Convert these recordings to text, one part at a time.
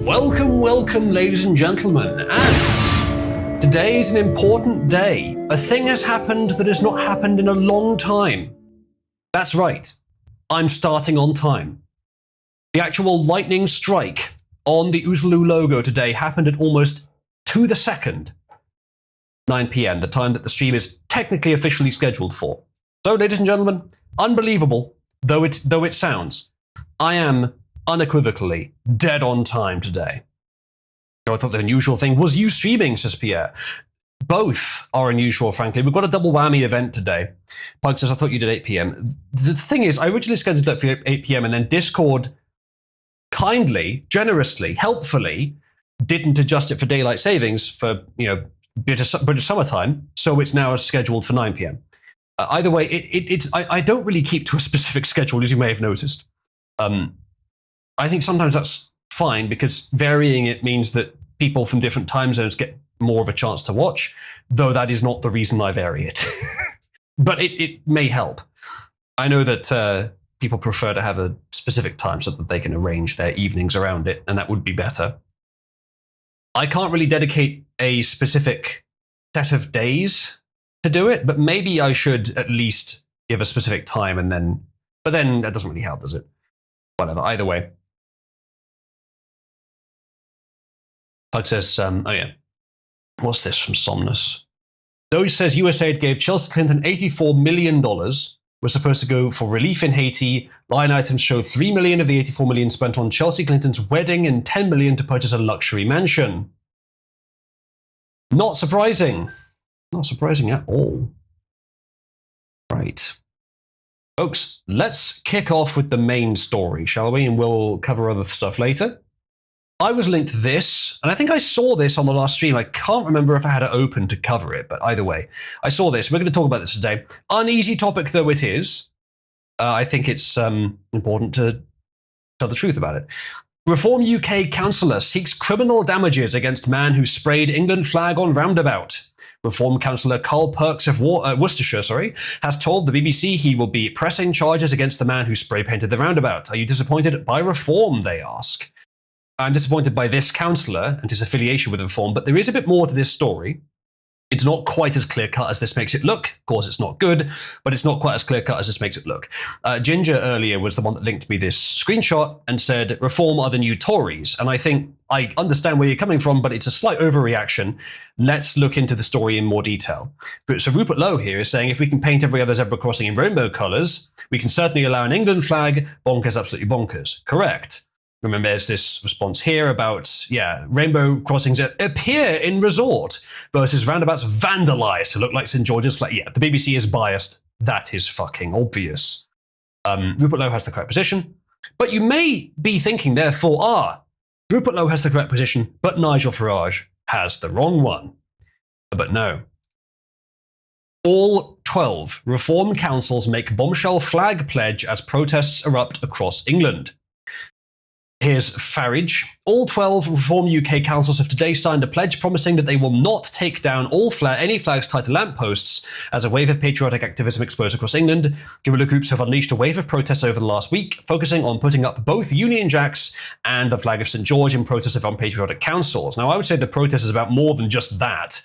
Welcome, welcome, ladies and gentlemen, and today is an important day. A thing has happened that has not happened in a long time. That's right, I'm starting on time. The actual lightning strike on the Oozaloo logo today happened at almost to the second, 9 p.m, the time that the stream is technically officially scheduled for. So, ladies and gentlemen, unbelievable though it sounds, I am unequivocally dead on time today. I thought the unusual thing was you streaming, says Pierre. Both are unusual, frankly. We've got a double whammy event today. Pug says, I thought you did 8 p.m. The thing is, I originally scheduled it for 8 p.m. and then Discord kindly, generously, helpfully didn't adjust it for daylight savings for, British summertime, so it's now scheduled for 9 p.m. Either way, I don't really keep to a specific schedule, as you may have noticed. I think sometimes that's fine because varying it means that people from different time zones get more of a chance to watch, though that is not the reason I vary it. But it may help. I know that people prefer to have a specific time so that they can arrange their evenings around it, and that would be better. I can't really dedicate a specific set of days to do it, but maybe I should at least give a specific time but then that doesn't really help, does it? Whatever, either way. Pug says, oh yeah, what's this from Somnus? Doge says USAID gave Chelsea Clinton $84 million, was supposed to go for relief in Haiti. Line items show $3 million of the $84 million spent on Chelsea Clinton's wedding and $10 million to purchase a luxury mansion. Not surprising. Not surprising at all. Right. Folks, let's kick off with the main story, shall we? And we'll cover other stuff later. I was linked this, and I think I saw this on the last stream. I can't remember if I had it open to cover it, but either way, I saw this. We're going to talk about this today. Uneasy topic though it is, I think it's important to tell the truth about it. Reform UK councillor seeks criminal damages against man who sprayed England flag on roundabout. Reform councillor Carl Perks of Worcestershire, has told the BBC he will be pressing charges against the man who spray painted the roundabout. Are you disappointed by Reform, they ask. I'm disappointed by this councillor and his affiliation with Reform, but there is a bit more to this story. It's not quite as clear-cut as this makes it look. Of course, it's not good, but it's not quite as clear-cut as this makes it look. Ginger earlier was the one that linked me this screenshot and said, Reform are the new Tories. And I think I understand where you're coming from, but it's a slight overreaction. Let's look into the story in more detail. So Rupert Lowe here is saying, if we can paint every other zebra crossing in rainbow colours, we can certainly allow an England flag. Bonkers, absolutely bonkers. Correct. Remember, there's this response here about, rainbow crossings appear in resort versus roundabouts vandalised to look like St. George's flag. Yeah, the BBC is biased. That is fucking obvious. Rupert Lowe has the correct position. But you may be thinking, therefore, Rupert Lowe has the correct position, but Nigel Farage has the wrong one. But no. All 12 Reform councils make bombshell flag pledge as protests erupt across England. Here's Farage. All 12 Reform UK councils have today signed a pledge promising that they will not take down any flags tied to lampposts as a wave of patriotic activism explodes across England. Guerrilla groups have unleashed a wave of protests over the last week, focusing on putting up both Union Jacks and the flag of St. George in protest of unpatriotic councils. Now, I would say the protest is about more than just that,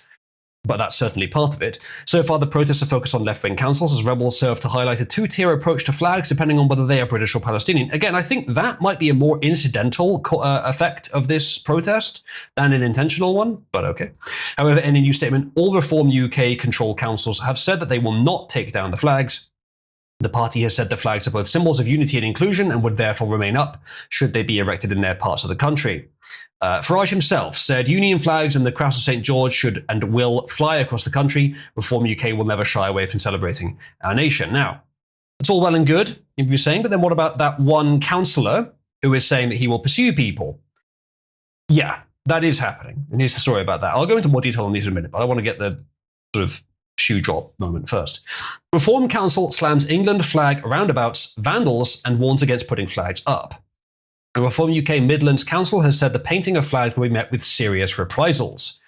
but that's certainly part of it. So far, the protests are focused on left-wing councils as rebels serve to highlight a two-tier approach to flags depending on whether they are British or Palestinian. Again, I think that might be a more incidental effect of this protest than an intentional one, but okay. However, in a new statement, all Reform UK controlled councils have said that they will not take down the flags. The party has said the flags are both symbols of unity and inclusion and would therefore remain up should they be erected in their parts of the country. Farage himself said Union flags and the cross of St. George should and will fly across the country. Reform UK will never shy away from celebrating our nation. Now, it's all well and good, you'd be saying, but then what about that one councillor who is saying that he will pursue people? Yeah, that is happening. And here's the story about that. I'll go into more detail on these in a minute, but I want to get the sort of shoe drop moment first. Reform Council slams England flag roundabouts, vandals, and warns against putting flags up. The Reform UK Midlands Council has said the painting of flags will be met with serious reprisals.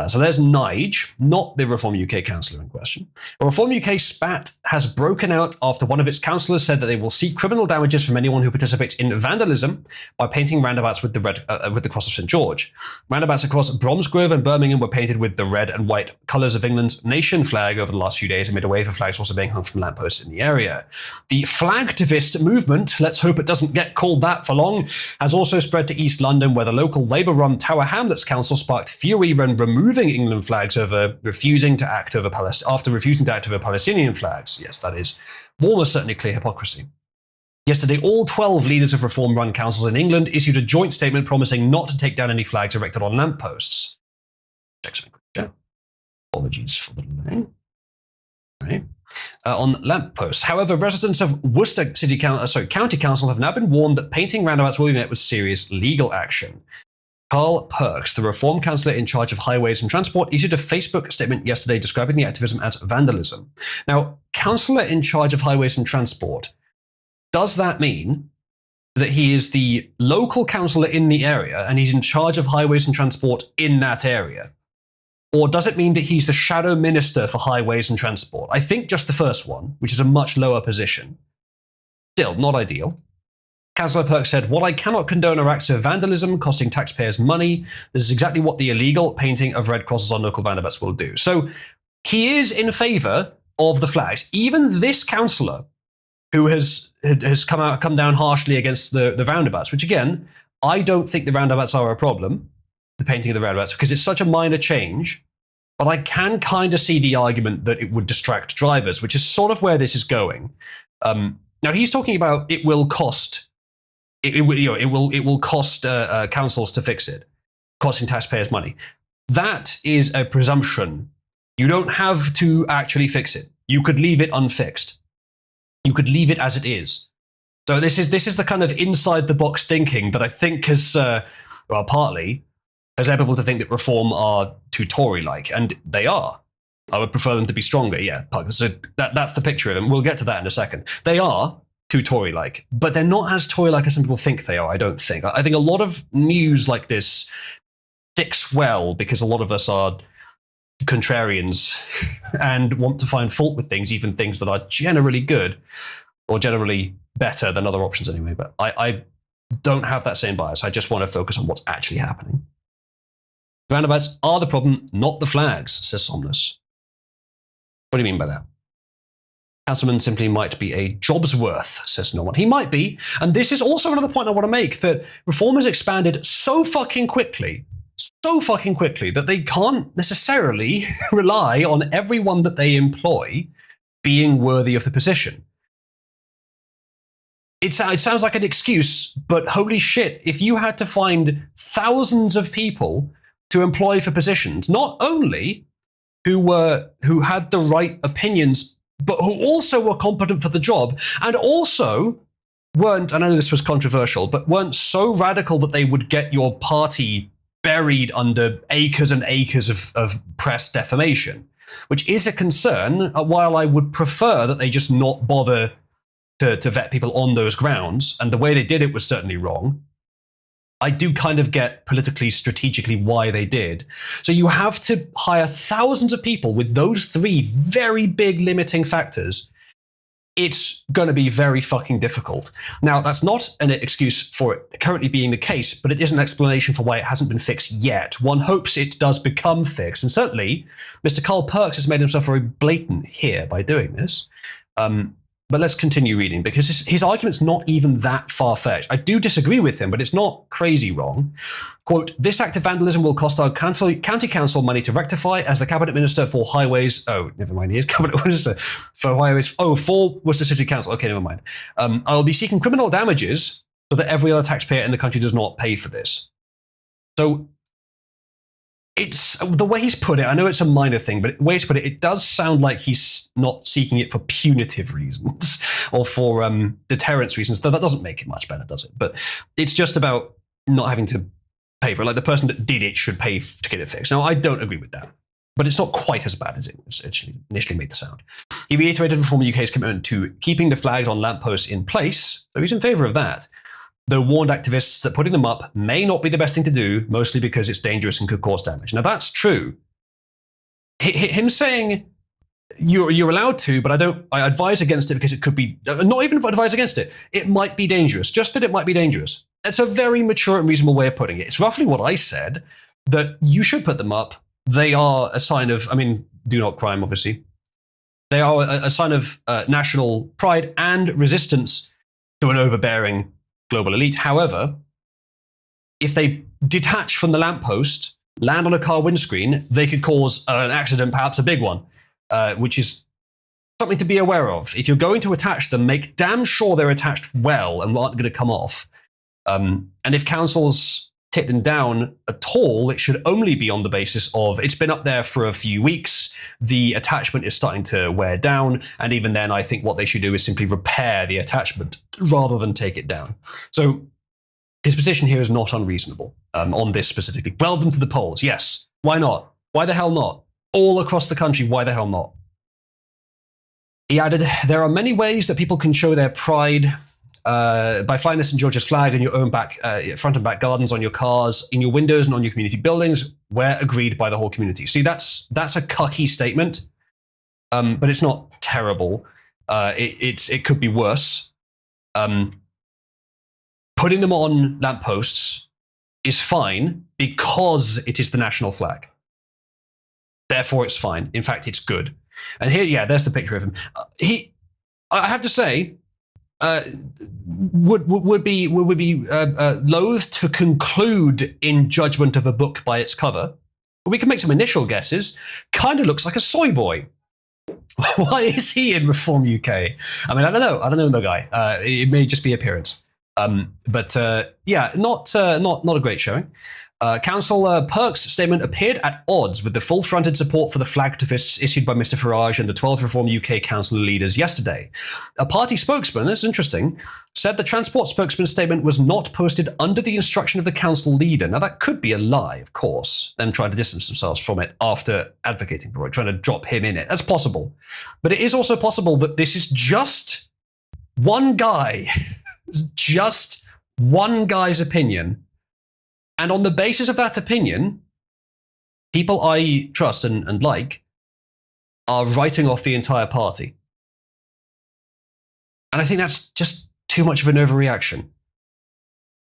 So there's Nige, not the Reform UK councillor in question. Reform UK spat has broken out after one of its councillors said that they will seek criminal damages from anyone who participates in vandalism by painting roundabouts with the cross of St George. Roundabouts across Bromsgrove and Birmingham were painted with the red and white colours of England's nation flag over the last few days amid a wave of flags also being hung from lampposts in the area. The flagtivist movement, let's hope it doesn't get called that for long, has also spread to East London, where the local Labour-run Tower Hamlets Council sparked fury when removing England flags after refusing to act over Palestinian flags. Yes, that is almost certainly clear hypocrisy. Yesterday, all 12 leaders of reform-run councils in England issued a joint statement promising not to take down any flags erected on lampposts. Apologies for the delay. Right. On lampposts. However, residents of Worcester County Council have now been warned that painting roundabouts will be met with serious legal action. Carl Perks, the Reform councillor in charge of highways and transport, issued a Facebook statement yesterday describing the activism as vandalism. Now, councillor in charge of highways and transport, does that mean that he is the local councillor in the area and he's in charge of highways and transport in that area? Or does it mean that he's the shadow minister for highways and transport? I think just the first one, which is a much lower position. Still, not ideal. Councillor Perks said, "What I cannot condone are acts of vandalism costing taxpayers money. This is exactly what the illegal painting of red crosses on local roundabouts will do." So he is in favour of the flags. Even this councillor, who has come down harshly against the roundabouts, which again, I don't think the roundabouts are a problem, the painting of the roundabouts, because it's such a minor change. But I can kind of see the argument that it would distract drivers, which is sort of where this is going. Now he's talking about it will cost. It will cost councils to fix it, costing taxpayers money. That is a presumption. You don't have to actually fix it. You could leave it unfixed. You could leave it as it is. So this is the kind of inside the box thinking that I think has, partly has led people to think that reform are too Tory-like, and they are. I would prefer them to be stronger. Yeah, that's the picture of them. We'll get to that in a second. They are too Tory-like, but they're not as Tory-like as some people think they are, I don't think. I think a lot of news like this sticks well because a lot of us are contrarians and want to find fault with things, even things that are generally good or generally better than other options anyway. But I don't have that same bias. I just want to focus on what's actually happening. Roundabouts are the problem, not the flags, says Somnus. What do you mean by that? Councilman simply might be a job's worth, says Norman. He might be. And this is also another point I want to make, that reform has expanded so fucking quickly that they can't necessarily rely on everyone that they employ being worthy of the position. It sounds like an excuse, but holy shit, if you had to find thousands of people to employ for positions, not only who had the right opinions, but who also were competent for the job, and also weren't, I know this was controversial, but weren't so radical that they would get your party buried under acres and acres of press defamation, which is a concern, while I would prefer that they just not bother to vet people on those grounds, and the way they did it was certainly wrong. I do kind of get politically, strategically why they did. So you have to hire thousands of people with those three very big limiting factors. It's going to be very fucking difficult. Now, that's not an excuse for it currently being the case, but it is an explanation for why it hasn't been fixed yet. One hopes it does become fixed. And certainly, Mr. Carl Perks has made himself very blatant here by doing this. But let's continue reading, because his argument's not even that far-fetched. I do disagree with him, but it's not crazy wrong. Quote, "This act of vandalism will cost our county council money to rectify, as the cabinet minister for highways..." Oh, never mind, he is cabinet minister for highways. Oh, for Worcester City Council. Okay, never mind. "I will be seeking criminal damages so that every other taxpayer in the country does not pay for this." So it's the way he's put it. I know it's a minor thing, but the way he's put it, it does sound like he's not seeking it for punitive reasons or for deterrence reasons. Though that doesn't make it much better, does it? But it's just about not having to pay for it. Like the person that did it should pay to get it fixed. Now, I don't agree with that, but it's not quite as bad as it initially made the sound. He reiterated Reform UK's commitment to keeping the flags on lampposts in place, so he's in favour of that, though warned activists that putting them up may not be the best thing to do, mostly because it's dangerous and could cause damage. Now, that's true. Him saying you're allowed to, but I advise against it because it could be, not even advise against it. It might be dangerous, just that it might be dangerous. It's a very mature and reasonable way of putting it. It's roughly what I said, that you should put them up. They are a sign of, do not crime, obviously. They are a sign of national pride and resistance to an overbearing global elite. However, if they detach from the lamppost, land on a car windscreen, they could cause an accident, perhaps a big one, which is something to be aware of. If you're going to attach them, make damn sure they're attached well and aren't going to come off. And if councils take them down at all, it should only be on the basis of it's been up there for a few weeks, the attachment is starting to wear down, and even then I think what they should do is simply repair the attachment rather than take it down. So his position here is not unreasonable on this specifically. Weld them to the polls, yes. Why not? Why the hell not? All across the country, why the hell not? He added, there are many ways that people can show their pride by flying the St. George's flag in your own front and back gardens, on your cars, in your windows, and on your community buildings, where agreed by the whole community. See, that's a cucky statement, but it's not terrible. It could be worse. Putting them on lampposts is fine because it is the national flag. Therefore, it's fine. In fact, it's good. And here, yeah, there's the picture of him. I have to say, would be loath to conclude in judgment of a book by its cover. But we can make some initial guesses. Kind of looks like a soy boy. Why is he in Reform UK? I don't know. I don't know the guy. It may just be appearance. But yeah, not a great showing. Councillor Perk's statement appeared at odds with the full-fronted support for the flag to fists issued by Mr Farage and the 12 Reform UK council leaders yesterday. A party spokesman, that's interesting, said the Transport spokesman's statement was not posted under the instruction of the council leader. Now that could be a lie, of course, them trying to distance themselves from it after advocating for it, trying to drop him in it. That's possible. But it is also possible that this is just one guy, just one guy's opinion. And on the basis of that opinion, people I trust and like are writing off the entire party. And I think that's just too much of an overreaction.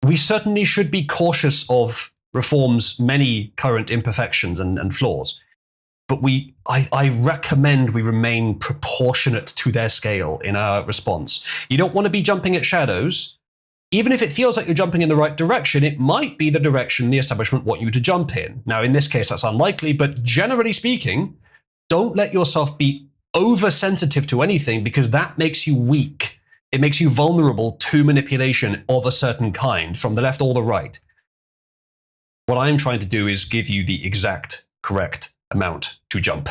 We certainly should be cautious of Reform's many current imperfections and flaws. But I recommend we remain proportionate to their scale in our response. You don't want to be jumping at shadows. Even if it feels like you're jumping in the right direction, it might be the direction the establishment want you to jump in. Now, in this case, that's unlikely, but generally speaking, don't let yourself be oversensitive to anything because that makes you weak. It makes you vulnerable to manipulation of a certain kind, from the left or the right. What I'm trying to do is give you the exact correct amount to jump.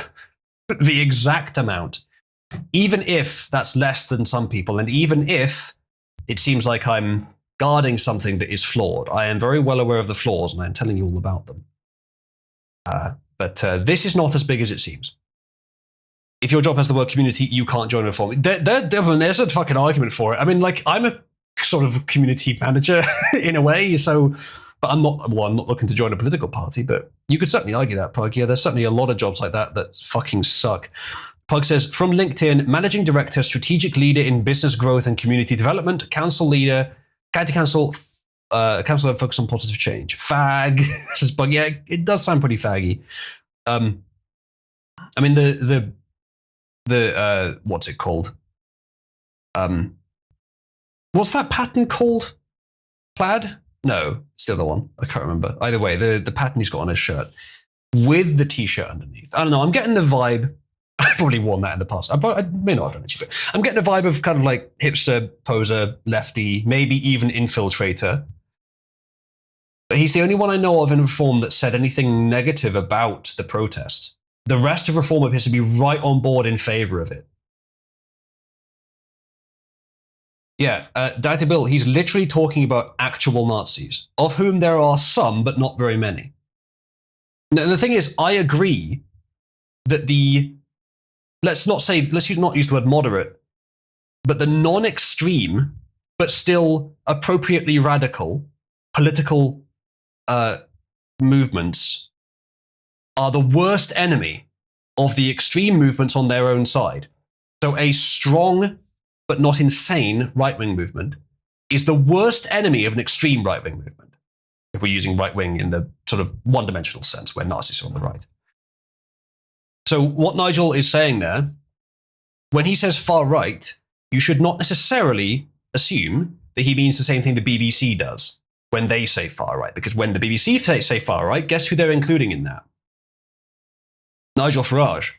The exact amount. Even if that's less than some people, and even if it seems like I'm guarding something that is flawed. I am very well aware of the flaws, and I'm telling you all about them. But this is not as big as it seems. If your job has the word community, you can't join a Reform. There's a fucking argument for it. I'm a sort of community manager in a way, so... But I'm not looking to join a political party, but you could certainly argue that, Pug. Yeah, there's certainly a lot of jobs like that fucking suck. Pug says, from LinkedIn, managing director, strategic leader in business growth and community development, council leader, county council, councillor focused on positive change. Fag, says Pug. Yeah, it does sound pretty faggy. The what's it called? What's that pattern called? Plaid? No, it's the other one. I can't remember. Either way, the pattern he's got on his shirt with the t-shirt underneath. I don't know. I'm getting the vibe. I've probably worn that in the past. I may not have done it, but I'm getting a vibe of kind of like hipster, poser, lefty, maybe even infiltrator. But he's the only one I know of in Reform that said anything negative about the protest. The rest of Reform appears to be right on board in favour of it. Yeah, Dieter Bill, he's literally talking about actual Nazis, of whom there are some, but not very many. Now, the thing is, I agree that let's not use the word moderate, but the non-extreme, but still appropriately radical political movements are the worst enemy of the extreme movements on their own side. So a strong but not insane right-wing movement is the worst enemy of an extreme right-wing movement, if we're using right-wing in the sort of one-dimensional sense where Nazis are on the right. So what Nigel is saying there, when he says far right, you should not necessarily assume that he means the same thing the BBC does when they say far right, because when the BBC say far right, guess who they're including in that? Nigel Farage.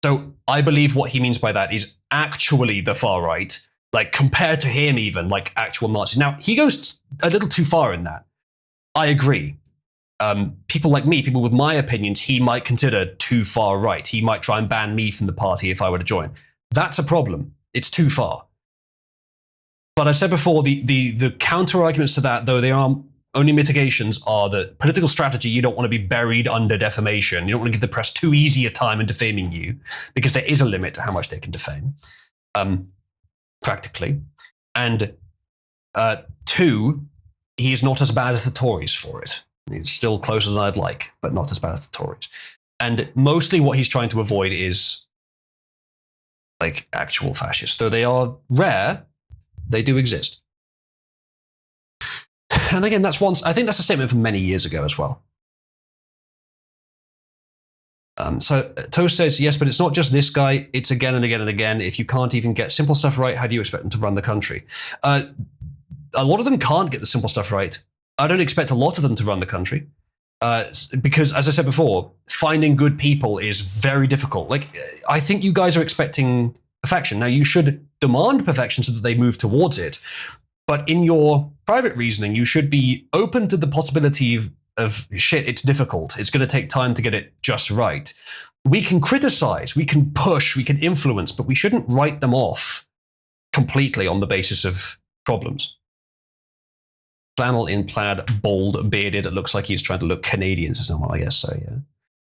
So I believe what he means by that is actually the far right, like compared to him even, like actual Nazis. Now, he goes a little too far in that. I agree. People like me, people with my opinions, he might consider too far right. He might try and ban me from the party if I were to join. That's a problem. It's too far. But I've said before, the counter arguments to that, though they are only mitigations, are that political strategy, you don't want to be buried under defamation. You don't want to give the press too easy a time in defaming you, because there is a limit to how much they can defame, practically. And two, he is not as bad as the Tories for it. He's still closer than I'd like, but not as bad as the Tories. And mostly what he's trying to avoid is like actual fascists. Though they are rare, they do exist. And again, I think that's a statement from many years ago as well. So Toast says, yes, but it's not just this guy. It's again and again and again. If you can't even get simple stuff right, how do you expect them to run the country? A lot of them can't get the simple stuff right. I don't expect a lot of them to run the country. Because, as I said before, finding good people is very difficult. Like, I think you guys are expecting perfection. Now, you should demand perfection so that they move towards it. But in your private reasoning, you should be open to the possibility of shit, it's difficult. It's going to take time to get it just right. We can criticize, we can push, we can influence, but we shouldn't write them off completely on the basis of problems. Flannel in plaid, bald, bearded. It looks like he's trying to look Canadian to someone, I guess so, yeah.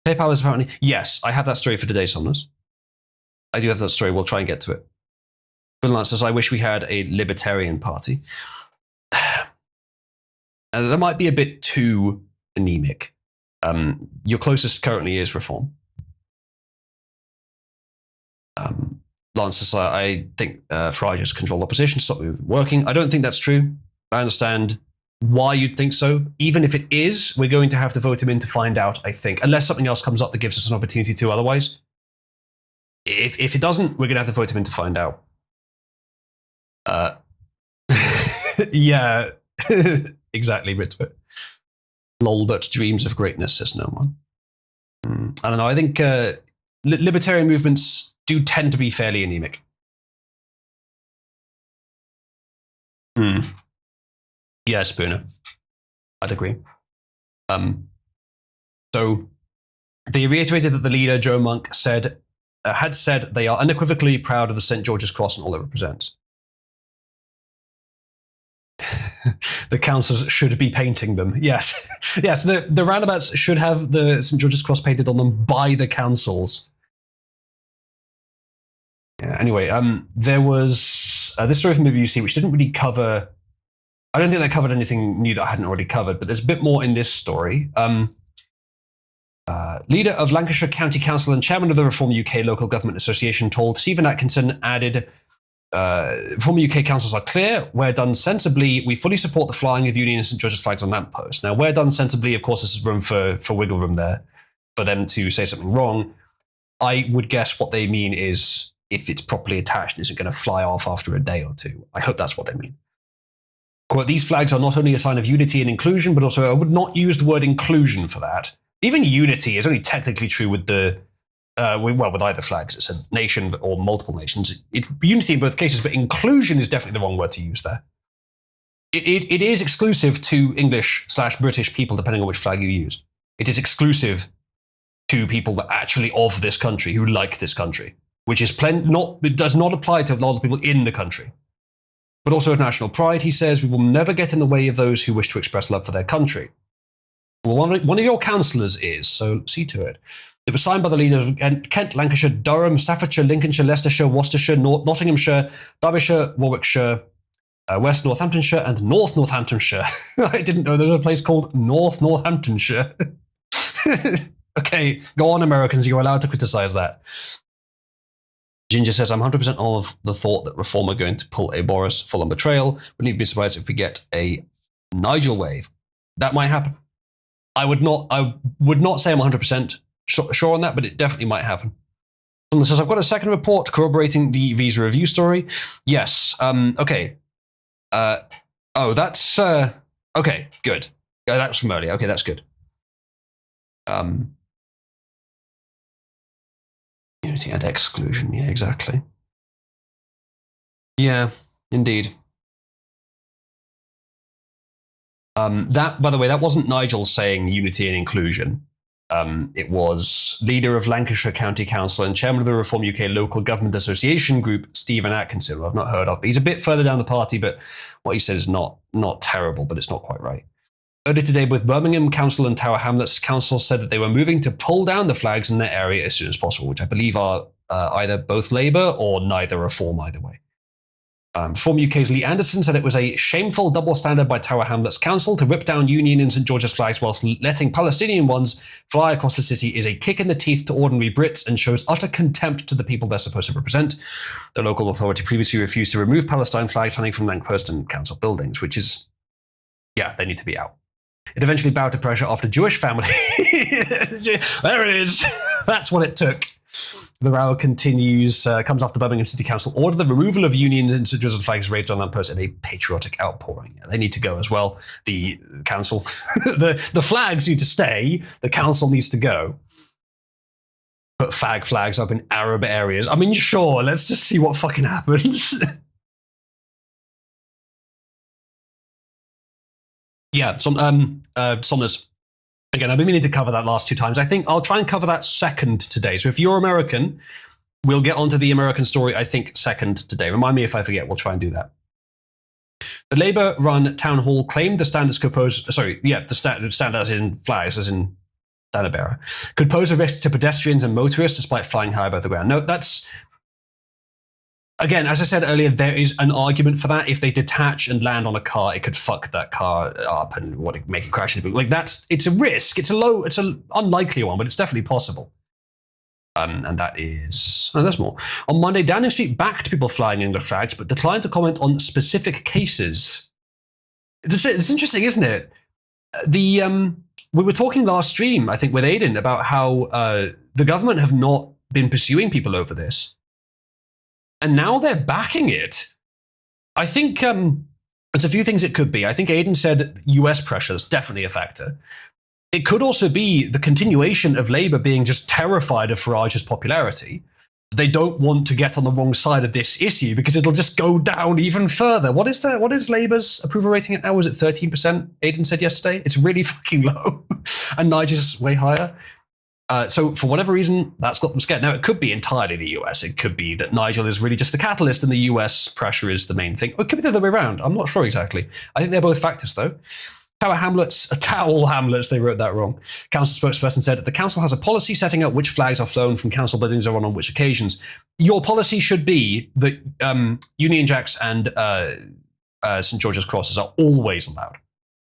PayPal is apparently... Yes, I have that story for today, Somnus. I do have that story. We'll try and get to it. Finland says, I wish we had a libertarian party. That might be a bit too anemic. Your closest currently is Reform. Lance says, I think Farage has controlled opposition, stop working. I don't think that's true. I understand why you'd think so. Even if it is, we're going to have to vote him in to find out, I think. Unless something else comes up that gives us an opportunity to otherwise. If it doesn't, we're going to have to vote him in to find out. Yeah, exactly, Ritwit. Lol, but dreams of greatness, says no one. I don't know, I think libertarian movements do tend to be fairly anemic. Yeah, Spooner. I'd agree. So they reiterated that the leader, Joe Monk, had said they are unequivocally proud of the St. George's Cross and all it represents. The councils should be painting them. Yes. Yes, the roundabouts should have the St. George's Cross painted on them by the councils. Yeah, anyway, there was this story from the BBC which didn't really cover... I don't think that covered anything new that I hadn't already covered, but there's a bit more in this story. Leader of Lancashire County Council and chairman of the Reform UK Local Government Association told Stephen Atkinson added, Reform UK councils are clear. Where done sensibly, we fully support the flying of Union and St George's flags on lampposts. Now, where done sensibly, of course, there's room for wiggle room there for them to say something wrong. I would guess what they mean is if it's properly attached and isn't going to fly off after a day or two. I hope that's what they mean. Quote, these flags are not only a sign of unity and inclusion, but also I would not use the word inclusion for that. Even unity is only technically true with with either flags. It's a nation or multiple nations. It's unity in both cases, but inclusion is definitely the wrong word to use there. It is exclusive to English/British people, depending on which flag you use. It is exclusive to people that actually of this country, who like this country, which is it does not apply to a lot of people in the country. But also of national pride, he says, we will never get in the way of those who wish to express love for their country. Well, one of your councillors is, so see to it. It was signed by the leaders of Kent, Lancashire, Durham, Staffordshire, Lincolnshire, Leicestershire, Worcestershire, Nottinghamshire, Derbyshire, Warwickshire, West Northamptonshire, and North Northamptonshire. I didn't know there was a place called North Northamptonshire. Okay, go on, Americans. You're allowed to criticize that. Ginger says, I'm 100% of the thought that Reform are going to pull a Boris full-on betrayal. Wouldn't even be surprised if we get a Nigel wave. That might happen. I would not say I'm 100% sure on that, but it definitely might happen. Someone says, I've got a second report corroborating the visa review story. Yes. Okay. That's okay, good. That's from earlier. Okay, that's good. Unity and exclusion. Yeah, exactly. Yeah, indeed. That, by the way, that wasn't Nigel saying unity and inclusion. It was leader of Lancashire County Council and chairman of the Reform UK Local Government Association Group, Stephen Atkinson, who I've not heard of. He's a bit further down the party, but what he said is not terrible, but it's not quite right. Earlier today, both Birmingham Council and Tower Hamlets Council said that they were moving to pull down the flags in their area as soon as possible, which I believe are either both Labour or neither Reform either way. Reform UK's Lee Anderson said it was a shameful double standard by Tower Hamlets Council to rip down Union and St George's flags whilst letting Palestinian ones fly across the city is a kick in the teeth to ordinary Brits and shows utter contempt to the people they're supposed to represent. The local authority previously refused to remove Palestine flags hanging from Lancashire and council buildings, which is, yeah, they need to be out. It eventually bowed to pressure after Jewish family. There it is. That's what it took. The row continues, comes after Birmingham City Council ordered the removal of Union and St George's flags raised on lampposts in a patriotic outpouring. Yeah, they need to go as well. The council, the flags need to stay. The council needs to go. Put fag flags up in Arab areas. I mean, sure, let's just see what fucking happens. Yeah, Somnus. Again, I've been meaning to cover that last two times. I think I'll try and cover that second today. So if you're American, we'll get onto the American story, I think, second today. Remind me if I forget, we'll try and do that. The Labour-run town hall claimed the standards could pose, the standards in flags, as in standard bearer, could pose a risk to pedestrians and motorists despite flying high above the ground. No, that's... Again, as I said earlier, there is an argument for that. If they detach and land on a car, it could fuck that car up and make it crash. Like it's a risk. It's an unlikely one, but it's definitely possible. And that is, there's more. On Monday, Downing Street backed people flying English flags, but declined to comment on specific cases. It's interesting, isn't it? We were talking last stream, I think, with Aidan about how the government have not been pursuing people over this. And now they're backing it. I think there's a few things it could be. I think Aidan said US pressure is definitely a factor. It could also be the continuation of Labour being just terrified of Farage's popularity. They don't want to get on the wrong side of this issue because it'll just go down even further. What is Labour's approval rating at now? Was it 13%? Aidan said yesterday. It's really fucking low. And Nigel's way higher. So for whatever reason, that's got them scared. Now, it could be entirely the US. It could be that Nigel is really just the catalyst and the US pressure is the main thing. Or it could be the other way around. I'm not sure exactly. I think they're both factors, though. Towel Hamlets, they wrote that wrong. Council spokesperson said, the council has a policy setting out which flags are flown from council buildings or on which occasions. Your policy should be that Union Jacks and St. George's Crosses are always allowed,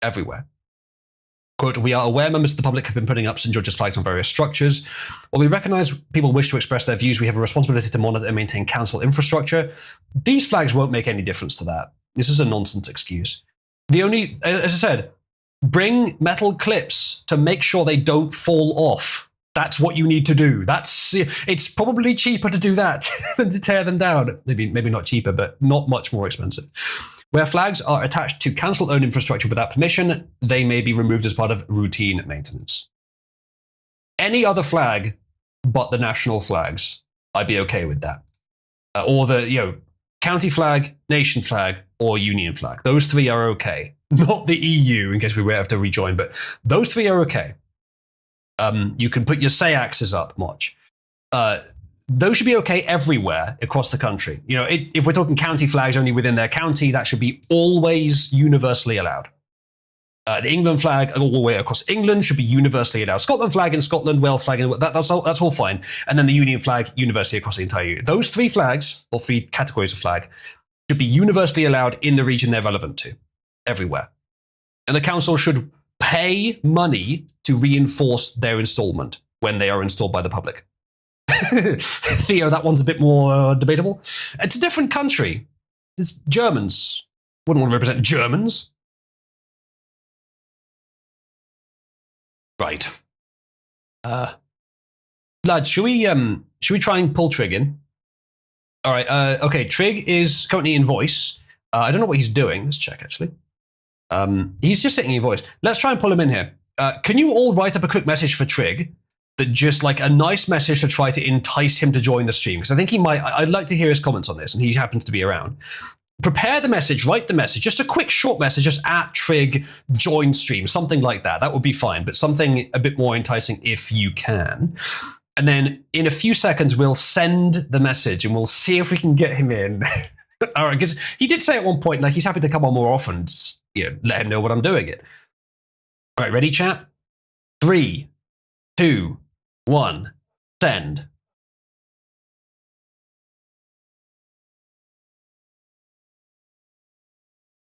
everywhere. Quote, we are aware members of the public have been putting up St. George's flags on various structures. While we recognise people wish to express their views, we have a responsibility to monitor and maintain council infrastructure. These flags won't make any difference to that. This is a nonsense excuse. The only, as I said, bring metal clips to make sure they don't fall off. That's what you need to do. It's probably cheaper to do that than to tear them down. Maybe not cheaper, but not much more expensive. Where flags are attached to council-owned infrastructure without permission, they may be removed as part of routine maintenance. Any other flag but the national flags, I'd be okay with that. Or the county flag, nation flag, or union flag. Those three are okay. Not the EU, in case we have to rejoin, but those three are okay. You can put your say-axes up much. Those should be okay everywhere across the country. If we're talking county flags only within their county, that should be always universally allowed. The England flag all the way across England should be universally allowed. Scotland flag in Scotland, Wales flag, that's all fine. And then the Union flag universally across the entire EU. Those three flags, or three categories of flag, should be universally allowed in the region they're relevant to, everywhere. And the council should pay money to reinforce their installment. when they are installed by the public. Theo, that one's a bit more debatable. It's a different country. It's Germans. Wouldn't want to represent Germans. Right. Lads, should we try and pull Trig in? All right. Okay. Trig is currently in voice. I don't know what he's doing. Let's check actually. He's just sitting in voice. Let's try and pull him in here. Can you all write up a quick message for Trig? That just like a nice message to try to entice him to join the stream, because I think he might. I'd like to hear his comments on this, and he happens to be around. Prepare the message, write the message, just a quick short message, just at Trig, join stream, something like that. That would be fine, but something a bit more enticing if you can. And then in a few seconds, we'll send the message and we'll see if we can get him in. All right, because he did say at one point, like he's happy to come on more often, just, let him know what I'm doing it. All right, ready, chat? 3, 2, 1, send.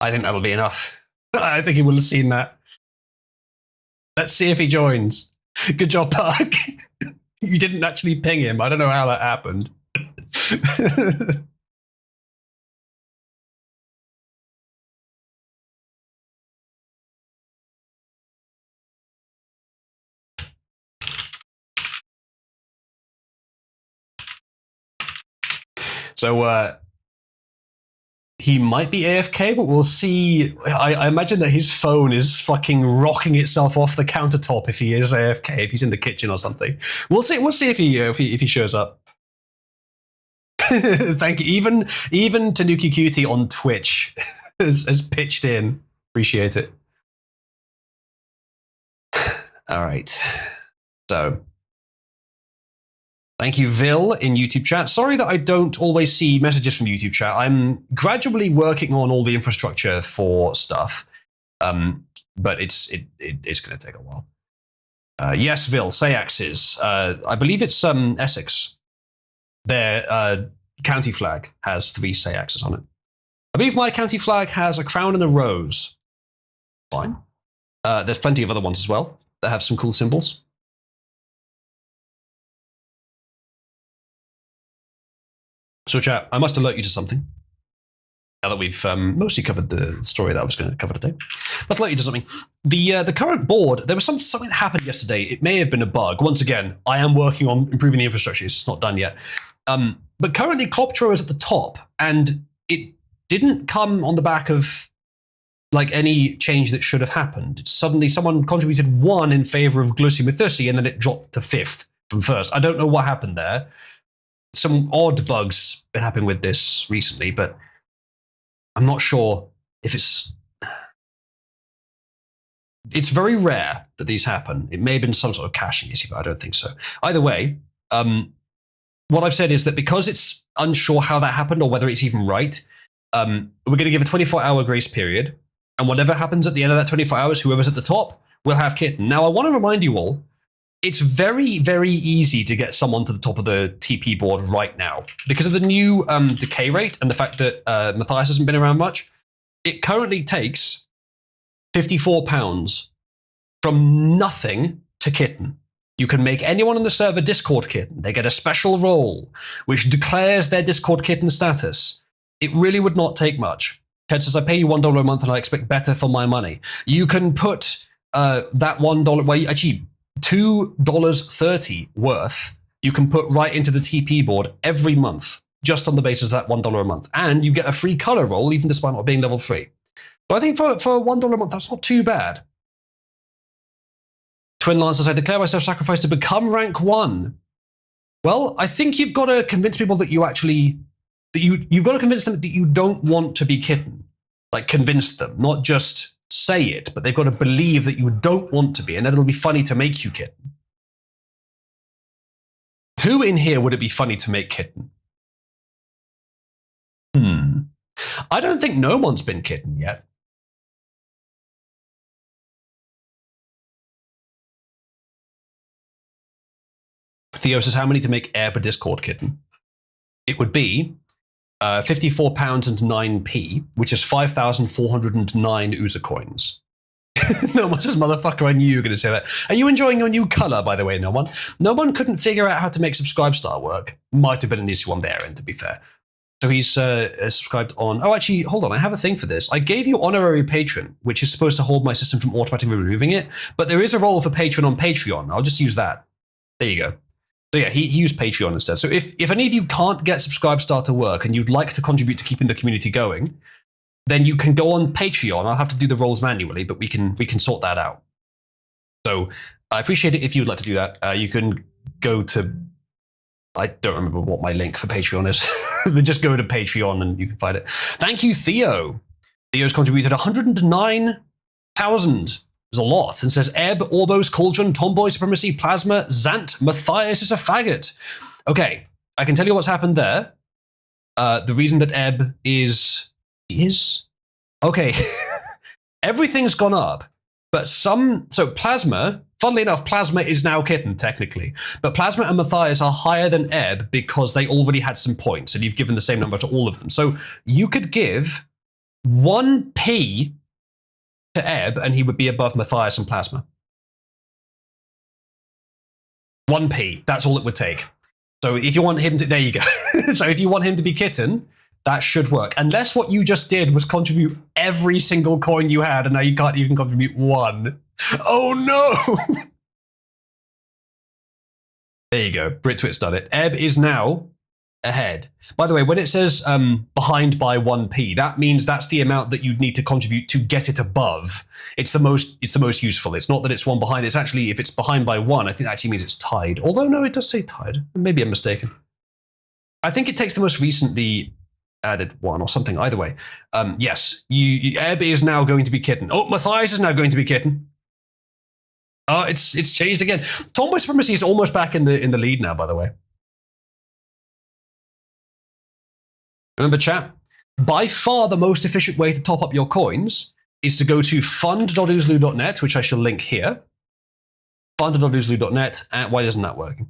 I think that'll be enough. I think he will have seen that. Let's see if he joins. Good job, Park. You didn't actually ping him. I don't know how that happened. So he might be AFK, but we'll see. I imagine that his phone is fucking rocking itself off the countertop if he is AFK, if he's in the kitchen or something. We'll see. We'll see if he shows up. Thank you. Even Tanuki Cutie on Twitch has pitched in. Appreciate it. All right. So. Thank you, Vil, in YouTube chat. Sorry that I don't always see messages from YouTube chat. I'm gradually working on all the infrastructure for stuff, but it's going to take a while. Yes, Vil, Sayaxes. I believe it's Essex. Their county flag has 3 Sayaxes on it. I believe my county flag has a crown and a rose. Fine. There's plenty of other ones as well that have some cool symbols. So chat, I must alert you to something. Now that we've mostly covered the story that I was going to cover today. Must alert you to something. The current board, there was something that happened yesterday. It may have been a bug. Once again, I am working on improving the infrastructure. It's not done yet. But currently Cloptro is at the top, and it didn't come on the back of like any change that should have happened. Suddenly someone contributed 1 in favor of Glussi Mathussi, and then it dropped to 5th from 1st. I don't know what happened there. Some odd bugs been happening with this recently, but I'm not sure if it's very rare that these happen. It may have been some sort of caching issue, but I don't think so. Either way, what I've said is that because it's unsure how that happened or whether it's even right, we're going to give a 24-hour grace period, and whatever happens at the end of that 24 hours, whoever's at the top will have kitten. Now, I want to remind you all, it's very, very easy to get someone to the top of the TP board right now. Because of the new decay rate and the fact that Matthias hasn't been around much, it currently takes £54 from nothing to kitten. You can make anyone on the server Discord kitten. They get a special role, which declares their Discord kitten status. It really would not take much. Ted says, I pay you $1 a month and I expect better for my money. You can put that $1, well, actually, $2.30 worth you can put right into the TP board every month, just on the basis of that $1 a month. And you get a free color roll, even despite not being level 3. So I think for $1 a month, that's not too bad. Twin Lance says, I declare myself sacrificed to become rank 1. Well, I think you've got to convince people that you've got to convince them that you don't want to be kitten. Like, convince them, not just say it, but they've got to believe that you don't want to be, and then it'll be funny to make you kitten. Who in here would it be funny to make kitten? I don't think no one's been kitten yet. Theo says, how many to make air per Discord kitten? It would be £54 and 9p, which is 5,409 User coins. No one says, motherfucker, I knew you were going to say that. Are you enjoying your new color, by the way, no one? No one couldn't figure out how to make Subscribe Star work. Might have been an issue on their end, to be fair. So he's subscribed on... Oh, actually, hold on. I have a thing for this. I gave you honorary patron, which is supposed to hold my system from automatically removing it. But there is a role for patron on Patreon. I'll just use that. There you go. So yeah, he used Patreon instead. So if any of you can't get Subscribe Star to work and you'd like to contribute to keeping the community going, then you can go on Patreon. I'll have to do the roles manually, but we can sort that out. So I appreciate it if you would like to do that. You can go to... I don't remember what my link for Patreon is. Just go to Patreon and you can find it. Thank you, Theo. Theo's contributed 109,000. There's a lot. And says, Ebb, Orbos, Cauldron, Tomboy, Supremacy, Plasma, Zant, Matthias is a faggot. Okay, I can tell you what's happened there. The reason that Ebb is... Okay. Everything's gone up. But so Plasma, funnily enough, Plasma is now Kitten, technically. But Plasma and Matthias are higher than Ebb because they already had some points, and you've given the same number to all of them. So you could give 1p to Ebb, and he would be above Matthias and Plasma. 1p, that's all it would take. So if you want him to, there you go. So if you want him to be Kitten, that should work. Unless what you just did was contribute every single coin you had, and now you can't even contribute one. Oh no! There you go. Britwit's done it. Ebb is now ahead. By the way, when it says behind by 1p, that means that's the amount that you'd need to contribute to get it above. It's the most useful. It's not that it's one behind. It's actually, if it's behind by 1, I think that actually means it's tied. Although no, it does say tied. Maybe I'm mistaken. I think it takes the most recently added one or something. Either way, yes, Ebb is now going to be Kitten. Oh, Matthias is now going to be Kitten. It's changed again. Tomboy Supremacy is almost back in the lead now, by the way. Remember, chat? By far the most efficient way to top up your coins is to go to fund.oozloo.net, which I shall link here. Fund.oozloo.net. Why isn't that working?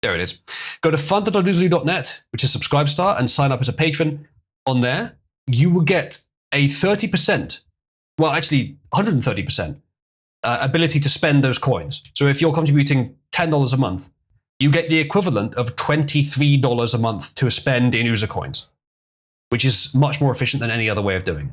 There it is. Go to fund.oozloo.net, which is Subscribe Star, and sign up as a patron. On there, you will get a 30%, well, actually 130% ability to spend those coins. So if you're contributing $10 a month, you get the equivalent of $23 a month to spend in Oozer coins, which is much more efficient than any other way of doing it.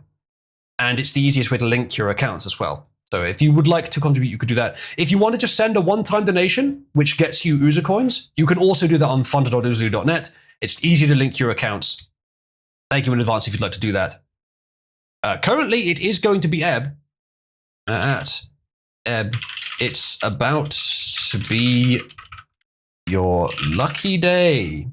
And it's the easiest way to link your accounts as well. So if you would like to contribute, you could do that. If you want to just send a one-time donation, which gets you Oozer coins, you can also do that on fund.oozloo.net. It's easy to link your accounts. Thank you in advance if you'd like to do that. Currently, it is going to be Ebb. At Ebb, it's about to be your lucky day.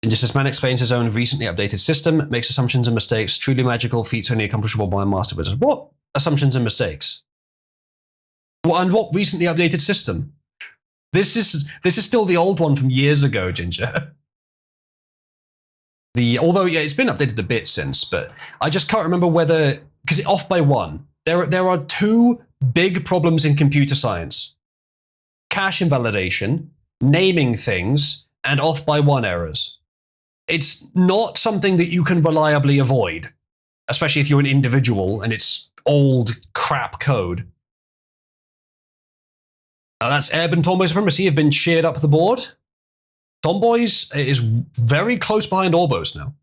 Injustice Man explains his own recently updated system, makes assumptions and mistakes, truly magical feats only accomplishable by a master wizard. What assumptions and mistakes? And what recently updated system? This is still the old one from years ago, Ginger. Although yeah, it's been updated a bit since, but I just can't remember whether, because it's off by 1. There are 2 big problems in computer science: cache invalidation, naming things, and off by 1 errors. It's not something that you can reliably avoid, especially if you're an individual and it's old crap code. That's Ebb and Tomboy Supremacy have been shared up the board. Tomboys is very close behind Orbos now.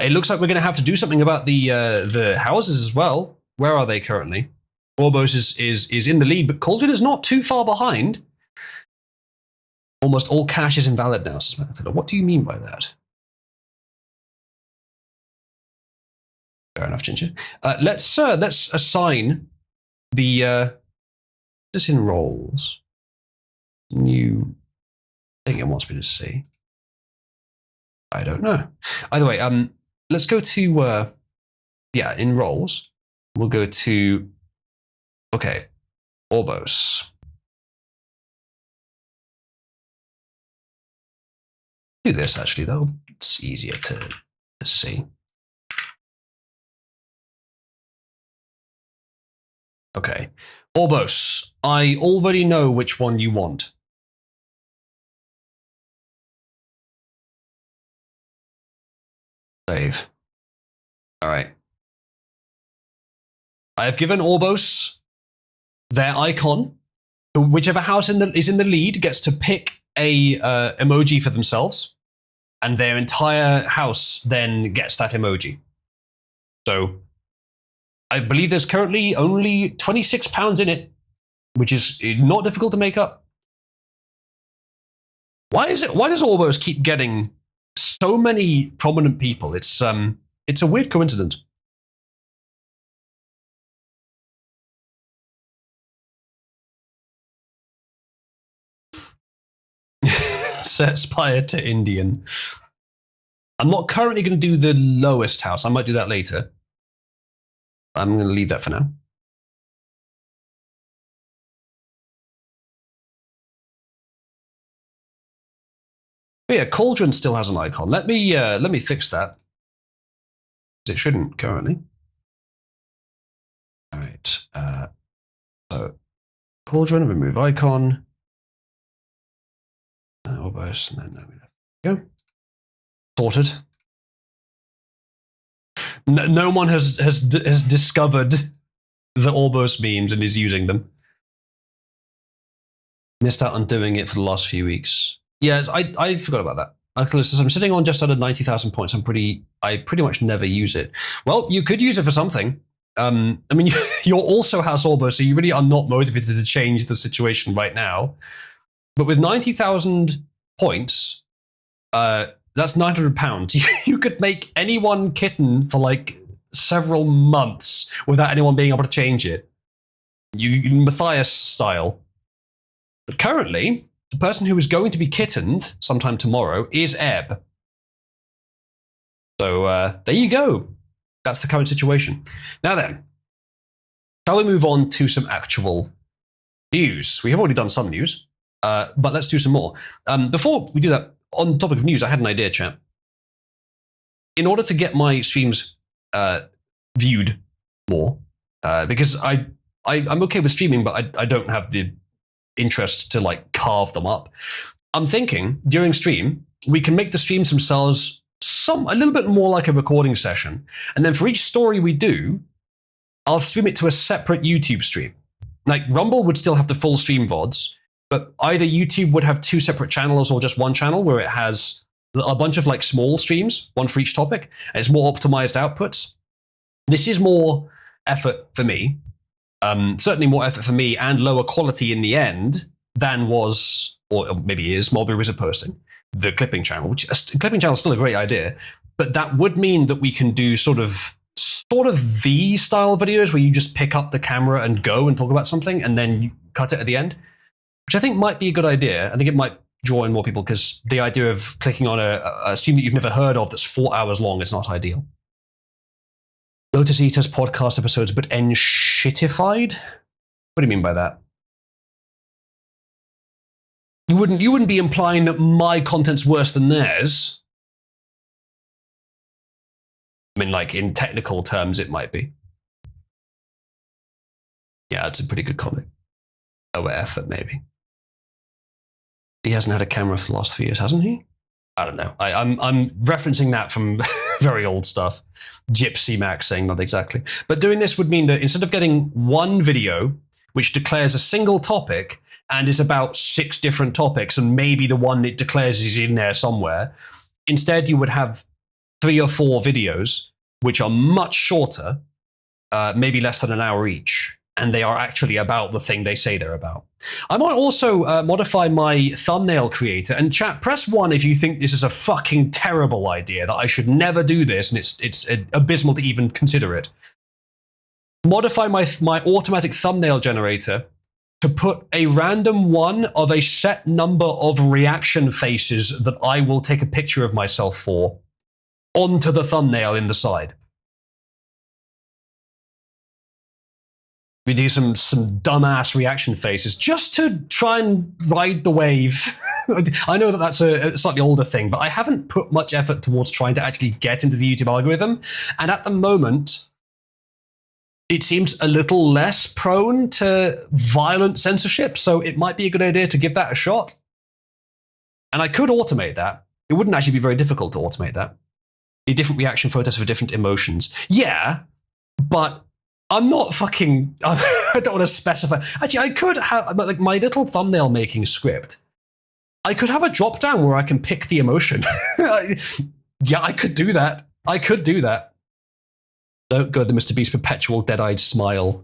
It looks like we're going to have to do something about the houses as well. Where are they currently? Orbos is in the lead, but Cauldron is not too far behind. Almost all cache is invalid now. What do you mean by that? Fair enough, Ginger. Let's assign the this in roles. New thing it wants me to see. I don't know. Either way, let's go to in roles. We'll go to Orbos. Do this actually though. It's easier to see. Okay. Orbos, I already know which one you want. Save. All right. I have given Orbos their icon. Whichever house is in the lead gets to pick a emoji for themselves, and their entire house then gets that emoji. So I believe there's currently only £26 in it, which is not difficult to make up. Why does Orbos keep getting so many prominent people? It's a weird coincidence. Set Spire to Indian. I'm not currently going to do the lowest house. I might do that later. I'm going to leave that for now. But yeah, Cauldron still has an icon. Let me fix that. It shouldn't currently. All right. So Cauldron, remove icon. Orbos, and then there we go. Sorted. No one has discovered the Orbos memes and is using them. Missed out on doing it for the last few weeks. Yeah, I forgot about that. I'm sitting on just under 90,000 points. I pretty much never use it. Well, you could use it for something. I mean, you're also House Orbos, so you really are not motivated to change the situation right now. But with 90,000 points, that's £900. You could make any one kitten for like several months without anyone being able to change it. You Matthias style. But currently, the person who is going to be kittened sometime tomorrow is Ebb. So there you go. That's the current situation. Now then, shall we move on to some actual news? We have already done some news, but let's do some more. Before we do that, on the topic of news, I had an idea, chat. In order to get my streams viewed more, because I'm okay with streaming, but I don't have the interest to like carve them up. I'm thinking during stream, we can make the streams themselves a little bit more like a recording session. And then for each story we do, I'll stream it to a separate YouTube stream. Like Rumble would still have the full stream VODs, but either YouTube would have two separate channels or just one channel where it has a bunch of like small streams, one for each topic, and it's more optimized outputs. This is more effort for me. Certainly more effort for me and lower quality in the end than was, or maybe is, Mulberry Wizard posting, the clipping channel, which clipping channel is still a great idea, but that would mean that we can do sort of V-style videos where you just pick up the camera and go and talk about something and then you cut it at the end, which I think might be a good idea. I think it might draw in more people because the idea of clicking on a stream that you've never heard of that's 4 hours long is not ideal. Lotus Eater's podcast episodes, but shittified? What do you mean by that? You wouldn't be implying that my content's worse than theirs. I mean, like in technical terms, it might be. Yeah, it's a pretty good comic. Lower effort, maybe. He hasn't had a camera for the last 3 years, hasn't he? I don't know. I'm referencing that from very old stuff. Gypsy Max saying not exactly. But doing this would mean that instead of getting one video which declares a single topic and is about 6 different topics and maybe the one it declares is in there somewhere, instead you would have 3 or 4 videos which are much shorter, maybe less than an hour each, and they are actually about the thing they say they're about. I might also modify my thumbnail creator, and chat, press 1 if you think this is a fucking terrible idea, that I should never do this, and it's abysmal to even consider it. Modify my automatic thumbnail generator to put a random one of a set number of reaction faces that I will take a picture of myself for onto the thumbnail in the side. We do some dumbass reaction faces just to try and ride the wave. I know that that's a slightly older thing, but I haven't put much effort towards trying to actually get into the YouTube algorithm. And at the moment, it seems a little less prone to violent censorship. So it might be a good idea to give that a shot. And I could automate that. It wouldn't actually be very difficult to automate that. Different reaction photos for different emotions. Yeah, but I'm not fucking. I don't want to specify. Actually, I could have like my little thumbnail making script. I could have a drop down where I can pick the emotion. Yeah, I could do that. I could do that. Don't go the Mr. Beast perpetual dead-eyed smile.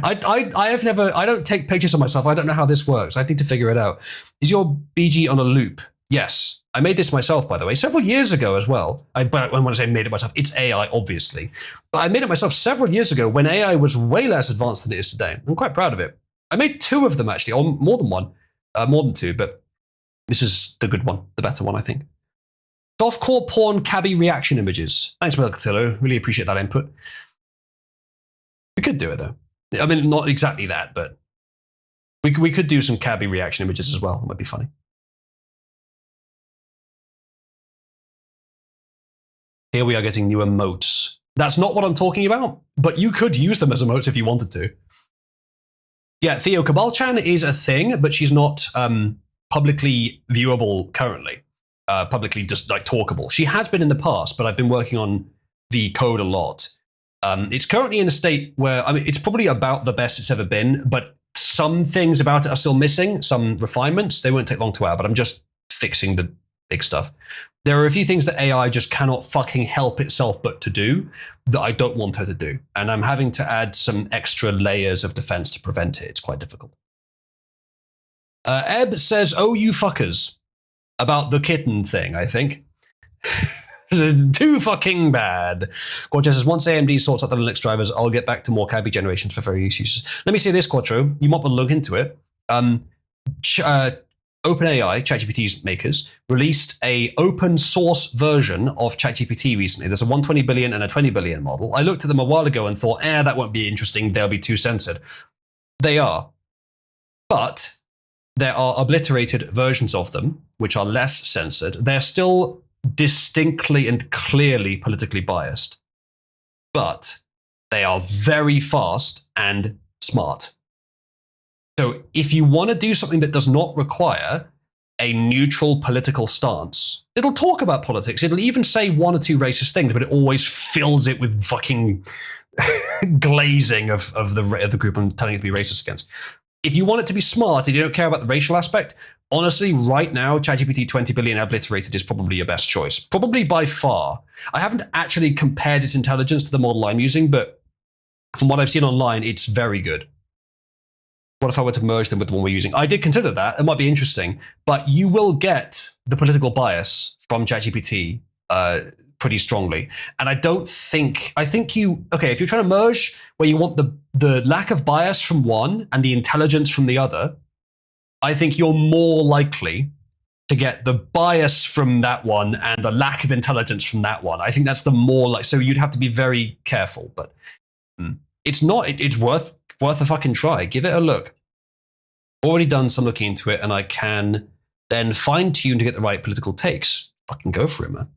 I don't take pictures of myself. I don't know how this works. I need to figure it out. Is your BG on a loop? Yes. I made this myself, by the way, several years ago as well. But when I say made it myself, it's AI, obviously. But I made it myself several years ago when AI was way less advanced than it is today. I'm quite proud of it. I made 2 of them, actually, or more than one. More than 2, but this is the good one, the better one, I think. Softcore porn cabbie reaction images. Thanks, Melcatillo. Really appreciate that input. We could do it, though. I mean, not exactly that, but we could do some cabbie reaction images as well. It might be funny. Here we are getting new emotes. That's not what I'm talking about, but you could use them as emotes if you wanted to. Yeah, Theo, Cabal-chan is a thing, but she's not publicly viewable currently. Publicly just like talkable. She has been in the past, but I've been working on the code a lot. It's currently in a state where, I mean, it's probably about the best it's ever been, but some things about it are still missing, some refinements. They won't take long to add, but I'm just fixing the big stuff. There are a few things that AI just cannot fucking help itself but to do that I don't want her to do. And I'm having to add some extra layers of defense to prevent it. It's quite difficult. Eb says, oh, you fuckers. About the kitten thing, I think. It's too fucking bad. Quattro says, once AMD sorts out the Linux drivers, I'll get back to more cabbie generations for various uses. Let me say this, Quattro. You might want to look into it. OpenAI, ChatGPT's makers, released a open source version of ChatGPT recently. There's a 120 billion and a 20 billion model. I looked at them a while ago and thought, that won't be interesting. They'll be too censored. They are. But there are obliterated versions of them, which are less censored. They're still distinctly and clearly politically biased, but they are very fast and smart. So if you want to do something that does not require a neutral political stance, it'll talk about politics. It'll even say 1 or 2 racist things, but it always fills it with fucking glazing of the group and telling it to be racist against. If you want it to be smart and you don't care about the racial aspect, honestly, right now, ChatGPT 20 billion obliterated is probably your best choice. Probably by far. I haven't actually compared its intelligence to the model I'm using, but from what I've seen online, it's very good. What if I were to merge them with the one we're using? I did consider that. It might be interesting, but you will get the political bias from ChatGPT pretty strongly. And I think if you're trying to merge where you want the lack of bias from one and the intelligence from the other, I think you're more likely to get the bias from that one and the lack of intelligence from that one. I think that's the more like, so you'd have to be very careful, but it's worth a fucking try. Give it a look. Already done some looking into it, and I can then fine tune to get the right political takes. Fucking go for it, man.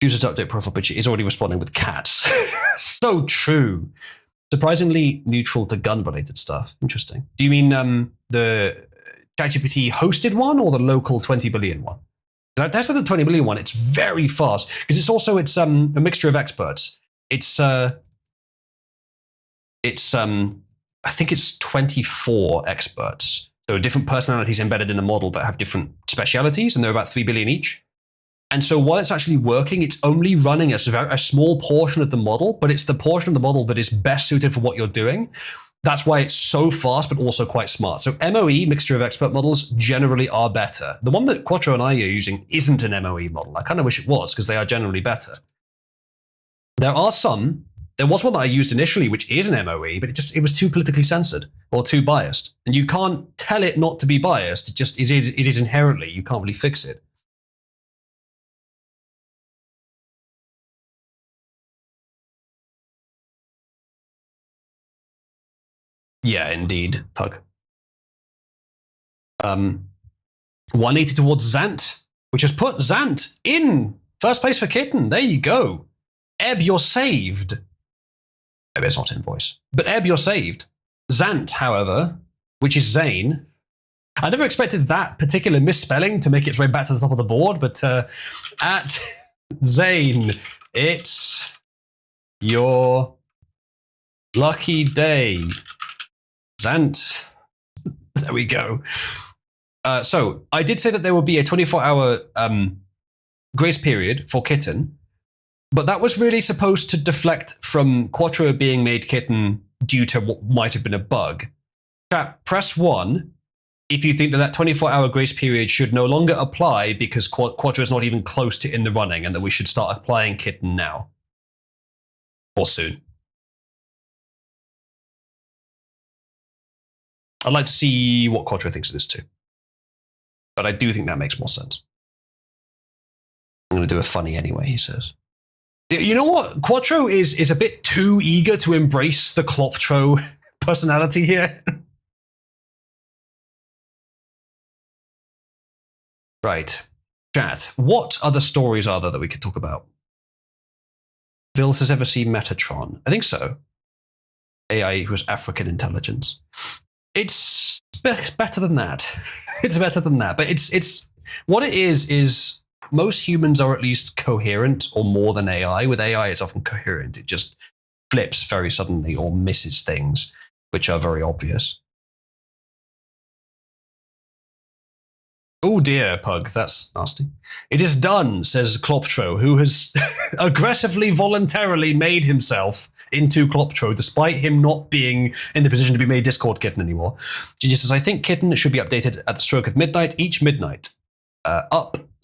User to update profile picture is already responding with cats. So true. Surprisingly neutral to gun-related stuff. Interesting. Do you mean the ChatGPT hosted one or the local 20 billion one? I tested the 20 billion one. It's very fast because it's a mixture of experts. I think it's 24 experts. So different personalities embedded in the model that have different specialities, and they're about 3 billion each. And so while it's actually working, it's only running a small portion of the model, but it's the portion of the model that is best suited for what you're doing. That's why it's so fast, but also quite smart. So MOE, mixture of expert models, generally are better. The one that Quattro and I are using isn't an MOE model. I kind of wish it was, because they are generally better. There was one that I used initially, which is an MOE, but it was too politically censored or too biased. And you can't tell it not to be biased. It is inherently, you can't really fix it. Yeah, indeed, Pug. 180 towards Zant, which has put Zant in first place for Kitten. There you go. Eb, you're saved. Maybe it's not in voice. But Eb, you're saved. Zant, however, which is Zane. I never expected that particular misspelling to make its way back to the top of the board, but at Zane, it's your Lucky day. Zant. There we go. So I did say that there would be a 24-hour grace period for Kitten, but that was really supposed to deflect from Quattro being made Kitten due to what might have been a bug. Chat, press 1 if you think that 24-hour grace period should no longer apply because Quattro is not even close to in the running and that we should start applying Kitten now. Or soon. I'd like to see what Quattro thinks of this too. But I do think that makes more sense. I'm going to do a funny anyway, he says. You know what? Quattro is a bit too eager to embrace the Cloptro personality here. Right. Chat. What other stories are there that we could talk about? Vils has ever seen Metatron? I think so. AI equals African intelligence. It's better than that. It's better than that. But it's what it is most humans are at least coherent or more than AI. With AI, it's often coherent. It just flips very suddenly or misses things, which are very obvious. Oh dear, Pug, that's nasty. It is done, says Cloptro, who has aggressively, voluntarily made himself into Cloptro, despite him not being in the position to be made Discord Kitten anymore. Ginger says, I think Kitten should be updated at the stroke of midnight each midnight.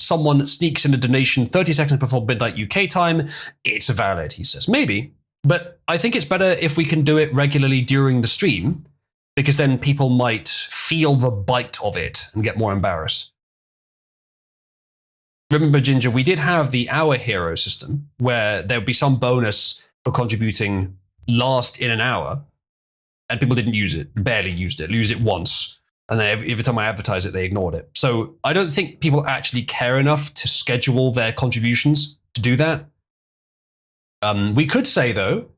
Someone sneaks in a donation 30 seconds before midnight UK time. It's valid, he says. Maybe, but I think it's better if we can do it regularly during the stream, because then people might feel the bite of it and get more embarrassed. Remember, Ginger, we did have the Our Hero system where there would be some bonus for contributing last in an hour, and people didn't use it, barely used it once. And then every time I advertised it, they ignored it. So I don't think people actually care enough to schedule their contributions to do that. We could say, though,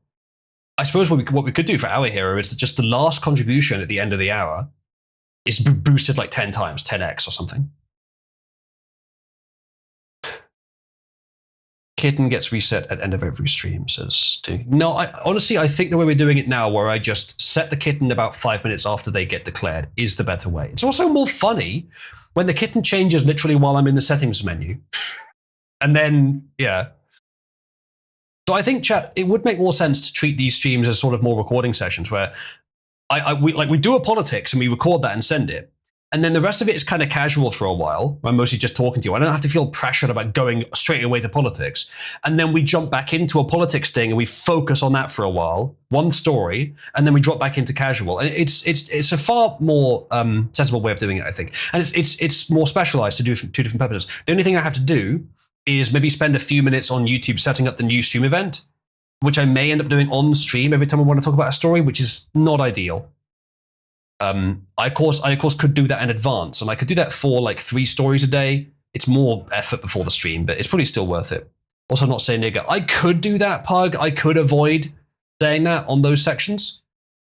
I suppose what we could do for Our Hero is that just the last contribution at the end of the hour is boosted like 10 times, 10x or something. Kitten gets reset at end of every stream, says Stu. No, honestly, I think the way we're doing it now, where I just set the kitten about 5 minutes after they get declared, is the better way. It's also more funny when the kitten changes literally while I'm in the settings menu. And then, yeah. So I think, chat, it would make more sense to treat these streams as sort of more recording sessions where we do a politics and we record that and send it. And then the rest of it is kind of casual for a while. I'm mostly just talking to you. I don't have to feel pressured about going straight away to politics. And then we jump back into a politics thing and we focus on that for a while, one story, and then we drop back into casual. And it's a far more sensible way of doing it, I think. And it's more specialized to do two different purposes. The only thing I have to do is maybe spend a few minutes on YouTube setting up the new stream event, which I may end up doing on stream every time I want to talk about a story, which is not ideal. I of course could do that in advance, and I could do that for like 3 stories a day. It's more effort before the stream, but it's probably still worth it. Also, I'm not saying nigger. I could do that, Pug. I could avoid saying that on those sections.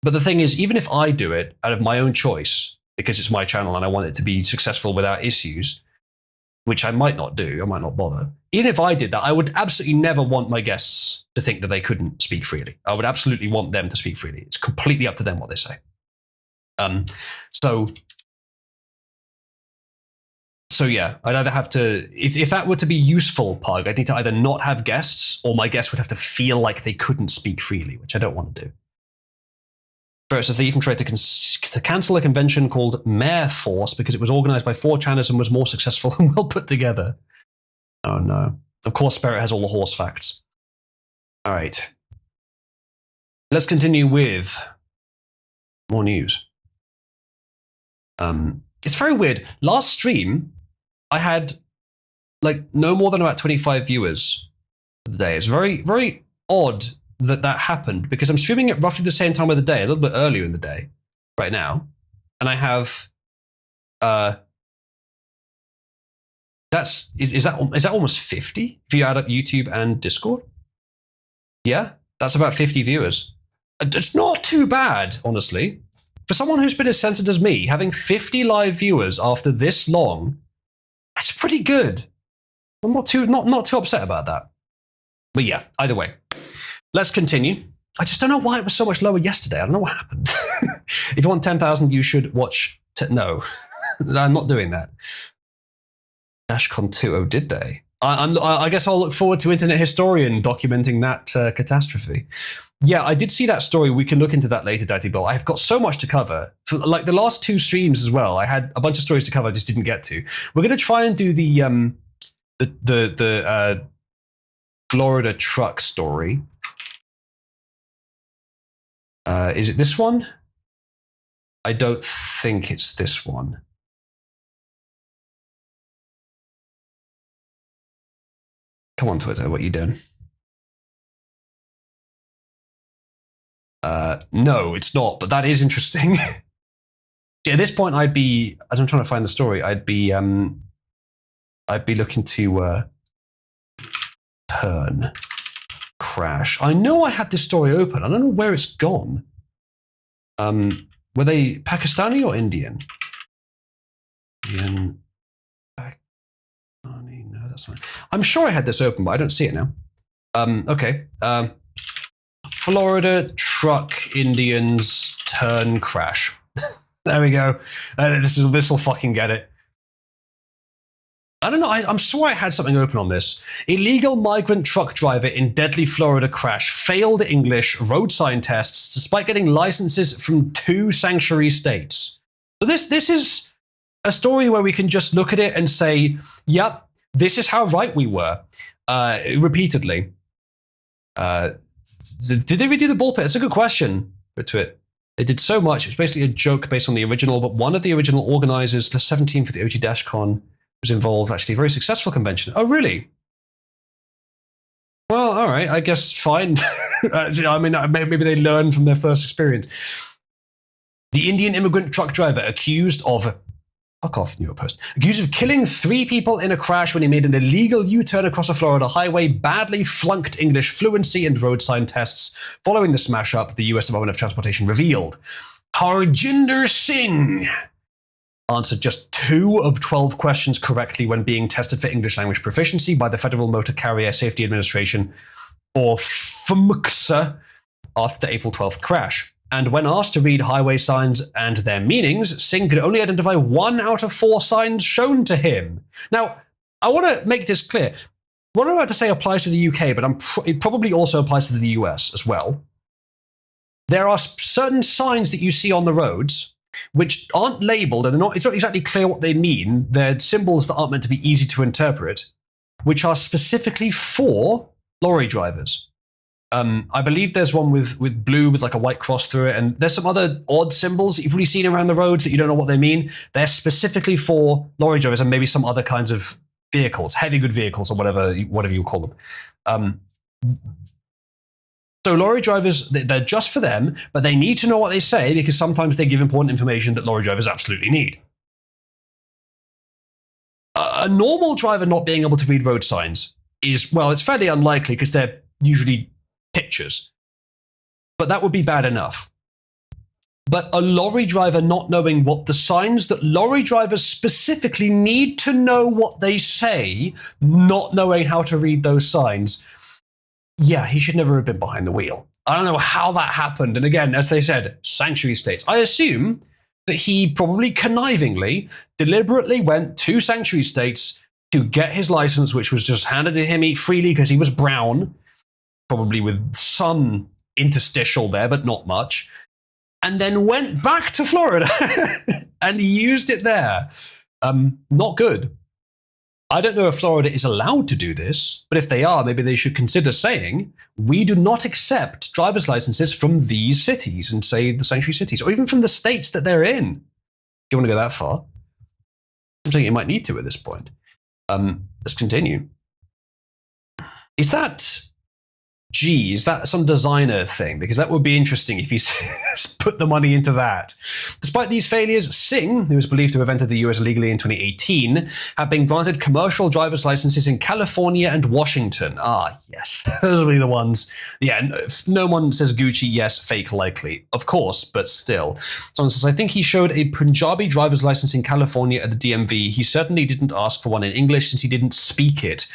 But the thing is, even if I do it out of my own choice, because it's my channel and I want it to be successful without issues, which I might not do, I might not bother. Even if I did that, I would absolutely never want my guests to think that they couldn't speak freely. I would absolutely want them to speak freely. It's completely up to them what they say. So yeah, I'd either have to, if that were to be useful, Pug, I'd need to either not have guests, or my guests would have to feel like they couldn't speak freely, which I don't want to do. First, says they even tried to cancel a convention called Mayor Force because it was organized by 4chaners and was more successful and well put together. Oh no. Of course, Spirit has all the horse facts. All right. Let's continue with more news. It's very weird. Last stream, I had like no more than about 25 viewers for the day. It's very, very odd that happened because I'm streaming at roughly the same time of the day, a little bit earlier in the day right now. And I have, is that almost 50 if you add up YouTube and Discord? Yeah, that's about 50 viewers. It's not too bad, honestly. For someone who's been as censored as me, having 50 live viewers after this long, that's pretty good. I'm not too upset about that. But yeah, either way. Let's continue. I just don't know why it was so much lower yesterday. I don't know what happened. If you want 10,000, you should watch. No, I'm not doing that. Dashcon 2, oh, did they? I guess I'll look forward to Internet Historian documenting that catastrophe. Yeah, I did see that story. We can look into that later, Daddy Bill. I've got so much to cover. For, like the last 2 streams as well, I had a bunch of stories to cover I just didn't get to. We're going to try and do the Florida truck story. Is it this one? I don't think it's this one. Come on, Twitter, what are you doing? No, it's not, but that is interesting. At this point, I'd be, as I'm trying to find the story, I'd be looking to turn crash. I know I had this story open. I don't know where it's gone. Were they Pakistani or Indian? Indian, Pakistani, no, that's fine. I'm sure I had this open, but I don't see it now. Okay. Florida truck Indians turn crash. There we go. This will fucking get it. I don't know. I'm sure I had something open on this. Illegal migrant truck driver in deadly Florida crash failed English road sign tests despite getting licenses from 2 sanctuary states. So this is a story where we can just look at it and say, yep, this is how right we were, repeatedly. Did they redo the ball pit? It's a good question, Twit. They did so much. It's basically a joke based on the original, but one of the original organizers, the 17th of the OG DashCon, was involved. Actually, a very successful convention. Oh, really? Well, all right. I guess fine. I mean, maybe they learned from their first experience. The Indian immigrant truck driver accused of... Fuck off, New York Post. Accused of killing 3 people in a crash when he made an illegal U-turn across a Florida highway, badly flunked English fluency and road sign tests. Following the smash-up, the U.S. Department of Transportation revealed Harjinder Singh answered just 2 of 12 questions correctly when being tested for English language proficiency by the Federal Motor Carrier Safety Administration, or FMCSA, after the April 12th crash. And when asked to read highway signs and their meanings, Singh could only identify 1 out of 4 signs shown to him. Now, I want to make this clear. What I'm about to say applies to the UK, but it probably also applies to the US as well. There are certain signs that you see on the roads which aren't labeled, and it's not exactly clear what they mean. They're symbols that aren't meant to be easy to interpret, which are specifically for lorry drivers. I believe there's one with blue with like a white cross through it, and there's some other odd symbols that you've probably seen around the roads that you don't know what they mean. They're specifically for lorry drivers and maybe some other kinds of vehicles, heavy good vehicles or whatever you call them. So lorry drivers, they're just for them, but they need to know what they say because sometimes they give important information that lorry drivers absolutely need. A normal driver not being able to read road signs is, well, it's fairly unlikely because they're usually pictures, but that would be bad enough. But a lorry driver not knowing what the signs that lorry drivers specifically need to know what they say, not knowing how to read those signs, yeah, he should never have been behind the wheel. I don't know how that happened. And again, as they said, sanctuary states. I assume that he probably connivingly, deliberately went to sanctuary states to get his license, which was just handed to him freely because he was brown, probably with some interstitial there, but not much, and then went back to Florida and used it there. Not good. I don't know if Florida is allowed to do this, but if they are, maybe they should consider saying, we do not accept driver's licenses from these cities, and say the sanctuary cities, or even from the states that they're in. Do you want to go that far? I'm saying you might need to at this point. Let's continue. Is that some designer thing? Because that would be interesting if he's put the money into that. Despite these failures, Singh, who was believed to have entered the US illegally in 2018, have been granted commercial driver's licenses in California and Washington. Ah, yes. Those will be the ones. Yeah, no one says Gucci, yes, fake likely. Of course, but still. Someone says, I think he showed a Punjabi driver's license in California at the DMV. He certainly didn't ask for one in English since he didn't speak it.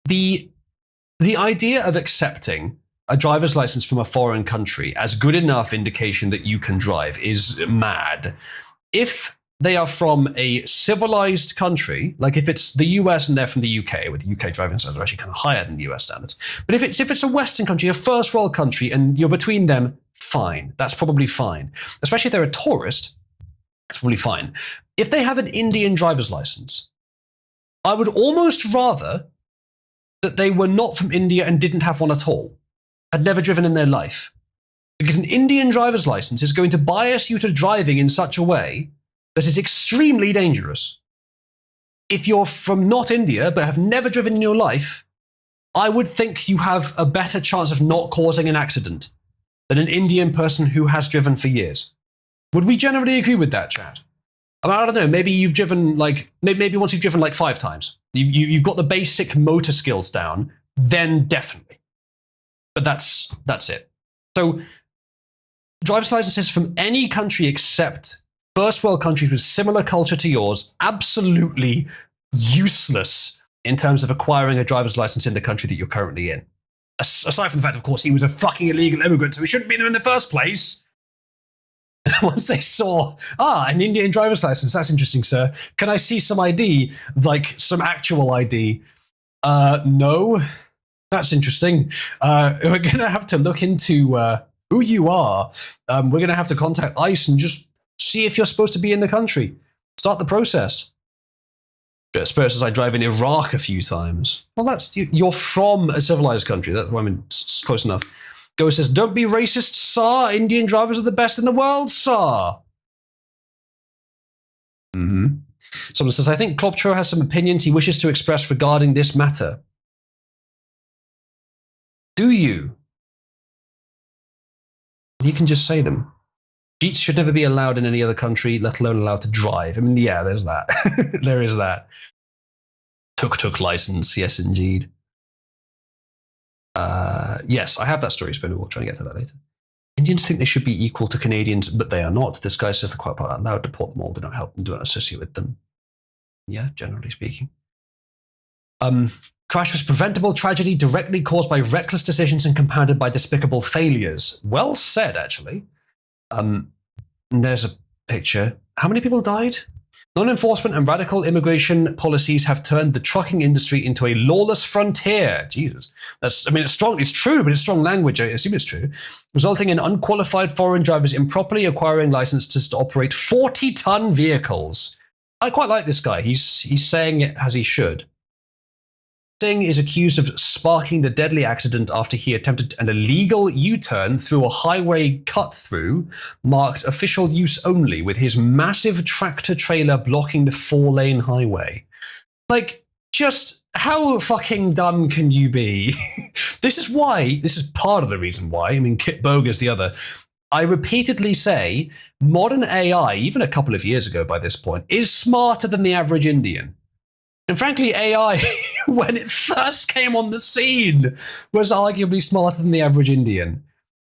The idea of accepting a driver's license from a foreign country as good enough indication that you can drive is mad. If they are from a civilized country, like if it's the US and they're from the UK, where the UK driving standards are actually kind of higher than the US standards. But if it's a Western country, a first world country, and you're between them, fine. That's probably fine. Especially if they're a tourist, that's probably fine. If they have an Indian driver's license, I would almost rather that they were not from India and didn't have one at all, had never driven in their life. Because an Indian driver's license is going to bias you to driving in such a way that is extremely dangerous. If you're from not India but have never driven in your life, I would think you have a better chance of not causing an accident than an Indian person who has driven for years. Would we generally agree with that, chat? I don't know, maybe you've driven maybe once you've driven 5 times. You've got the basic motor skills down, then definitely. But that's it. So driver's licenses from any country except first world countries with similar culture to yours, absolutely useless in terms of acquiring a driver's license in the country that you're currently in. Aside from the fact, of course, he was a fucking illegal immigrant, so he shouldn't be there in the first place. Once they saw, an Indian driver's license, that's interesting, sir. Can I see some ID? Some actual ID? No. That's interesting. We're going to have to look into who you are. We're going to have to contact ICE and just see if you're supposed to be in the country. Start the process. Spurs says I drive in Iraq a few times. Well, you're from a civilized country. It's close enough. Go says, don't be racist, sir. Indian drivers are the best in the world, sir. Someone says, I think Klopcho has some opinions he wishes to express regarding this matter. Do you? You can just say them. Jeets should never be allowed in any other country, let alone allowed to drive. I mean, yeah, there's that. There is that. Tuk-tuk license, yes, indeed. Yes, I have that story, Spinner. We'll try and get to that later. Indians think they should be equal to Canadians, but they are not. This guy says they're quite allowed to deport them all, do not help them, do not associate with them. Yeah, generally speaking. Crash was preventable tragedy directly caused by reckless decisions and compounded by despicable failures. Well said, actually. There's a picture. How many people died? Non-enforcement and radical immigration policies have turned the trucking industry into a lawless frontier. Jesus. It's strong, it's true, but it's strong language. I assume it's true. Resulting in unqualified foreign drivers improperly acquiring licenses to operate 40-ton vehicles. I quite like this guy. He's saying it as he should. Singh is accused of sparking the deadly accident after he attempted an illegal U-turn through a highway cut-through marked official use only, with his massive tractor-trailer blocking the 4-lane highway. Just how fucking dumb can you be? This is part of the reason why, Kit Boger's the other. I repeatedly say modern AI, even a couple of years ago by this point, is smarter than the average Indian. And frankly, AI, when it first came on the scene, was arguably smarter than the average Indian.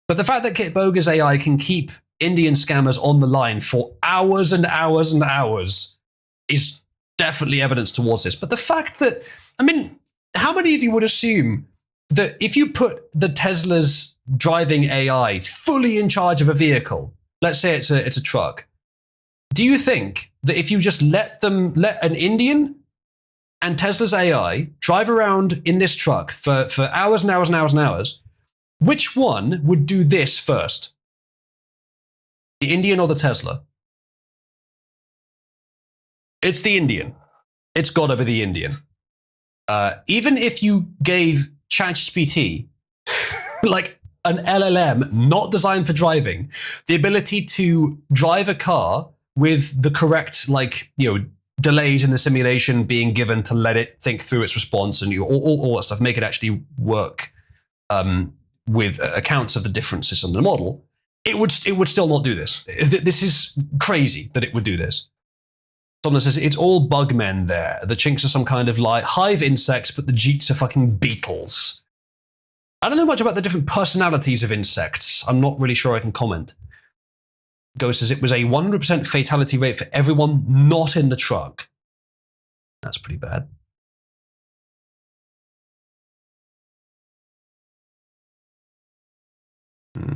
But the fact that Kit Boger's AI can keep Indian scammers on the line for hours and hours and hours is definitely evidence towards this. But the fact that, how many of you would assume that if you put the Tesla's driving AI fully in charge of a vehicle, let's say it's a truck, do you think that if you just let an Indian and Tesla's AI drive around in this truck for hours and hours and hours and hours, which one would do this first? The Indian or the Tesla? It's the Indian. It's gotta be the Indian. Even if you gave ChatGPT, an LLM not designed for driving, the ability to drive a car with the correct, delays in the simulation being given to let it think through its response and all that stuff, make it actually work with accounts of the differences in the model, it would still not do this. This is crazy that it would do this. Someone says, it's all bugmen there. The chinks are some kind of hive insects, but the jeets are fucking beetles. I don't know much about the different personalities of insects. I'm not really sure I can comment. Ghost says it was a 100% fatality rate for everyone not in the truck. That's pretty bad.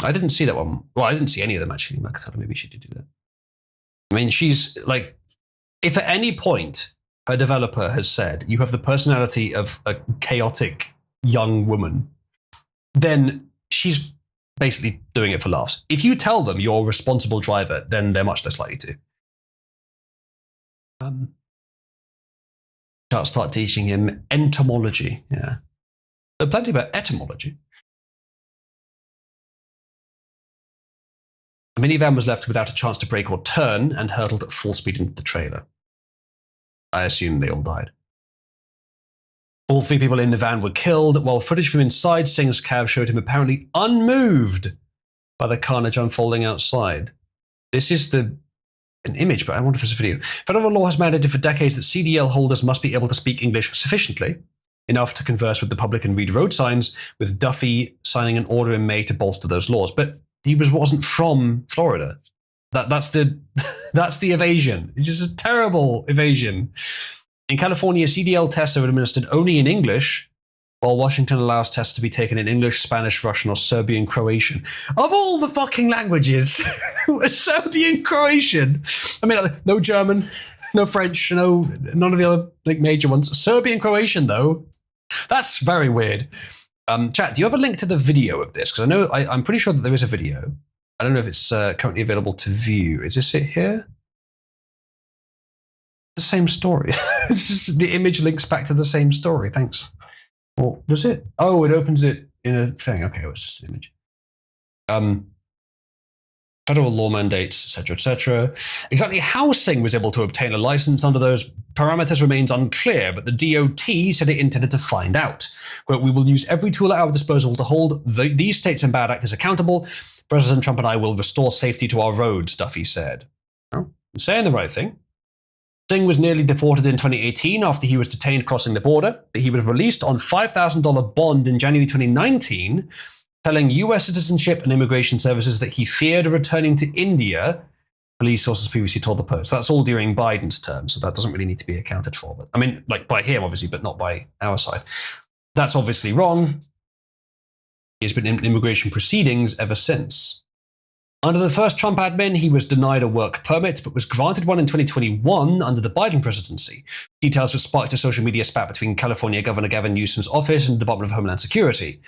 I didn't see that one. Well, I didn't see any of them actually. Makatala, maybe she did do that. I mean, she's like, if at any point a developer has said you have the personality of a chaotic young woman, then she's basically doing it for laughs. If you tell them you're a responsible driver, then they're much less likely to. Can't start teaching him entomology. Yeah, but plenty about etymology. The minivan was left without a chance to brake or turn and hurtled at full speed into the trailer. I assume they all died. All 3 people in the van were killed, while footage from inside Singh's cab showed him apparently unmoved by the carnage unfolding outside. This is an image, but I wonder if there's a video. Federal law has mandated for decades that CDL holders must be able to speak English sufficiently, enough to converse with the public and read road signs, with Duffy signing an order in May to bolster those laws. But he wasn't from Florida. That's the evasion. It's just a terrible evasion. In California, CDL tests are administered only in English, while Washington allows tests to be taken in English, Spanish, Russian, or Serbian, Croatian. Of all the fucking languages, Serbian, Croatian. I mean, no German, no French, none of the other major ones. Serbian, Croatian, though. That's very weird. Chat, do you have a link to the video of this? Because I'm pretty sure that there is a video. I don't know if it's currently available to view. Is this it here? The same story. The image links back to the same story. Thanks. Or does it? Oh, it opens it in a thing. Okay, it's just an image. Federal law mandates, etc., etc. Exactly how Singh was able to obtain a license under those parameters remains unclear, but the DOT said it intended to find out. Quote, "We will use every tool at our disposal to hold these states and bad actors accountable. President Trump and I will restore safety to our roads," Duffy said. Oh, saying the right thing. Singh was nearly deported in 2018 after he was detained crossing the border, but he was released on $5,000 bond in January 2019, telling US Citizenship and Immigration Services that he feared returning to India, police sources previously told the Post. That's all during Biden's term, so that doesn't really need to be accounted for. But I mean, like by him, obviously, but not by our side. That's obviously wrong. He's been in immigration proceedings ever since. Under the first Trump admin, he was denied a work permit, but was granted one in 2021 under the Biden presidency. Details were sparked a social media spat between California Governor Gavin Newsom's office and the Department of Homeland Security.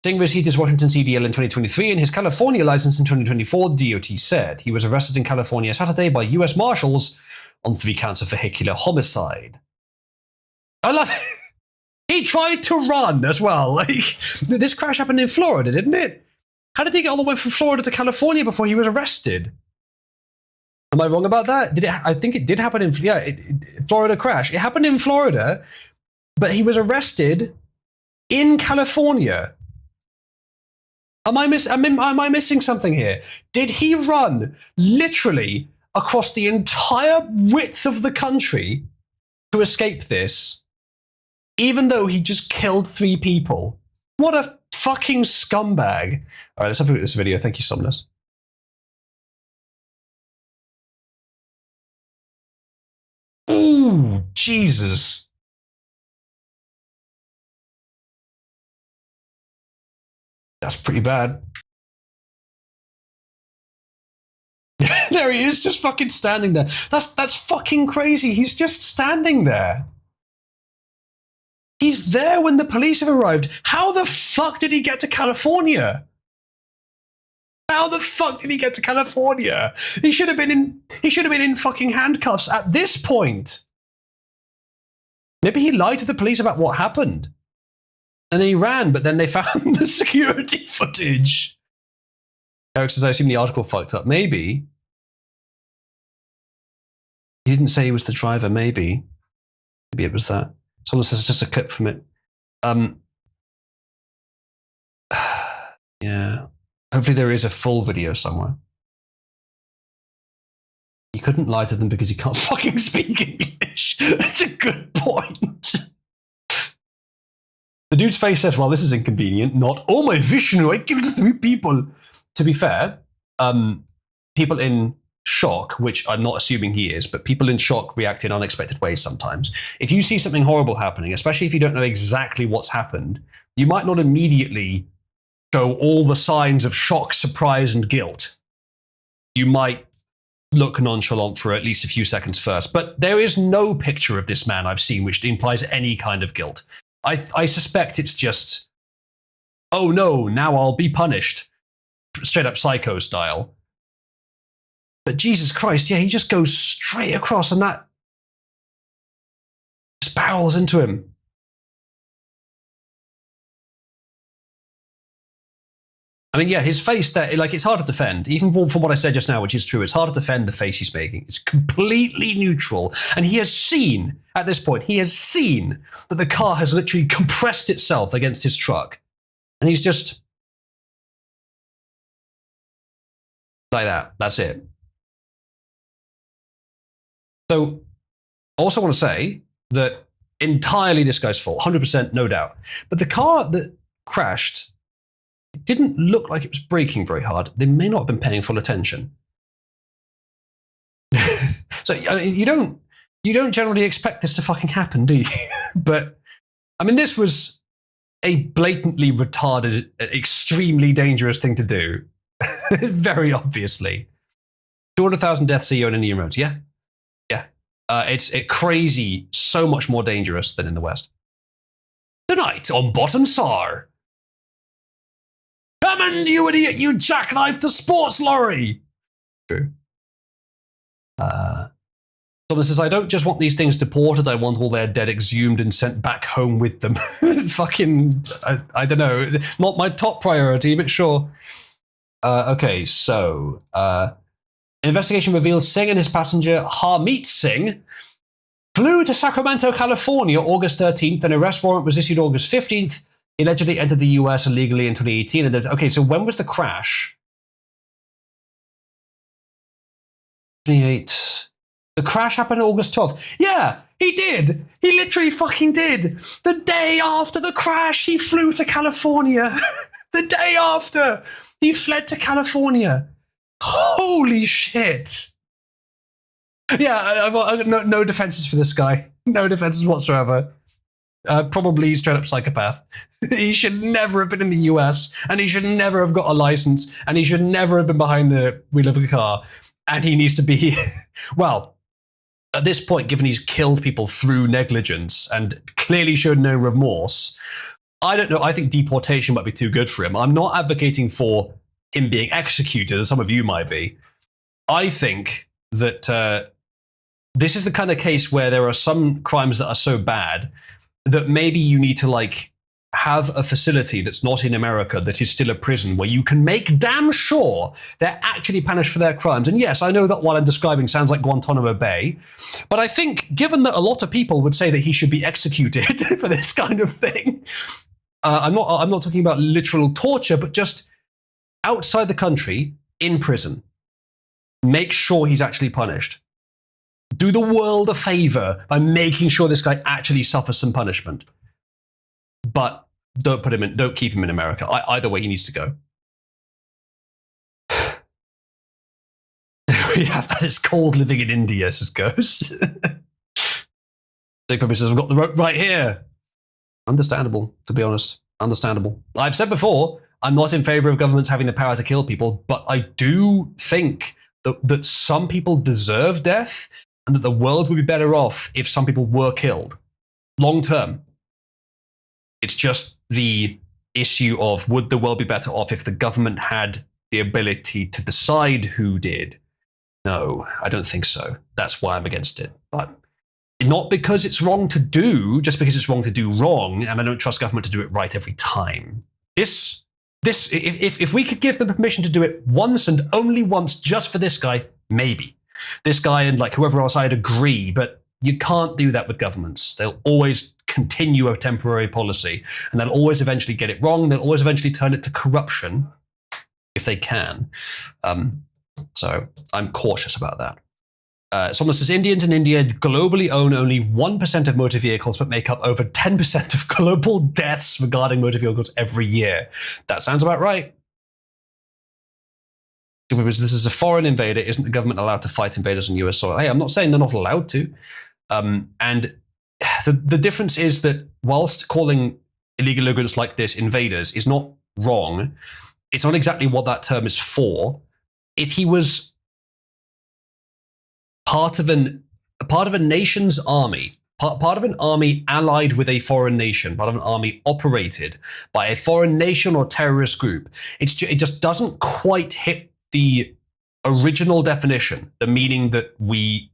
Singh received his Washington CDL in 2023 and his California license in 2024, the DOT said. He was arrested in California Saturday by US Marshals on 3 counts of vehicular homicide. I love it. He tried to run as well. Like, this crash happened in Florida, didn't it? How did he get all the way from Florida to California before he was arrested? Am I wrong about that? I think it did happen in Florida crash. It happened in Florida, but he was arrested in California. Am I missing something here? Did he run literally across the entire width of the country to escape this, even though he just killed 3 people? What a fucking scumbag. All right, let's have a look at this video. Thank you, Somnus. Ooh, Jesus. That's pretty bad. There he is, just fucking standing there. That's fucking crazy. He's just standing there. He's there when the police have arrived. How the fuck did he get to California? How the fuck did he get to California? He should have been in fucking handcuffs at this point. Maybe he lied to the police about what happened. And then he ran, but then they found the security footage. Eric says, I assume the article fucked up. Maybe. He didn't say he was the driver, maybe. Maybe it was that. Someone says it's just a clip from it. Yeah. Hopefully there is a full video somewhere. He couldn't lie to them because he can't fucking speak English. That's a good point. The dude's face says, well, this is inconvenient, not, oh my Vishnu, I killed 3 people. To be fair, people in shock, which I'm not assuming he is, but people in shock react in unexpected ways sometimes. If you see something horrible happening, especially if you don't know exactly what's happened, you might not immediately show all the signs of shock, surprise, and guilt, you might look nonchalant for at least a few seconds first. But there is no picture of this man I've seen which implies any kind of guilt. I suspect it's just, oh no, now I'll be punished. Straight up Psycho style. But Jesus Christ, yeah, he just goes straight across and that just barrels into him. I mean, yeah, his face there, like, it's hard to defend. Even from what I said just now, which is true, it's hard to defend the face he's making. It's completely neutral. And he has seen, at this point, he has seen that the car has literally compressed itself against his truck. And he's just like that. That's it. So I also want to say that entirely this guy's fault, 100%, no doubt. But the car that crashed, it didn't look like it was braking very hard. They may not have been paying full attention. So I mean, you don't generally expect this to fucking happen, do you? But I mean, this was a blatantly retarded, extremely dangerous thing to do. Very obviously. 200,000 deaths a year on Indian roads. Yeah. Yeah. It's crazy, so much more dangerous than in the West. Tonight on Bottom Sar. Come and you idiot, you jackknife the sports lorry! True. Someone says, I don't just want these things deported, I want all their dead exhumed and sent back home with them. Fucking, I don't know, not my top priority, but sure. Okay, so, investigation reveals Singh and his passenger, Harmeet Singh, flew to Sacramento, California, August 13th. An arrest warrant was issued August 15th. He allegedly entered the US illegally in 2018. And okay, so when was the crash? 28. The crash happened August 12th. Yeah, he did. He literally fucking did. The day after the crash, he flew to California. The day after, he fled to California. Holy shit. Yeah, I've got no defenses for this guy. No defenses whatsoever. Probably straight up psychopath. He should never have been in the US, and he should never have got a license, and he should never have been behind the wheel of a car. And he needs to be, well, at this point, given he's killed people through negligence and clearly showed no remorse, I don't know, I think deportation might be too good for him. I'm not advocating for him being executed, as some of you might be. I think that this is the kind of case where there are some crimes that are so bad that maybe you need to, like, have a facility that's not in America that is still a prison where you can make damn sure they're actually punished for their crimes. And yes, I know that what I'm describing sounds like Guantanamo Bay, but I think given that a lot of people would say that he should be executed for this kind of thing, I'm not talking about literal torture, but just outside the country, in prison. Make sure he's actually punished. Do the world a favor by making sure this guy actually suffers some punishment. But don't keep him in America. Either way, he needs to go. We have that. It's cold living in India, says Ghost. Dick probably says, I've got the rope right here. Understandable, to be honest. Understandable. I've said before, I'm not in favor of governments having the power to kill people, but I do think that some people deserve death and that the world would be better off if some people were killed. Long term. It's just the issue of, would the world be better off if the government had the ability to decide who did? No, I don't think so. That's why I'm against it. But not because it's wrong to do, just because it's wrong to do wrong, and I don't trust government to do it right every time. If we could give them permission to do it once and only once, just for this guy, maybe. This guy and like whoever else, I'd agree, but you can't do that with governments. They'll always continue a temporary policy, and they'll always eventually get it wrong. They'll always eventually turn it to corruption if they can. So I'm cautious about that. Someone says, Indians in India globally own only 1% of motor vehicles, but make up over 10% of global deaths regarding motor vehicles every year. That sounds about right. This is a foreign invader. Isn't the government allowed to fight invaders on US soil? Hey, I'm not saying they're not allowed to. And the difference is that whilst calling illegal immigrants like this invaders is not wrong. It's not exactly what that term is for. If he was part of a nation's army, part of an army allied with a foreign nation, part of an army operated by a foreign nation or terrorist group, it just doesn't quite hit the original definition, the meaning that we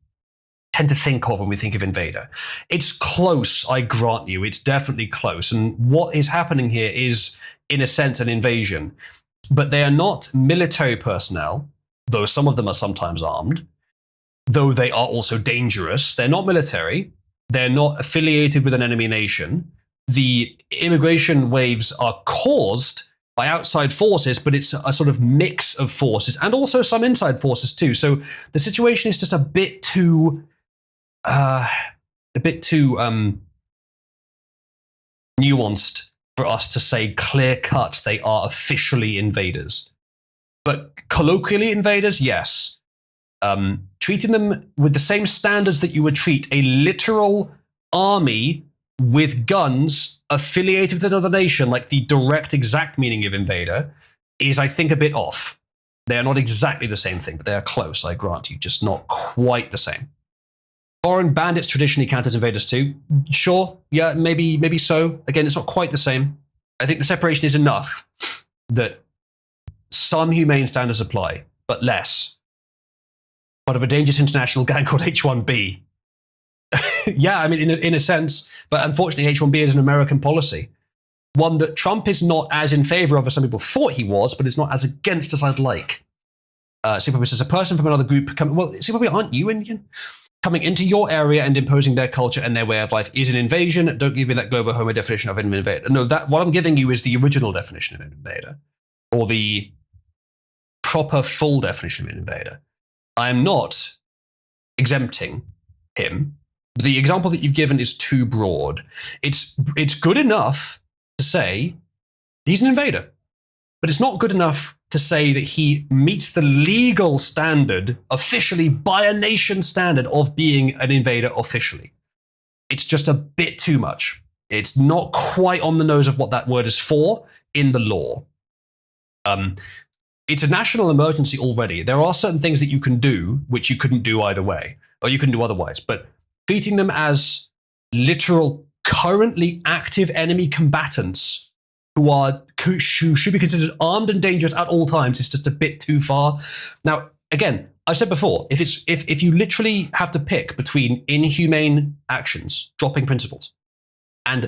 tend to think of when we think of invader. It's close, I grant you. It's definitely close. And what is happening here is, in a sense, an invasion. But they are not military personnel, though some of them are sometimes armed, though they are also dangerous. They're not military. They're not affiliated with an enemy nation. The immigration waves are caused by outside forces, but it's a sort of mix of forces and also some inside forces too. So the situation is just a bit too nuanced for us to say clear cut they are officially invaders. But colloquially invaders, yes. Treating them with the same standards that you would treat a literal army with guns affiliated with another nation, like the direct exact meaning of invader, is, I think, a bit off. They are not exactly the same thing, but they are close, I grant you, just not quite the same. Foreign bandits traditionally counted invaders too. Sure, yeah, maybe so. Again, it's not quite the same. I think the separation is enough that some humane standards apply, but less. Part of a dangerous international gang called H1B. Yeah, I mean, in a sense, but unfortunately, H1B is an American policy. One that Trump is not as in favor of as some people thought he was, but is not as against as I'd like. Simply says, a person from another group simply aren't you Indian? Coming into your area and imposing their culture and their way of life is an invasion. Don't give me that global homo definition of an invader. No, what I'm giving you is the original definition of an invader, or the proper full definition of an invader. I am not exempting him. The example that you've given is too broad. It's good enough to say he's an invader, but it's not good enough to say that he meets the legal standard officially by a nation standard of being an invader officially. It's just a bit too much. It's not quite on the nose of what that word is for in the law. It's a national emergency already. There are certain things that you can do which you couldn't do either way, or you can do otherwise, but treating them as literal, currently active enemy combatants who should be considered armed and dangerous at all times is just a bit too far. Now, again, I've said before, if you literally have to pick between inhumane actions, dropping principles, if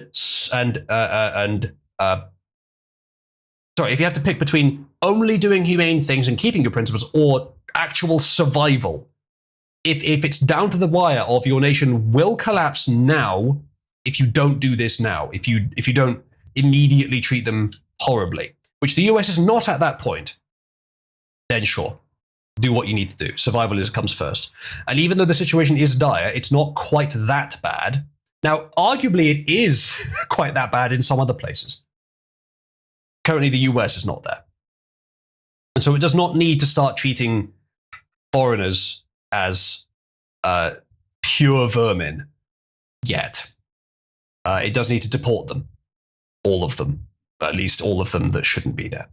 you have to pick between only doing humane things and keeping your principles or actual survival, if it's down to the wire of your nation will collapse now if you don't do this now, if you don't immediately treat them horribly, which the US is not at that point, then sure, do what you need to do. Survival comes first. And even though the situation is dire, it's not quite that bad. Now, arguably, it is quite that bad in some other places. Currently, the US is not there. And so it does not need to start treating foreigners as pure vermin yet. It does need to deport them. All of them. At least all of them that shouldn't be there.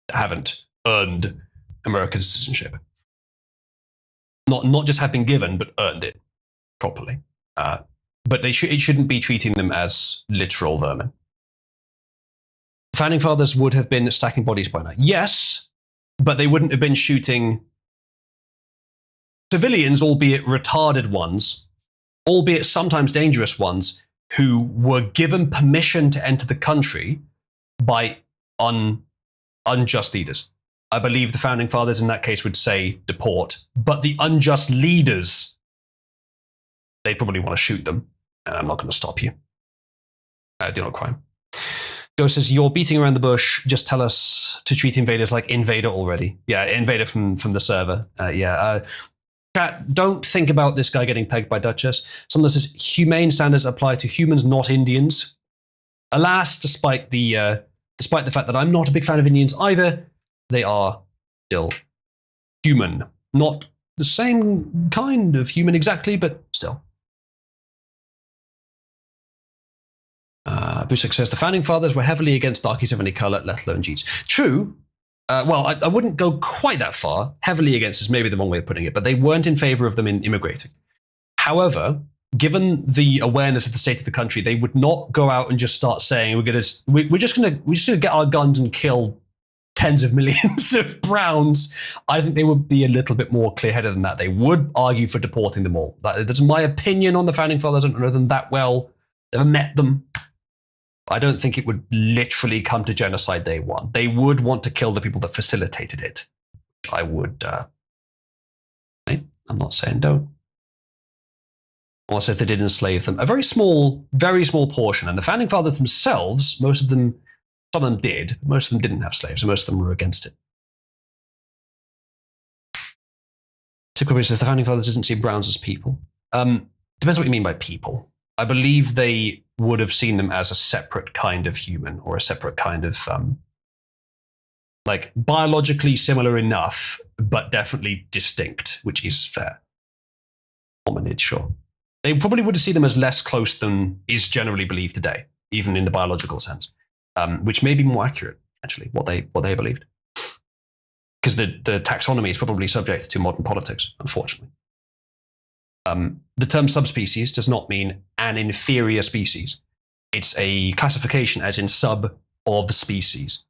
That haven't earned American citizenship. Not just have been given, but earned it properly. But it shouldn't be treating them as literal vermin. Founding fathers would have been stacking bodies by now. Yes, but they wouldn't have been shooting civilians, albeit retarded ones, albeit sometimes dangerous ones, who were given permission to enter the country by unjust leaders. I believe the founding fathers in that case would say deport, but the unjust leaders, they'd probably want to shoot them, and I'm not going to stop you. Do not crime. Ghost says, you're beating around the bush. Just tell us to treat invaders like invader already. Yeah, invader from the server. Chat, don't think about this guy getting pegged by Duchess. Someone says, humane standards apply to humans, not Indians. Alas, despite the fact that I'm not a big fan of Indians either, they are still human. Not the same kind of human exactly, but still. Busek says the founding fathers were heavily against darkies of any colour, let alone Jews. True. Well, I wouldn't go quite that far. Heavily against is maybe the wrong way of putting it, but they weren't in favour of them in immigrating. However, given the awareness of the state of the country, they would not go out and just start saying we're just gonna get our guns and kill tens of millions of Browns. I think they would be a little bit more clear-headed than that. They would argue for deporting them all. That's my opinion on the founding fathers. I don't know them that well. Never met them. I don't think it would literally come to genocide day one. They would want to kill the people that facilitated it. I would. I'm not saying don't. Also, if they did enslave them, a very small portion. And the founding fathers themselves, most of them, some of them did. Most of them didn't have slaves, and most of them were against it. Typically says the founding fathers didn't see Browns as people. Depends what you mean by people. I believe they would have seen them as a separate kind of human, or a separate kind of, like biologically similar enough, but definitely distinct, which is fair. Hominid, sure. They probably would have seen them as less close than is generally believed today, even in the biological sense, which may be more accurate, actually, what they believed. Because the taxonomy is probably subject to modern politics, unfortunately. The term subspecies does not mean an inferior species. It's a classification as in sub of species.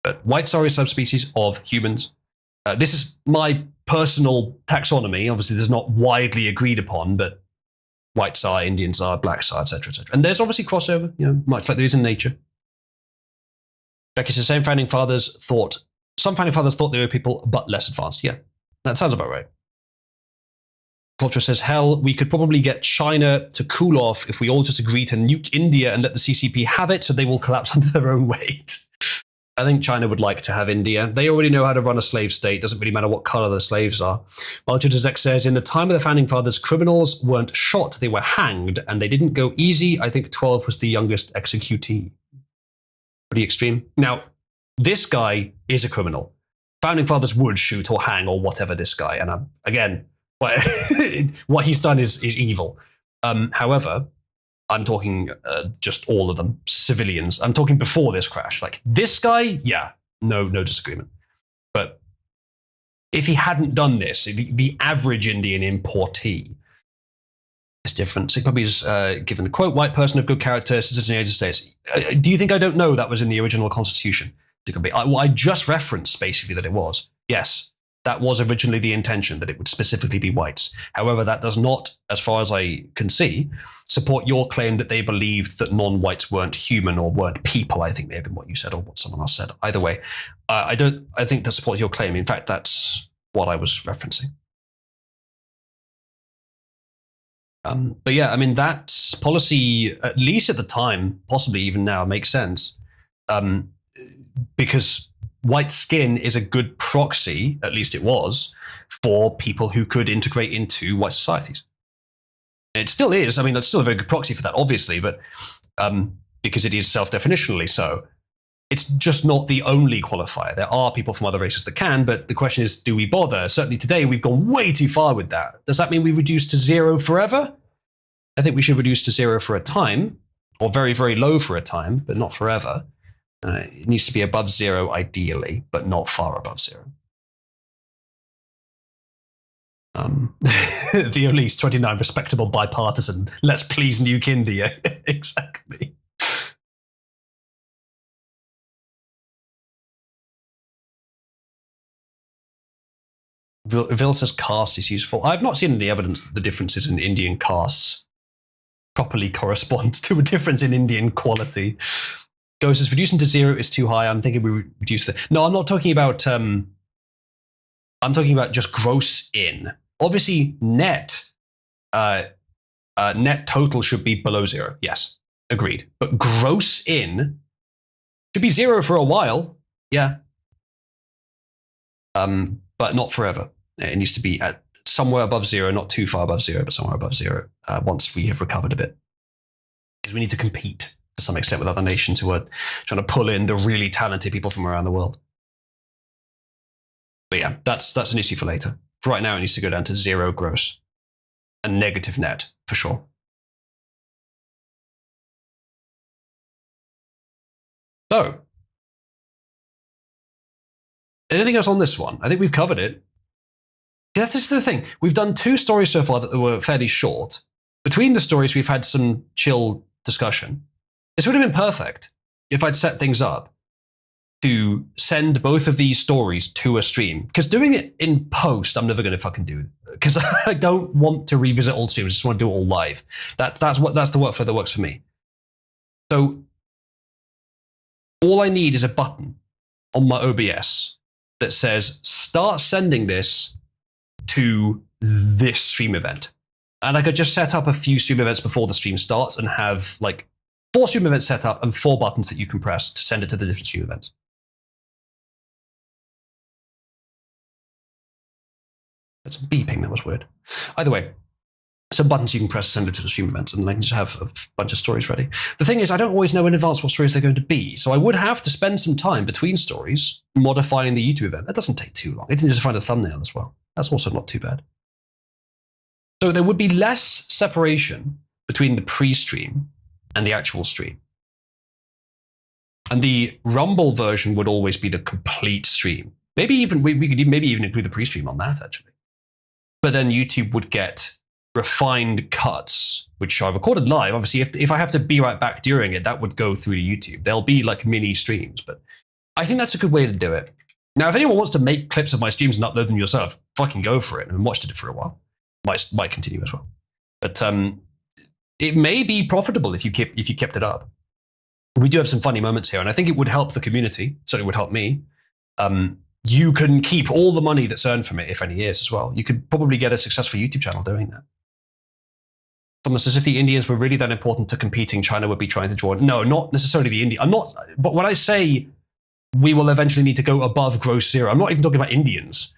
But whites are a subspecies of humans. This is my personal taxonomy. Obviously, this is not widely agreed upon, but whites are, Indians are, blacks are, etc., etc. And there's obviously crossover, much like there is in nature. Becky says, some founding fathers thought they were people, but less advanced. Yeah, that sounds about right. Culture says, hell, we could probably get China to cool off if we all just agree to nuke India and let the CCP have it, so they will collapse under their own weight. I think China would like to have India. They already know how to run a slave state. Doesn't really matter what color the slaves are. Malchitazek says, in the time of the founding fathers, criminals weren't shot, they were hanged, and they didn't go easy. I think 12 was the youngest executee. Pretty extreme. Now, this guy is a criminal. Founding fathers would shoot or hang or whatever this guy. And again, what he's done is evil. However, I'm talking just all of them, civilians. I'm talking before this crash. Like this guy, yeah, no disagreement. But if he hadn't done this, the average Indian importee is different. So he probably is given a quote, white person of good character, citizen of the United States. Do you think I don't know that was in the original Constitution? I just referenced basically that it was. Yes. That was originally the intention, that it would specifically be whites. However, that does not, as far as I can see, support your claim that they believed that non-whites weren't human or weren't people, I think may have been what you said or what someone else said. Either way, I think that supports your claim. In fact, that's what I was referencing. But yeah, I mean, that policy, at least at the time, possibly even now, makes sense. Because white skin is a good proxy, at least it was, for people who could integrate into white societies. It still is. I mean, it's still a very good proxy for that, obviously, but because it is self-definitionally so. It's just not the only qualifier. There are people from other races that can, but the question is, do we bother? Certainly today, we've gone way too far with that. Does that mean we reduce to zero forever? I think we should reduce to zero for a time, or very, very low for a time, but not forever. It needs to be above zero, ideally, but not far above zero. The only 29 respectable bipartisan, let's please nuke India. Exactly. Vil says caste is useful. I've not seen any evidence that the differences in Indian castes properly correspond to a difference in Indian quality. Go says reducing to zero is too high. I'm thinking we reduce the. No, I'm not talking about. I'm talking about just gross in. Obviously, net total should be below zero. Yes, agreed. But gross in should be zero for a while. Yeah. But not forever. It needs to be at somewhere above zero, not too far above zero, but somewhere above zero. Once we have recovered a bit, because we need to compete to some extent with other nations who are trying to pull in the really talented people from around the world. But yeah, that's an issue for later. For right now, it needs to go down to zero gross and negative net for sure. So, anything else on this one? I think we've covered it. That's just the thing. We've done 2 stories so far that were fairly short. Between the stories, we've had some chill discussion. This would have been perfect if I'd set things up to send both of these stories to a stream. Because doing it in post, I'm never going to fucking do. Because I don't want to revisit old streams. I just want to do it all live. That's the workflow that works for me. So all I need is a button on my OBS that says, start sending this to this stream event. And I could just set up a few stream events before the stream starts and have like 4 stream events set up and 4 buttons that you can press to send it to the different stream events. That's beeping, that was weird. Either way, some buttons you can press to send it to the stream events, and then I can just have a bunch of stories ready. The thing is, I don't always know in advance what stories they're going to be, so I would have to spend some time between stories modifying the YouTube event. That doesn't take too long. It needs to find a thumbnail as well. That's also not too bad. So there would be less separation between the pre-stream and the actual stream. And the Rumble version would always be the complete stream. Maybe even we could maybe even include the pre-stream on that, actually. But then YouTube would get refined cuts, which are recorded live. Obviously, if I have to be right back during it, that would go through to YouTube. There'll be like mini streams, but I think that's a good way to do it. Now, if anyone wants to make clips of my streams and upload them yourself, fucking go for it. I've watched it for a while. Might continue as well. But it may be profitable if you kept it up. We do have some funny moments here, and I think it would help the community. Certainly would help me. You can keep all the money that's earned from it, if any is as well. You could probably get a successful YouTube channel doing that. Someone says, if the Indians were really that important to competing, China would be trying to draw. No, not necessarily the Indian. But when I say we will eventually need to go above gross zero, I'm not even talking about Indians.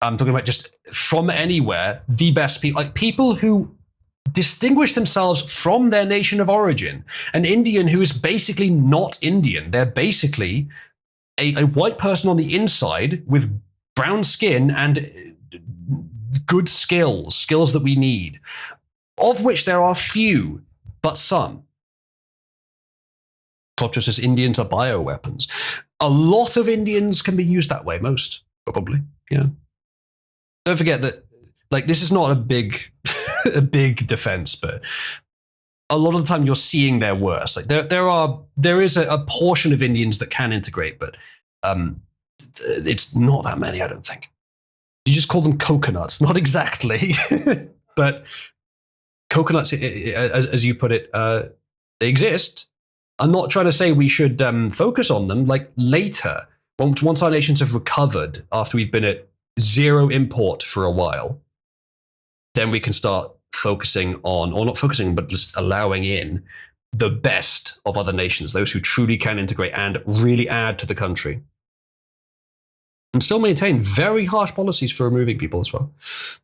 I'm talking about just from anywhere, the best people, like people who distinguish themselves from their nation of origin. An Indian who is basically not Indian. They're basically a white person on the inside with brown skin and good skills that we need, of which there are few, but some. Culture says Indians are bioweapons. A lot of Indians can be used that way, most, probably, yeah. Don't forget that, like, this is not a big, a big defense, but a lot of the time you're seeing their worst. Like there is a portion of Indians that can integrate, but it's not that many, I don't think. You just call them coconuts, not exactly, but coconuts, as you put it, they exist. I'm not trying to say we should focus on them. Like later, once our nations have recovered after we've been at zero import for a while, then we can start focusing on, or not focusing, but just allowing in the best of other nations, those who truly can integrate and really add to the country. And still maintain very harsh policies for removing people as well.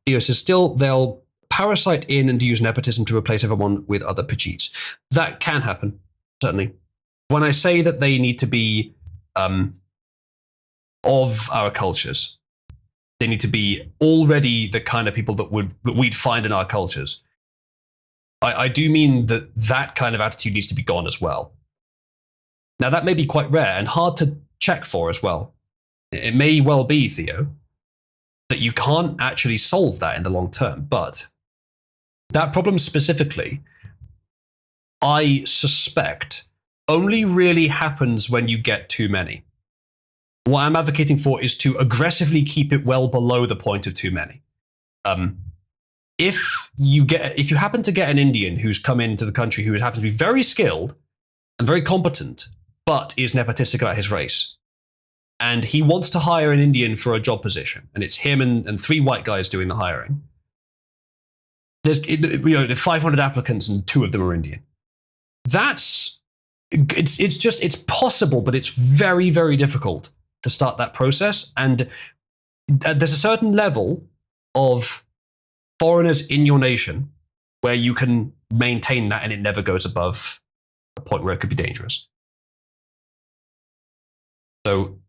Theo says, still, they'll parasite in and use nepotism to replace everyone with other Pajeets. That can happen, certainly. When I say that they need to be of our cultures, they need to be already the kind of people that we'd find in our cultures. I do mean that kind of attitude needs to be gone as well. Now, that may be quite rare and hard to check for as well. It may well be, Theo, that you can't actually solve that in the long term, but that problem specifically, I suspect, only really happens when you get too many. What I'm advocating for is to aggressively keep it well below the point of too many. If you happen to get an Indian who's come into the country who happens to be very skilled and very competent, but is nepotistic about his race, and he wants to hire an Indian for a job position, and it's him and 3 white guys doing the hiring, there's 500 applicants and 2 of them are Indian. It's possible, but it's very, very difficult to start that process. And there's a certain level of foreigners in your nation where you can maintain that and it never goes above a point where it could be dangerous. So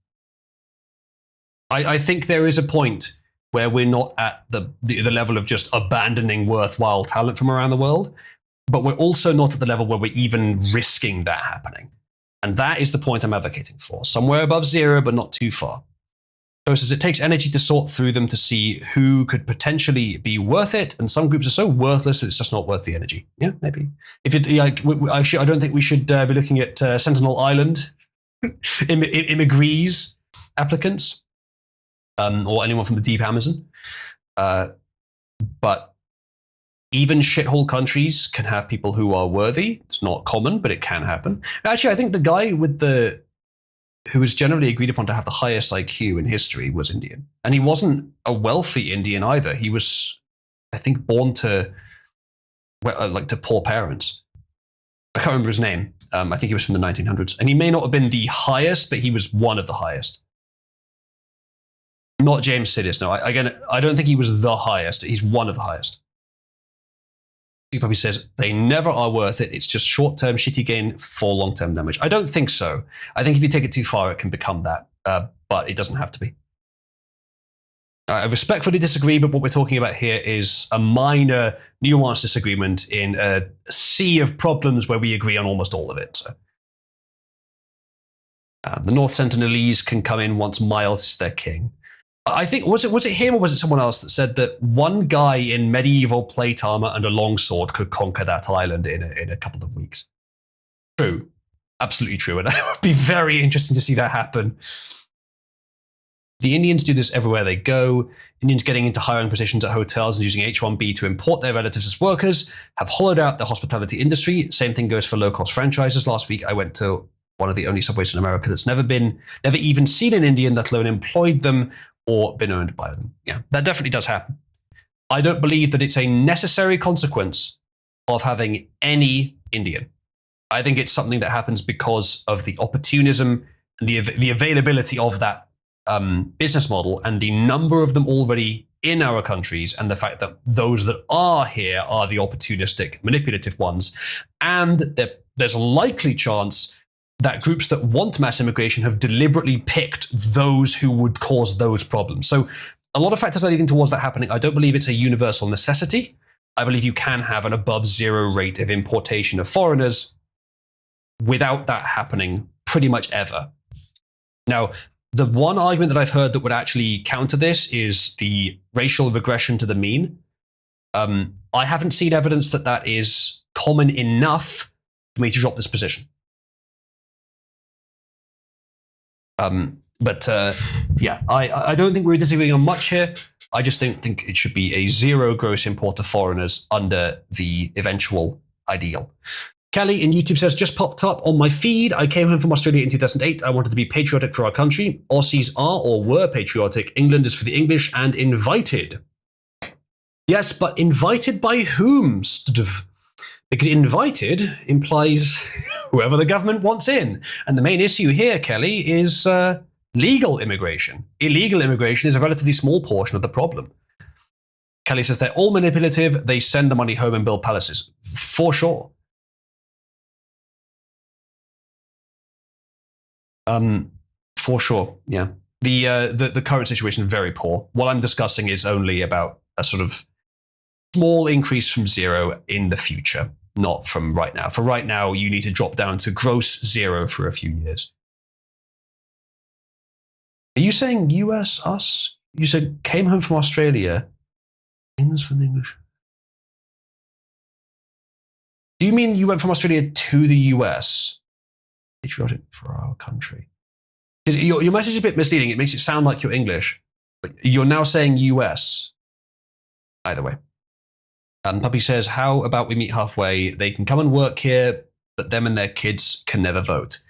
I think there is a point where we're not at the level of just abandoning worthwhile talent from around the world, but we're also not at the level where we're even risking that happening. And that is the point I'm advocating for. Somewhere above zero, but not too far. So it says it takes energy to sort through them to see who could potentially be worth it, and some groups are so worthless that it's just not worth the energy. Yeah, maybe. If it, like, I don't think we should be looking at Sentinel Island immigrees applicants, or anyone from the deep Amazon. But even shithole countries can have people who are worthy. It's not common, but it can happen. Actually, I think the guy who was generally agreed upon to have the highest IQ in history was Indian. And he wasn't a wealthy Indian either. He was, I think, born to poor parents. I can't remember his name. I think he was from the 1900s. And he may not have been the highest, but he was one of the highest. Not James Sidis, no. I don't think he was the highest. He's one of the highest. He probably says, they never are worth it. It's just short-term shitty gain for long-term damage. I don't think so. I think if you take it too far, it can become that. But it doesn't have to be. I respectfully disagree, but what we're talking about here is a minor, nuanced disagreement in a sea of problems where we agree on almost all of it. So, the North Sentinelese can come in once Miles is their king. I think, was it him or was it someone else that said that one guy in medieval plate armor and a longsword could conquer that island in a couple of weeks? True. Absolutely true. And it would be very interesting to see that happen. The Indians do this everywhere they go. Indians getting into hiring positions at hotels and using H-1B to import their relatives as workers have hollowed out the hospitality industry. Same thing goes for low-cost franchises. Last week, I went to one of the only subways in America that's never even seen an Indian, let alone employed them or been owned by them. Yeah, that definitely does happen. I don't believe that it's a necessary consequence of having any Indian. I think it's something that happens because of the opportunism and the availability of that business model and the number of them already in our countries, and the fact that those that are here are the opportunistic, manipulative ones. And there's a likely chance that groups that want mass immigration have deliberately picked those who would cause those problems. So a lot of factors are leading towards that happening. I don't believe it's a universal necessity. I believe you can have an above zero rate of importation of foreigners without that happening pretty much ever. Now, the one argument that I've heard that would actually counter this is the racial regression to the mean. I haven't seen evidence that that is common enough for me to drop this position. Yeah, I don't think we're disagreeing on much here. I just don't think it should be a zero gross import of foreigners under the eventual ideal. Kelly in YouTube says, just popped up on my feed. I came home from Australia in 2008. I wanted to be patriotic for our country. Aussies are or were patriotic. England is for the English and invited. Yes, but invited by whom? Because invited implies whoever the government wants in. And the main issue here, Kelly, is legal immigration. Illegal immigration is a relatively small portion of the problem. Kelly says they're all manipulative. They send the money home and build palaces. For sure. For sure, yeah. The current situation is very poor. What I'm discussing is only about a sort of small increase from zero in the future, not from right now. For right now, you need to drop down to gross zero for a few years. Are you saying US, us? You said came home from Australia. England's from English. Do you mean you went from Australia to the US? Patriotic for our country. Your message is a bit misleading. It makes it sound like you're English. But you're now saying US. Either way. Puppy says, how about we meet halfway? They can come and work here, but them and their kids can never vote.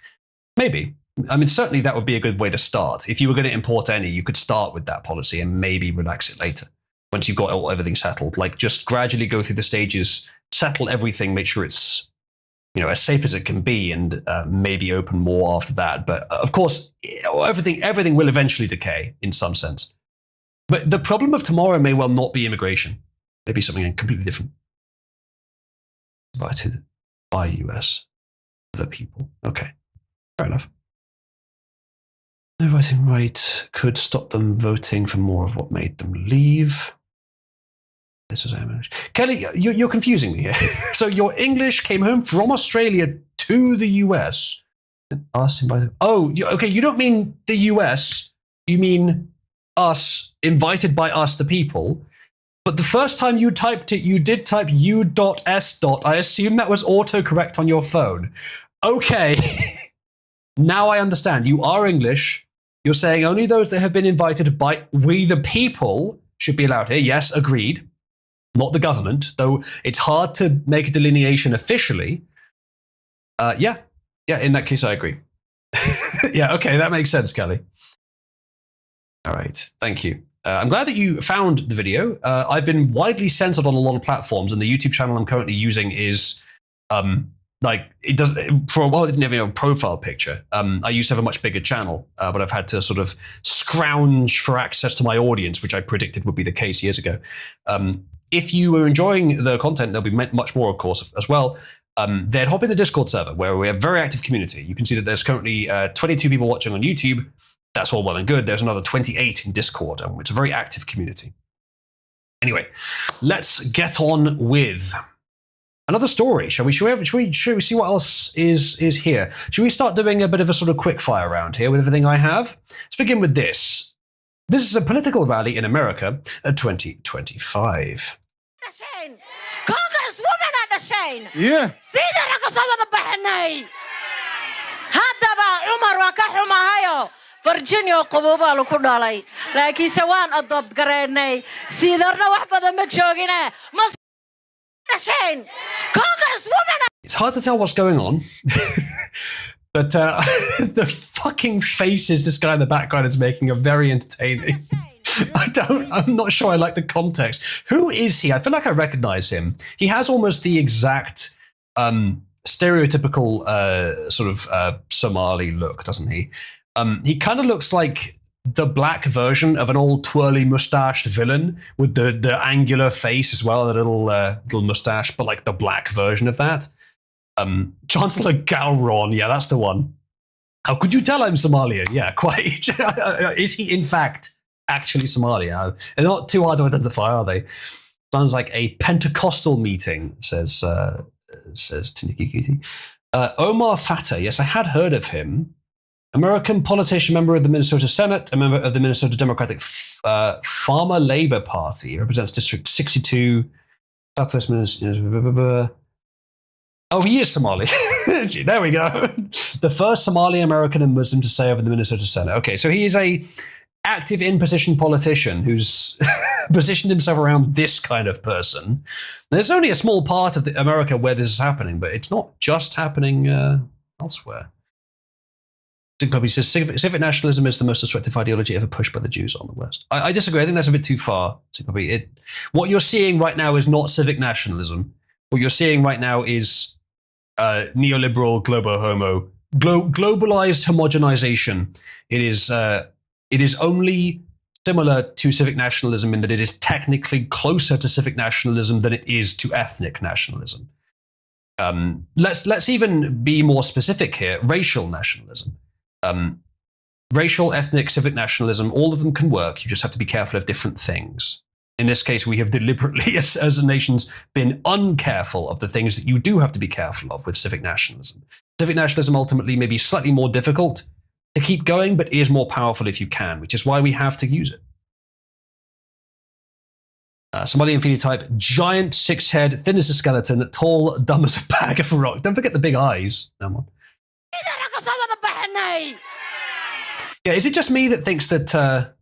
Maybe. I mean, certainly that would be a good way to start. If you were going to import any, you could start with that policy and maybe relax it later. Once you've got everything settled. Like, just gradually go through the stages, settle everything, make sure it's, as safe as it can be, and maybe open more after that. But of course, everything will eventually decay in some sense. But the problem of tomorrow may well not be immigration. Maybe something completely different. Invited by US, the people. Okay, fair enough. No voting right could stop them voting for more of what made them leave. This is Kelly, you're confusing me here. So your English came home from Australia to the US. Us invited. Oh, okay. You don't mean the US. You mean us, invited by us, the people. But the first time you typed it, you did type u.s. I assume that was autocorrect on your phone. Okay. Now I understand. You are English. You're saying only those that have been invited by we, the people, should be allowed here. Yes, agreed. Not the government, though it's hard to make a delineation officially. Yeah, in that case, I agree. Yeah, okay, that makes sense, Kelly. All right, thank you. I'm glad that you found the video. I've been widely censored on a lot of platforms, and the YouTube channel I'm currently using is like it does. For a while, it didn't have a profile picture. I used to have a much bigger channel, but I've had to sort of scrounge for access to my audience, which I predicted would be the case years ago. If you were enjoying the content, there'll be much more, of course, as well. Then hop in the Discord server, where we have a very active community. You can see that there's currently 22 people watching on YouTube. That's all well and good. There's another 28 in Discord, and it's a very active community. Anyway, let's get on with another story. Shall we see what else is here? Should we start doing a bit of a sort of quick fire round here with everything I have? Let's begin with this. This is a political rally in America at 2025. Yeah. Virginia qaboobaa lagu dhalay laakiinse waan adopt gareynay siidarna wax badan ma joogina It's hard to tell what's going on. But the fucking faces this guy in the background is making are very entertaining. I'm not sure I like the context. Who is he? I feel like I recognize him. He has almost the exact stereotypical sort of Somali look, doesn't he? He kind of looks like the black version of an old twirly mustached villain with the angular face as well, the little mustache, but like the black version of that. Chancellor Gowron, yeah, that's the one. How could you tell I'm Somalian? Yeah, quite. Is he in fact actually Somalian? They're not too hard to identify, are they? Sounds like a Pentecostal meeting, says Tiniki. Omar Fattah, yes, I had heard of him. American politician, member of the Minnesota Senate, a member of the Minnesota Democratic Farmer Labor Party, represents District 62, Southwest Minnesota. Oh, he is Somali. There we go. The first Somali American and Muslim to serve in the Minnesota Senate. Okay, so he is a active in-position politician who's positioned himself around this kind of person. There's only a small part of America where this is happening, but it's not just happening elsewhere. He says civic nationalism is the most destructive ideology ever pushed by the Jews on the West. I disagree. I think that's a bit too far. What you're seeing right now is not civic nationalism. What you're seeing right now is neoliberal globalized homogenization. It is only similar to civic nationalism in that it is technically closer to civic nationalism than it is to ethnic nationalism. Let's even be more specific here. Racial nationalism. Racial, ethnic, civic nationalism, all of them can work. You just have to be careful of different things. In this case, we have deliberately, as a nation's, been uncareful of the things that you do have to be careful of with civic nationalism. Civic nationalism ultimately may be slightly more difficult to keep going, but is more powerful if you can, which is why we have to use it. Somalian phenotype, giant, six-head, thin as a skeleton, tall, dumb as a bag of rock. Don't forget the big eyes. No, yeah, is it just me that thinks that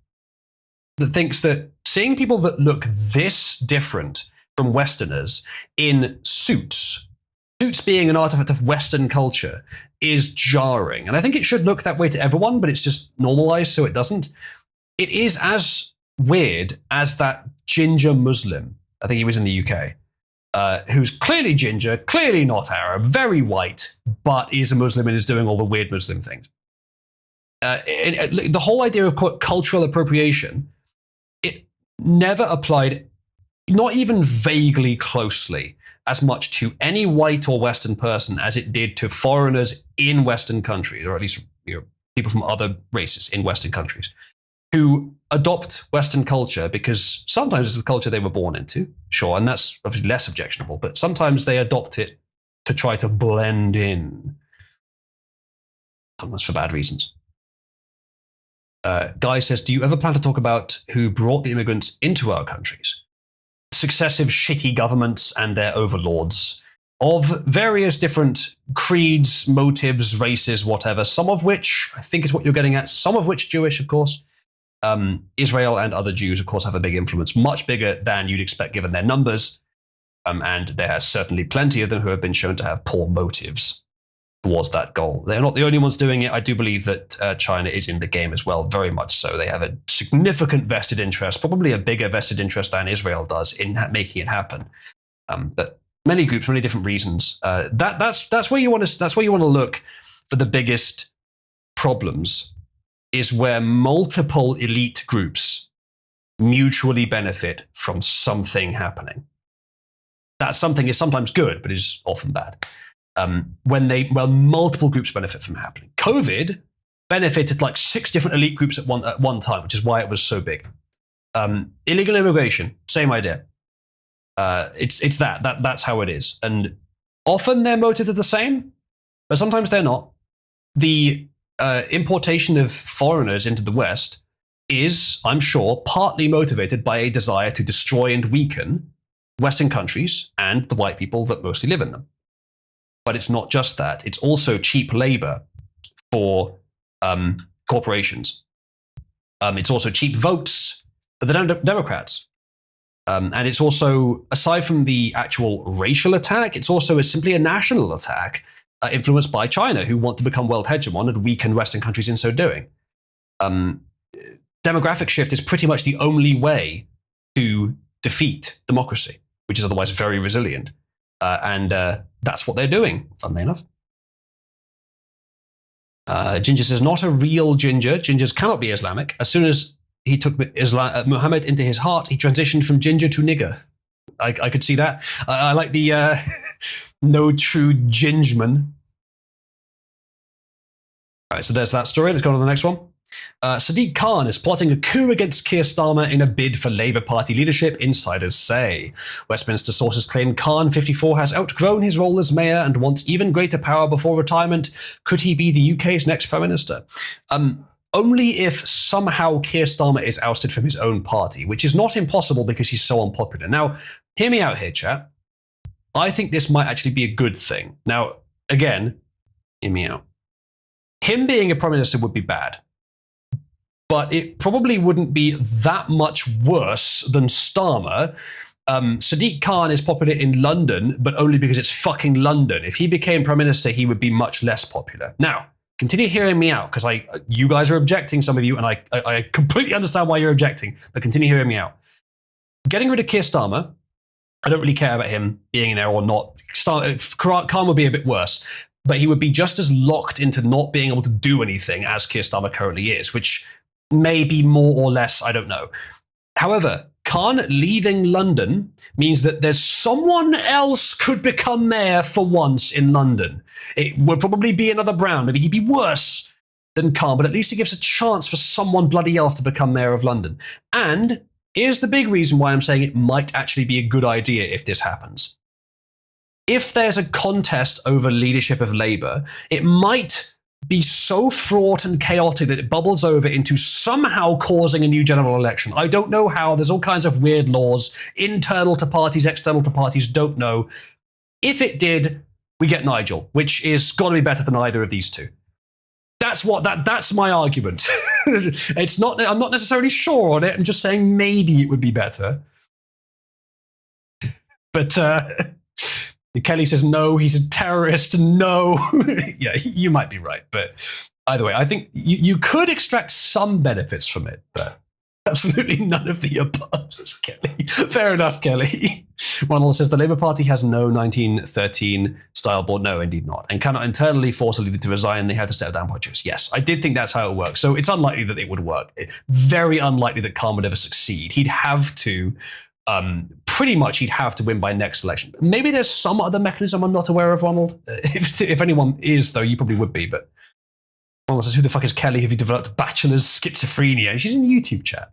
seeing people that look this different from Westerners in suits being an artifact of Western culture, is jarring? And I think it should look that way to everyone, but it's just normalized so it doesn't. It is as weird as that ginger Muslim, I think he was in the UK, who's clearly ginger, clearly not Arab, very white, but is a Muslim and is doing all the weird Muslim things. The whole idea of quote, cultural appropriation, it never applied, not even vaguely closely, as much to any white or Western person as it did to foreigners in Western countries, or at least people from other races in Western countries, who adopt Western culture because sometimes it's the culture they were born into, sure, and that's obviously less objectionable, but sometimes they adopt it to try to blend in. sometimes for bad reasons. Guy says, do you ever plan to talk about who brought the immigrants into our countries? Successive shitty governments and their overlords of various different creeds, motives, races, whatever, some of which I think is what you're getting at, some of which Jewish, of course. Israel and other Jews, of course, have a big influence, much bigger than you'd expect given their numbers. And there are certainly plenty of them who have been shown to have poor motives towards that goal. They're not the only ones doing it. I do believe that China is in the game as well, very much so. They have a significant vested interest, probably a bigger vested interest than Israel does in making it happen. But many groups, many different reasons. That's where you want to look for the biggest problems. Is where multiple elite groups mutually benefit from something happening. That something is sometimes good, but is often bad. When multiple groups benefit from happening. COVID benefited like 6 different elite groups at one time, which is why it was so big. Illegal immigration, same idea. It's that's how it is. And often their motives are the same, but sometimes they're not. The importation of foreigners into the West is, I'm sure, partly motivated by a desire to destroy and weaken Western countries and the white people that mostly live in them. But it's not just that. It's also cheap labor for corporations. It's also cheap votes for the Democrats. And it's also, aside from the actual racial attack, it's also simply a national attack influenced by China, who want to become world hegemon and weaken Western countries in so doing. Demographic shift is pretty much the only way to defeat democracy, which is otherwise very resilient. And that's what they're doing, funnily enough. Ginger says, not a real ginger. Gingers cannot be Islamic. As soon as he took Muhammad into his heart, he transitioned from ginger to nigger. I could see that. I like the no true gingeman. All right, so there's that story. Let's go on to the next one. Sadiq Khan is plotting a coup against Keir Starmer in a bid for Labour Party leadership, insiders say. Westminster sources claim Khan, 54, has outgrown his role as mayor and wants even greater power before retirement. Could he be the UK's next Prime Minister? Only if somehow Keir Starmer is ousted from his own party, which is not impossible because he's so unpopular. Now, hear me out here, chat. I think this might actually be a good thing. Now, again, hear me out. Him being a Prime Minister would be bad. But it probably wouldn't be that much worse than Starmer. Sadiq Khan is popular in London, but only because it's fucking London. If he became Prime Minister, he would be much less popular. Now, continue hearing me out, because you guys are objecting, some of you, and I completely understand why you're objecting, but continue hearing me out. Getting rid of Keir Starmer, I don't really care about him being in there or not. Khan would be a bit worse, but he would be just as locked into not being able to do anything as Keir Starmer currently is, which may be more or less, I don't know. However, Khan leaving London means that there's someone else could become mayor for once in London. It would probably be another Brown. Maybe he'd be worse than Khan, but at least it gives a chance for someone bloody else to become mayor of London. And here's the big reason why I'm saying it might actually be a good idea if this happens. If there's a contest over leadership of Labour, it might be so fraught and chaotic that it bubbles over into somehow causing a new general election. I don't know how. There's all kinds of weird laws, internal to parties, external to parties, don't know. If it did, we get Nigel, which is got to be better than either of these two. That's my argument. I'm not necessarily sure on it. I'm just saying maybe it would be better. But Kelly says, no, he's a terrorist. No. Yeah, you might be right. But either way, I think you could extract some benefits from it, but absolutely none of the above, says Kelly. Fair enough, Kelly. Ronald says, the Labour Party has no 1913 style board. No, indeed not. And cannot internally force a leader to resign. They have to step down by choice. Yes, I did think that's how it works. So it's unlikely that it would work. Very unlikely that Khan would ever succeed. He'd have to... pretty much he'd have to win by next election. Maybe there's some other mechanism I'm not aware of, Ronald. If anyone is, though, you probably would be. But Ronald says, who the fuck is Kelly? Have you developed bachelor's schizophrenia? She's in YouTube chat.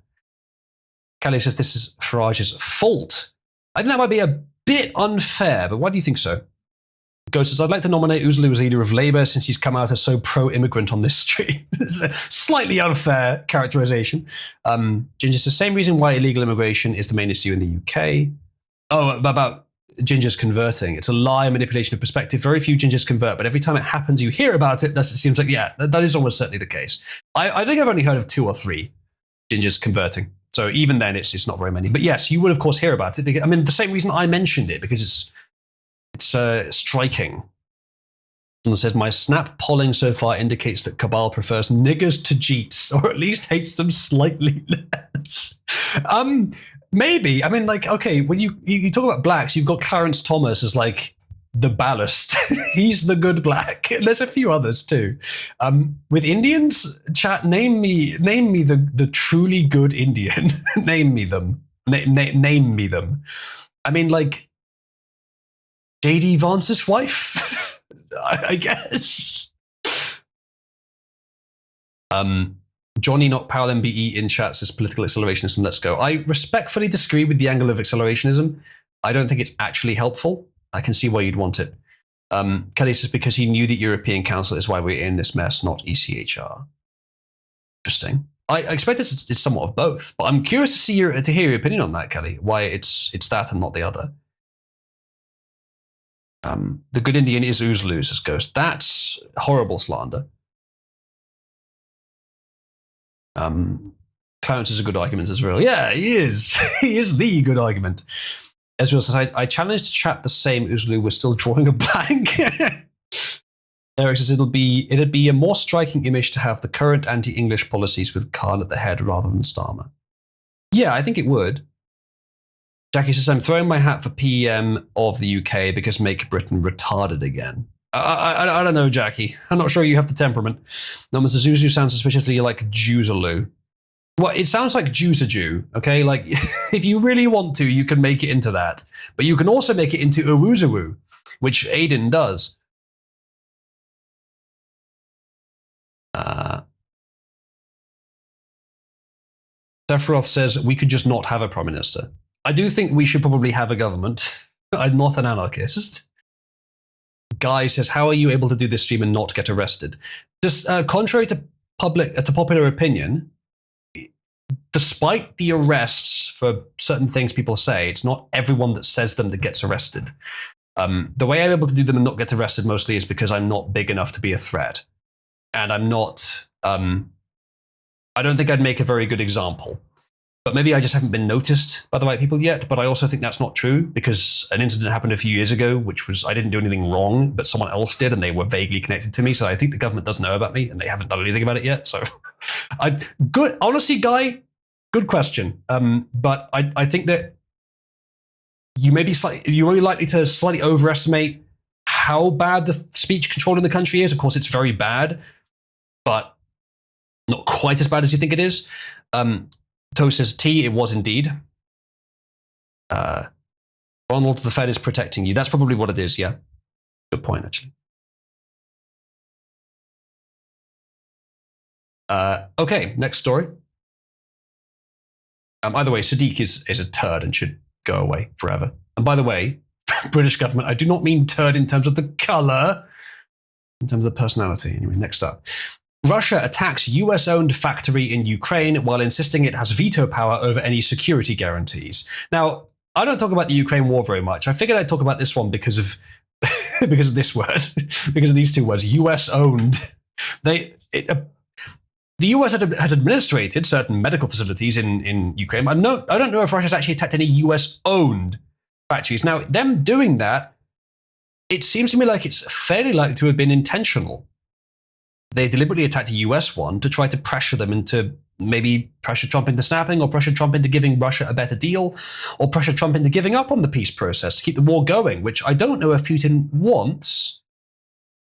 Kelly says, this is Farage's fault. I think that might be a bit unfair, but why do you think so? Ghost says, I'd like to nominate Uzlu as leader of Labour since he's come out as so pro-immigrant on this stream. It's a slightly unfair characterization. Ginger says, same reason why illegal immigration is the main issue in the UK. Oh, about gingers converting. It's a lie, manipulation of perspective. Very few gingers convert, but every time it happens, you hear about it. It seems like, yeah, that is almost certainly the case. I think I've only heard of 2 or 3 gingers converting. So even then, it's not very many. But yes, you would, of course, hear about it. Because, I mean, the same reason I mentioned it, because it's striking. Someone said, my snap polling so far indicates that Cabal prefers niggers to Jeets, or at least hates them slightly less. Maybe. I mean, like, okay, when you talk about blacks, you've got Clarence Thomas as like the ballast. He's the good black. And there's a few others too. With Indians, chat, name me the truly good Indian. Name me them. Name me them. I mean, like, J.D. Vance's wife, I guess. Johnny Not Powell MBE in chat says political accelerationism, let's go. I respectfully disagree with the angle of accelerationism. I don't think it's actually helpful. I can see why you'd want it. Kelly says, because he knew the European Council is why we're in this mess, not ECHR. Interesting. I expect it's somewhat of both, but I'm curious to hear your opinion on that, Kelly, why it's that and not the other. The good Indian is Uzlu, says Ghost. That's horrible slander. Clarence is a good argument as well. Yeah, he is. He is the good argument. Ezreal says, I challenged chat the same. Uzlu was still drawing a blank. Eric says, it'd be a more striking image to have the current anti-English policies with Khan at the head rather than Starmer. Yeah, I think it would. Jackie says, I'm throwing my hat for PM of the UK because make Britain retarded again. I don't know, Jackie. I'm not sure you have the temperament. Norman says, Zuzu sounds suspiciously like Jewsaloo. Well, it sounds like Jew's a Jew, okay? Like, if you really want to, you can make it into that. But you can also make it into Uwuzawoo, which Aiden does. Sephiroth says, we could just not have a prime minister. I do think we should probably have a government. I'm not an anarchist. Guy says, how are you able to do this stream and not get arrested? Just contrary to popular opinion, despite the arrests for certain things people say, it's not everyone that says them that gets arrested. The way I'm able to do them and not get arrested mostly is because I'm not big enough to be a threat. And I'm not, I don't think I'd make a very good example. But maybe I just haven't been noticed by the right people yet. But I also think that's not true because an incident happened a few years ago, which was I didn't do anything wrong, but someone else did, and they were vaguely connected to me. So I think the government does know about me, and they haven't done anything about it yet. So, good, honestly, Guy, good question. But I think that you may be likely to slightly overestimate how bad the speech control in the country is. Of course, it's very bad, but not quite as bad as you think it is. Toe says, T, it was indeed. Ronald, the Fed is protecting you. That's probably what it is, yeah. Good point, actually. Okay, next story. Either way, Sadiq is a turd and should go away forever. And by the way, British government, I do not mean turd in terms of the color, in terms of personality. Anyway, next up. Russia attacks US-owned factory in Ukraine while insisting it has veto power over any security guarantees. Now, I don't talk about the Ukraine war very much. I figured I'd talk about this one because of this word, because of these two words, US-owned. The US has administrated certain medical facilities in Ukraine. I don't know if Russia's actually attacked any US-owned factories. Now, them doing that, it seems to me like it's fairly likely to have been intentional. They deliberately attacked a US one to try to pressure them into maybe pressure Trump into snapping, or pressure Trump into giving Russia a better deal, or pressure Trump into giving up on the peace process to keep the war going, which I don't know if Putin wants.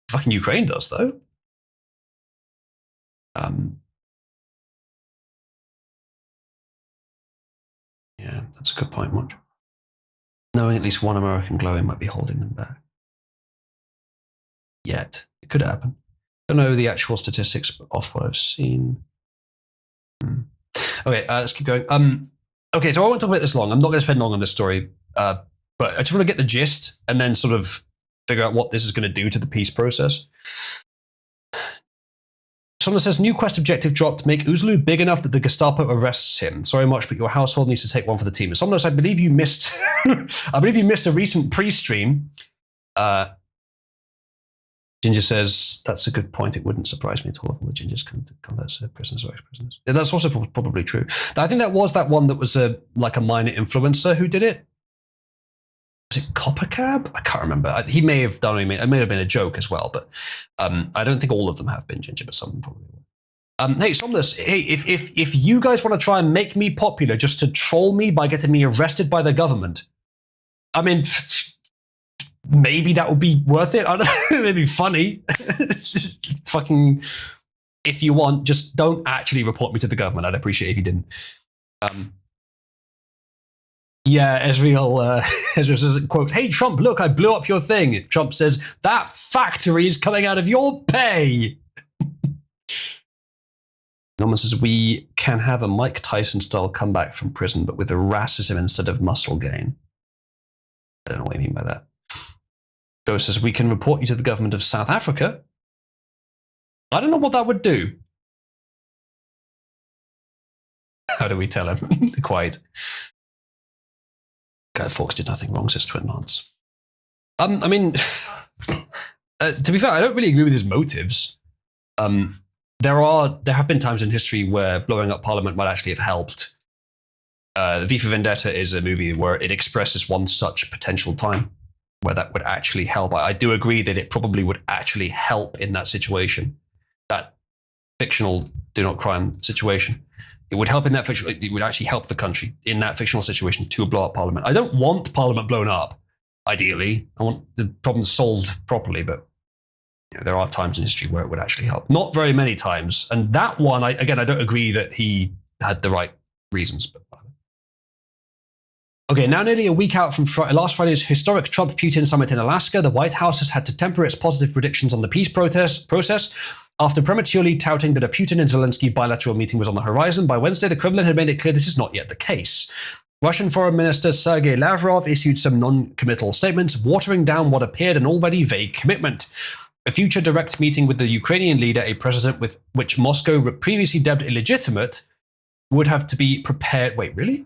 Fucking Ukraine does, though. Yeah, that's a good point, Watch. Knowing at least one American glowing might be holding them back. Yet. It could happen. I don't know the actual statistics, but off what I've seen. Okay, let's keep going. Okay, so I won't talk about this long. I'm not going to spend long on this story, but I just want to get the gist and then sort of figure out what this is going to do to the peace process. Someone says, new quest objective dropped. Make Uzulu big enough that the Gestapo arrests him. Sorry much, but your household needs to take one for the team. And someone else, I believe you missed I believe you missed a recent pre-stream. Ginger says, that's a good point. It wouldn't surprise me at all if all the gingers convert to prisoners or ex-prisoners. Yeah, that's also probably true. I think that was that one that was a minor influencer who did it. Was it Coppercab? I can't remember. He may have done it. It may have been a joke as well, but I don't think all of them have been Ginger, but some of them probably will. Hey, Somnus, hey, if you guys want to try and make me popular just to troll me by getting me arrested by the government, I mean, maybe that would be worth it. I don't know, it'd be funny. Fucking, if you want, just don't actually report me to the government. I'd appreciate it if you didn't. Yeah, Ezreal says, quote, hey, Trump, look, I blew up your thing. Trump says, that factory is coming out of your pay. Norman says, we can have a Mike Tyson-style comeback from prison, but with racism instead of muscle gain. I don't know what you mean by that. Joe says, we can report you to the government of South Africa. I don't know what that would do. How do we tell him? Quite. Guy Fawkes did nothing wrong, says Twin Lance. I mean, to be fair, I don't really agree with his motives. There have been times in history where blowing up Parliament might actually have helped. V for Vendetta is a movie where it expresses one such potential time where that would actually help. I do agree that it probably would actually help in that situation, that fictional do not crime situation. It would help in that fictional, it would actually help the country in that fictional situation to blow up Parliament. I don't want Parliament blown up, ideally. I want the problem solved properly, but there are times in history where it would actually help. Not very many times. And that one, I don't agree that he had the right reasons, but whatever. Okay, now nearly a week out from last Friday's historic Trump-Putin summit in Alaska, the White House has had to temper its positive predictions on the peace process after prematurely touting that a Putin and Zelensky bilateral meeting was on the horizon. By Wednesday, the Kremlin had made it clear this is not yet the case. Russian Foreign Minister Sergei Lavrov issued some non-committal statements, watering down what appeared an already vague commitment. A future direct meeting with the Ukrainian leader, a precedent with which Moscow previously dubbed illegitimate, would have to be prepared. Wait, really?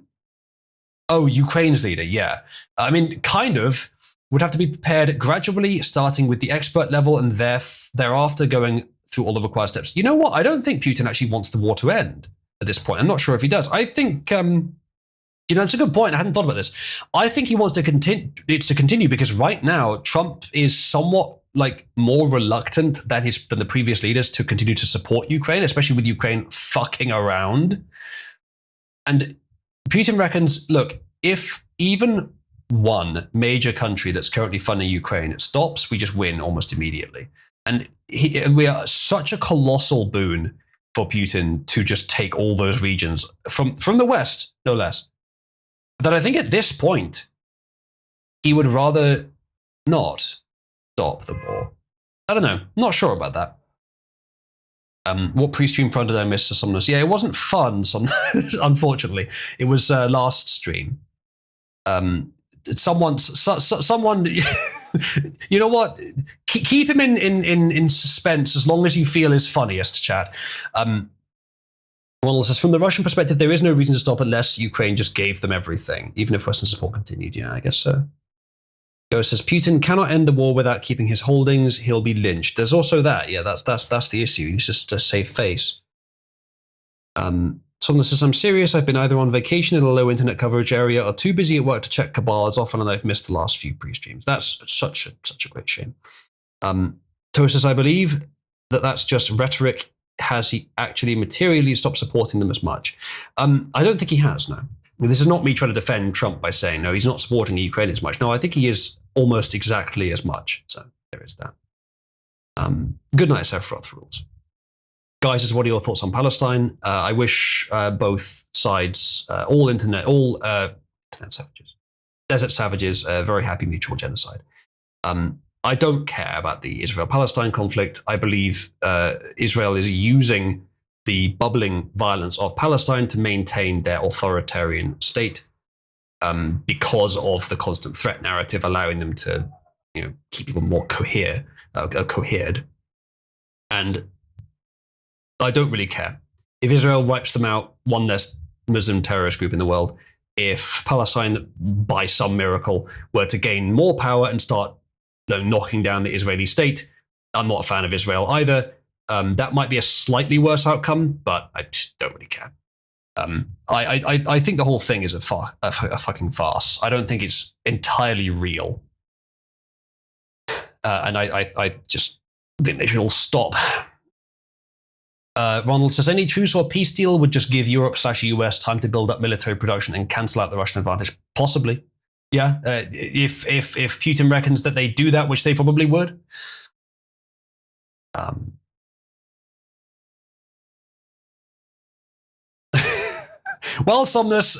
Oh, Ukraine's leader, yeah. I mean, kind of, would have to be prepared gradually, starting with the expert level and thereafter going through all the required steps. You know what? I don't think Putin actually wants the war to end at this point. I'm not sure if he does. I think, it's a good point. I hadn't thought about this. I think he wants to continue because right now, Trump is somewhat more reluctant than the previous leaders to continue to support Ukraine, especially with Ukraine fucking around. And Putin reckons, look, if even one major country that's currently funding Ukraine stops, we just win almost immediately. And we are such a colossal boon for Putin to just take all those regions from the West, no less, that I think at this point, he would rather not stop the war. I don't know. I'm not sure about that. What pre-stream fun did I miss to Somnus? Yeah, it wasn't fun, unfortunately. It was last stream. Someone, you know what? Keep him in suspense as long as you feel is funniest, chat. Well, says, from the Russian perspective, there is no reason to stop unless Ukraine just gave them everything, even if Western support continued. Yeah, I guess so. Go says, Putin cannot end the war without keeping his holdings. He'll be lynched. There's also that. Yeah, that's the issue. He's just a safe face. Someone says, I'm serious. I've been either on vacation in a low internet coverage area or too busy at work to check Cabal as often, and I've missed the last few pre-streams. That's such a great shame. Toe says, I believe that's just rhetoric. Has he actually materially stopped supporting them as much? I don't think he has, no. This is not me trying to defend Trump by saying, no, he's not supporting Ukraine as much. No, I think he is almost exactly as much. So there is that. Good night, Sephiroth Rules. Guys, what are your thoughts on Palestine? I wish both sides, all internet savages, desert savages, a very happy mutual genocide. I don't care about the Israel-Palestine conflict. I believe Israel is using the bubbling violence of Palestine to maintain their authoritarian state because of the constant threat narrative, allowing them to keep people more cohered. And I don't really care. If Israel wipes them out, one less Muslim terrorist group in the world. If Palestine, by some miracle, were to gain more power and start knocking down the Israeli state, I'm not a fan of Israel either. That might be a slightly worse outcome, but I just don't really care. I think the whole thing is a fucking farce. I don't think it's entirely real. And I just think they should all stop. Ronald says, any truce or peace deal would just give Europe/US time to build up military production and cancel out the Russian advantage. Possibly. Yeah. If Putin reckons that they do that, which they probably would. Well, Somnus,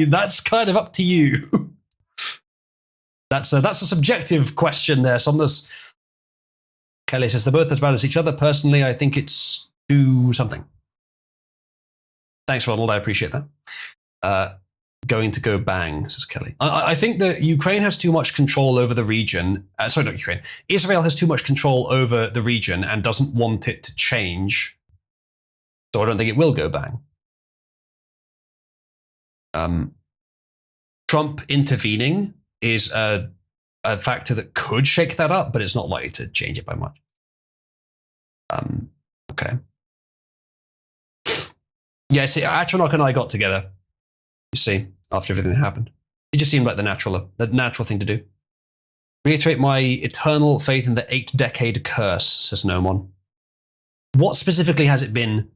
that's kind of up to you. That's a subjective question there, Somnus. Kelly says, they're both as bad as each other. Personally, I think it's do something. Thanks, Ronald. I appreciate that. Going to go bang, says Kelly. I think that Ukraine has too much control over the region. Sorry, not Ukraine. Israel has too much control over the region and doesn't want it to change. So I don't think it will go bang. Trump intervening is a factor that could shake that up, but it's not likely to change it by much. Okay. Yeah, see, Atronach and I got together, you see, after everything that happened. It just seemed like the natural thing to do. Reiterate my eternal faith in the 8-decade curse, says Nomon. What specifically has it been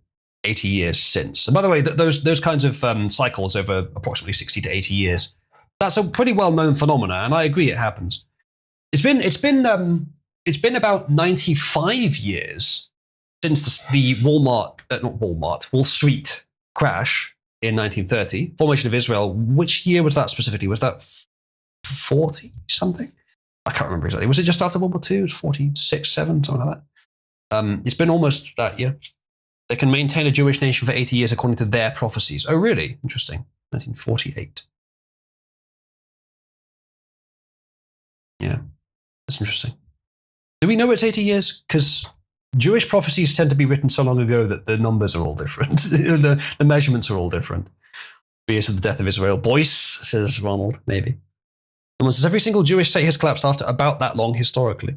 80 years since? And by the way, those kinds of cycles over approximately 60 to 80 years, that's a pretty well-known phenomena, and I agree it happens. It's been about 95 years since the Wall Street crash in 1930, formation of Israel. Which year was that specifically? Was that 40 something? I can't remember exactly. Was it just after World War II? It was 46, 7, something like that. It's been almost that year. They can maintain a Jewish nation for 80 years according to their prophecies. Oh, really? Interesting. 1948. Yeah, that's interesting. Do we know it's 80 years? Because Jewish prophecies tend to be written so long ago that the numbers are all different. the measurements are all different. Years of the death of Israel. Boyce, says Ronald, maybe. Someone says, every single Jewish state has collapsed after about that long historically.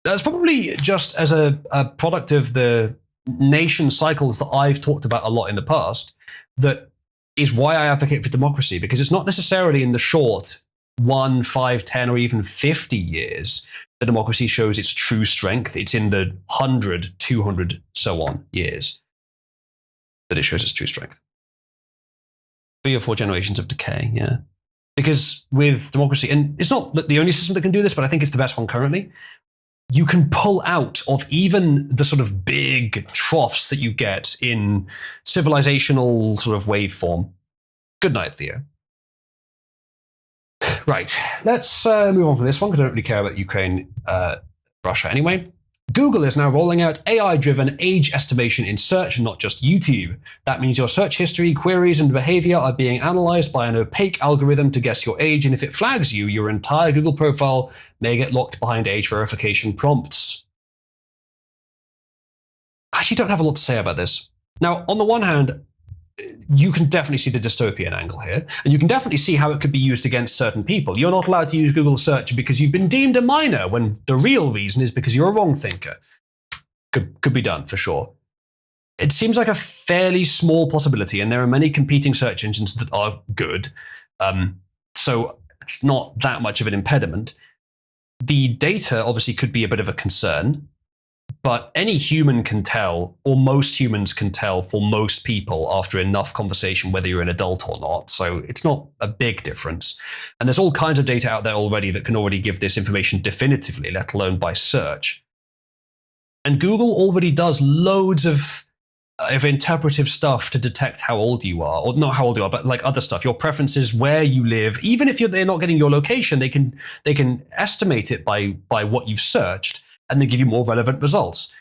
That's probably just as a product of the nation cycles that I've talked about a lot in the past. That is why I advocate for democracy, because it's not necessarily in the short 1, 5, 10, or even 50 years that democracy shows its true strength. It's in the 100, 200, so on years that it shows its true strength. 3 or 4 generations of decay, yeah. Because with democracy, and it's not the only system that can do this, but I think it's the best one currently, you can pull out of even the sort of big troughs that you get in civilizational sort of waveform. Good night, Theo. Right, let's move on from this one because I don't really care about Ukraine, Russia anyway. Google is now rolling out AI-driven age estimation in search, not just YouTube. That means your search history, queries, and behavior are being analyzed by an opaque algorithm to guess your age, and if it flags you, your entire Google profile may get locked behind age verification prompts. I actually don't have a lot to say about this. Now, on the one hand, you can definitely see the dystopian angle here, and you can definitely see how it could be used against certain people. You're not allowed to use Google search because you've been deemed a minor, when the real reason is because you're a wrong thinker. Could be done, for sure. It seems like a fairly small possibility, and there are many competing search engines that are good, so it's not that much of an impediment. The data obviously could be a bit of a concern, but any human can tell, or most humans can tell for most people after enough conversation whether you're an adult or not. So it's not a big difference. And there's all kinds of data out there already that can already give this information definitively, let alone by search. And Google already does loads of interpretive stuff to detect how old you are, or not how old you are, but like other stuff, your preferences, where you live. Even if they're not getting your location, they can estimate it by what you've searched, and they give you more relevant results.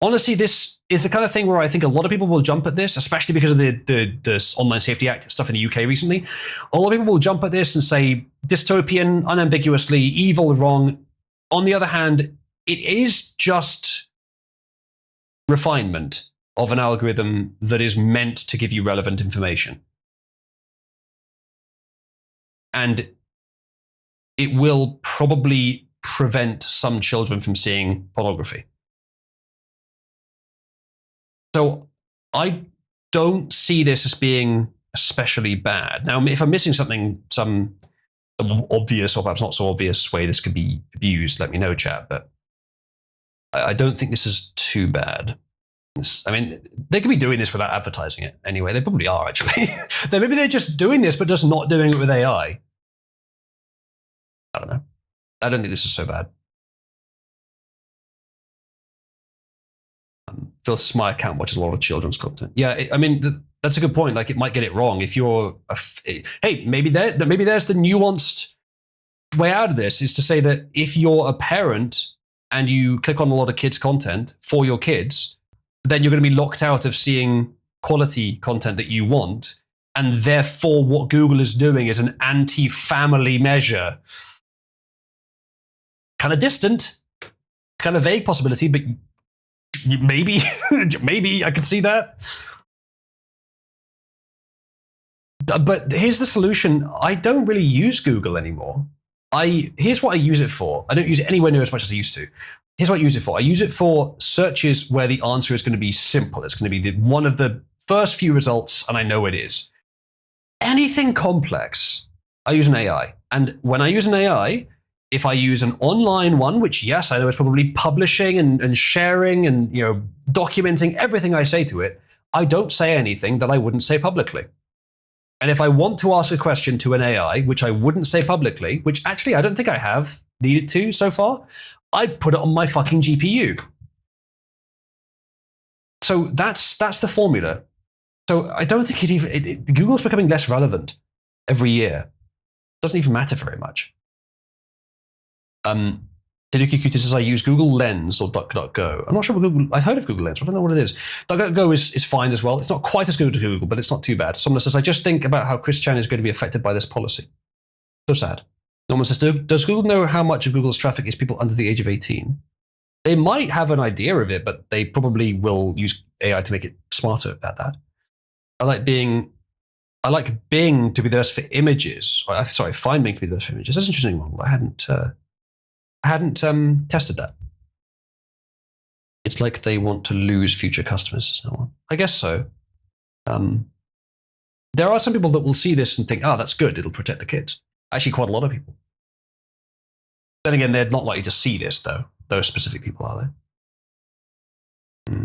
honestly, this is the kind of thing where I think a lot of people will jump at this, especially because of the Online Safety Act stuff in the UK recently. A lot of people will jump at this and say dystopian, unambiguously, evil, wrong. On the other hand, it is just refinement of an algorithm that is meant to give you relevant information. And it will probably prevent some children from seeing pornography. So I don't see this as being especially bad. Now, if I'm missing something, some obvious or perhaps not so obvious way this could be abused, let me know, chat. But I don't think this is too bad. I mean, they could be doing this without advertising it anyway. They probably are, actually. Maybe they're just doing this, but just not doing it with AI. I don't know. I don't think this is so bad. Phil's my account watches a lot of children's content. Yeah, I mean, that's a good point. Like, it might get it wrong if you're. Hey, maybe there's the nuanced way out of this, is to say that if you're a parent and you click on a lot of kids' content for your kids, then you're going to be locked out of seeing quality content that you want, and therefore what Google is doing is an anti-family measure. Kind of distant, kind of vague possibility, but maybe, maybe I could see that. But here's the solution. I don't really use Google anymore. Here's what I use it for. I don't use it anywhere near as much as I used to. Here's what I use it for. I use it for searches where the answer is going to be simple. It's going to be one of the first few results, and I know it is. Anything complex, I use an AI. And when I use an AI, if I use an online one, which, yes, I know it's probably publishing and sharing and, you know, documenting everything I say to it, I don't say anything that I wouldn't say publicly. And if I want to ask a question to an AI, which I wouldn't say publicly, which actually I don't think I have needed to so far, I put it on my fucking GPU. So that's the formula. So I don't think Google's becoming less relevant every year. It doesn't even matter very much. Taduki Kuti says I use Google Lens or DuckDuckGo. I'm not sure what Google. I've heard of Google Lens, but I don't know what it is. DuckDuckGo is fine as well. It's not quite as good as Google, but it's not too bad. Someone says I just think about how Chris Chan is going to be affected by this policy. So sad. Norman says, does Google know how much of Google's traffic is people under the age of 18? They might have an idea of it, but they probably will use AI to make it smarter at that. I like Bing to be the best for images. Sorry, find Bing to be the best for images. That's an interesting one. I hadn't tested that. It's like they want to lose future customers and so on. I guess so. There are some people that will see this and think, oh, that's good. It'll protect the kids. Actually, quite a lot of people. Then again, they're not likely to see this, though. Those specific people, are they?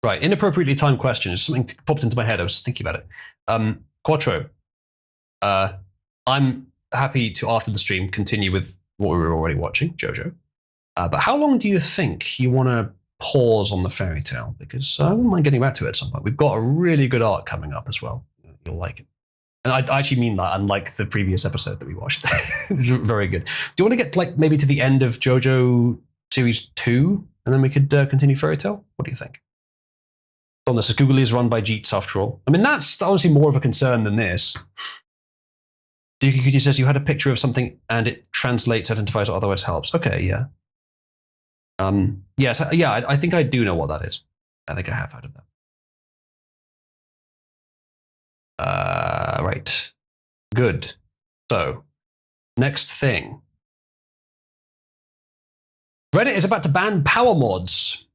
Right, inappropriately timed questions. Something popped into my head. I was thinking about it. Quattro. I'm happy to, after the stream, continue with what we were already watching, Jojo. But how long do you think you want to pause on the fairy tale? Because I wouldn't mind getting back to it at some point. We've got a really good arc coming up as well. You'll like it. And I actually mean that, unlike the previous episode that we watched. It's very good. Do you want to get maybe to the end of Jojo Series 2, and then we could continue fairy tale? What do you think? On this, Google is run by Jeets after all. I mean, that's honestly more of a concern than this. Dikukuti says you had a picture of something and it translates, identifies, or otherwise helps. Okay, yeah. Yes, yeah, I think I do know what that is. I think I have heard of that. Right. Good. So, next thing. Reddit is about to ban power mods.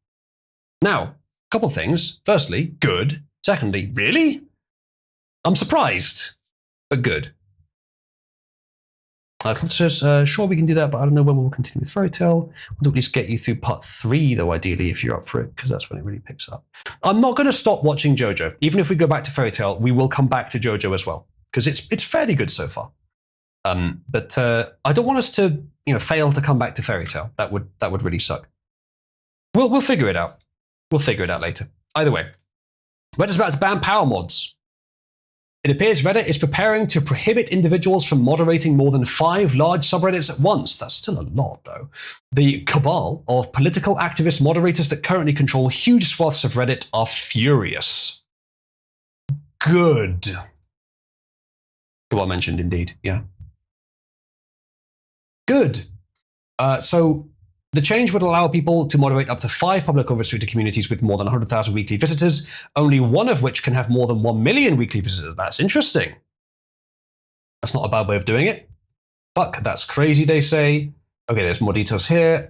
Now, a couple things. Firstly, good. Secondly, really? I'm surprised, but good. Clint says, sure, we can do that, but I don't know when we'll continue with Fairy Tale. We'll at least get you through part 3, though, ideally, if you're up for it, because that's when it really picks up. I'm not going to stop watching JoJo. Even if we go back to Fairy Tale, we will come back to JoJo as well, because it's fairly good so far. But I don't want us to fail to come back to Fairy Tale. That would really suck. We'll figure it out. We'll figure it out later. Either way, Reddit's about to ban power mods. It appears Reddit is preparing to prohibit individuals from moderating more than 5 large subreddits at once. That's still a lot, though. The cabal of political activist moderators that currently control huge swaths of Reddit are furious. Good. Well mentioned, indeed. Yeah. Good. So the change would allow people to moderate up to 5 public or restricted communities with more than 100,000 weekly visitors, only one of which can have more than 1 million weekly visitors. That's interesting. That's not a bad way of doing it. Fuck, that's crazy, they say. Okay, there's more details here.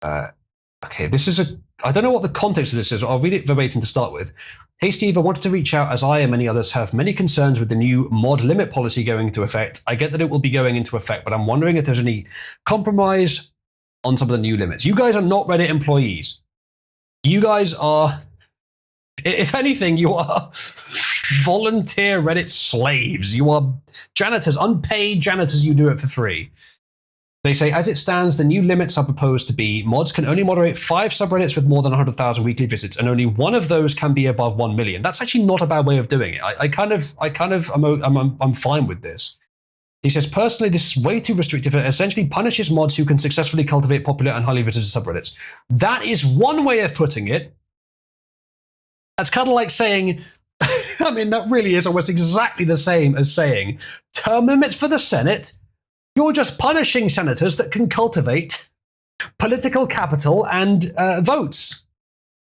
Okay, this is I don't know what the context of this is. I'll read it verbatim to start with. Hey Steve, I wanted to reach out as I and many others have many concerns with the new mod limit policy going into effect. I get that it will be going into effect, but I'm wondering if there's any compromise on some of the new limits. You guys are not Reddit employees. You guys are, if anything, you are volunteer Reddit slaves. You are janitors, unpaid janitors. You do it for free. They say, as it stands, the new limits are proposed to be mods can only moderate 5 subreddits with more than 100,000 weekly visits, and only one of those can be above 1 million. That's actually not a bad way of doing it. I'm fine with this. He says, personally, this is way too restrictive. It essentially punishes mods who can successfully cultivate popular and highly visited subreddits. That is one way of putting it. That's kind of like saying, I mean, that really is almost exactly the same as saying term limits for the Senate. You're just punishing senators that can cultivate political capital and votes.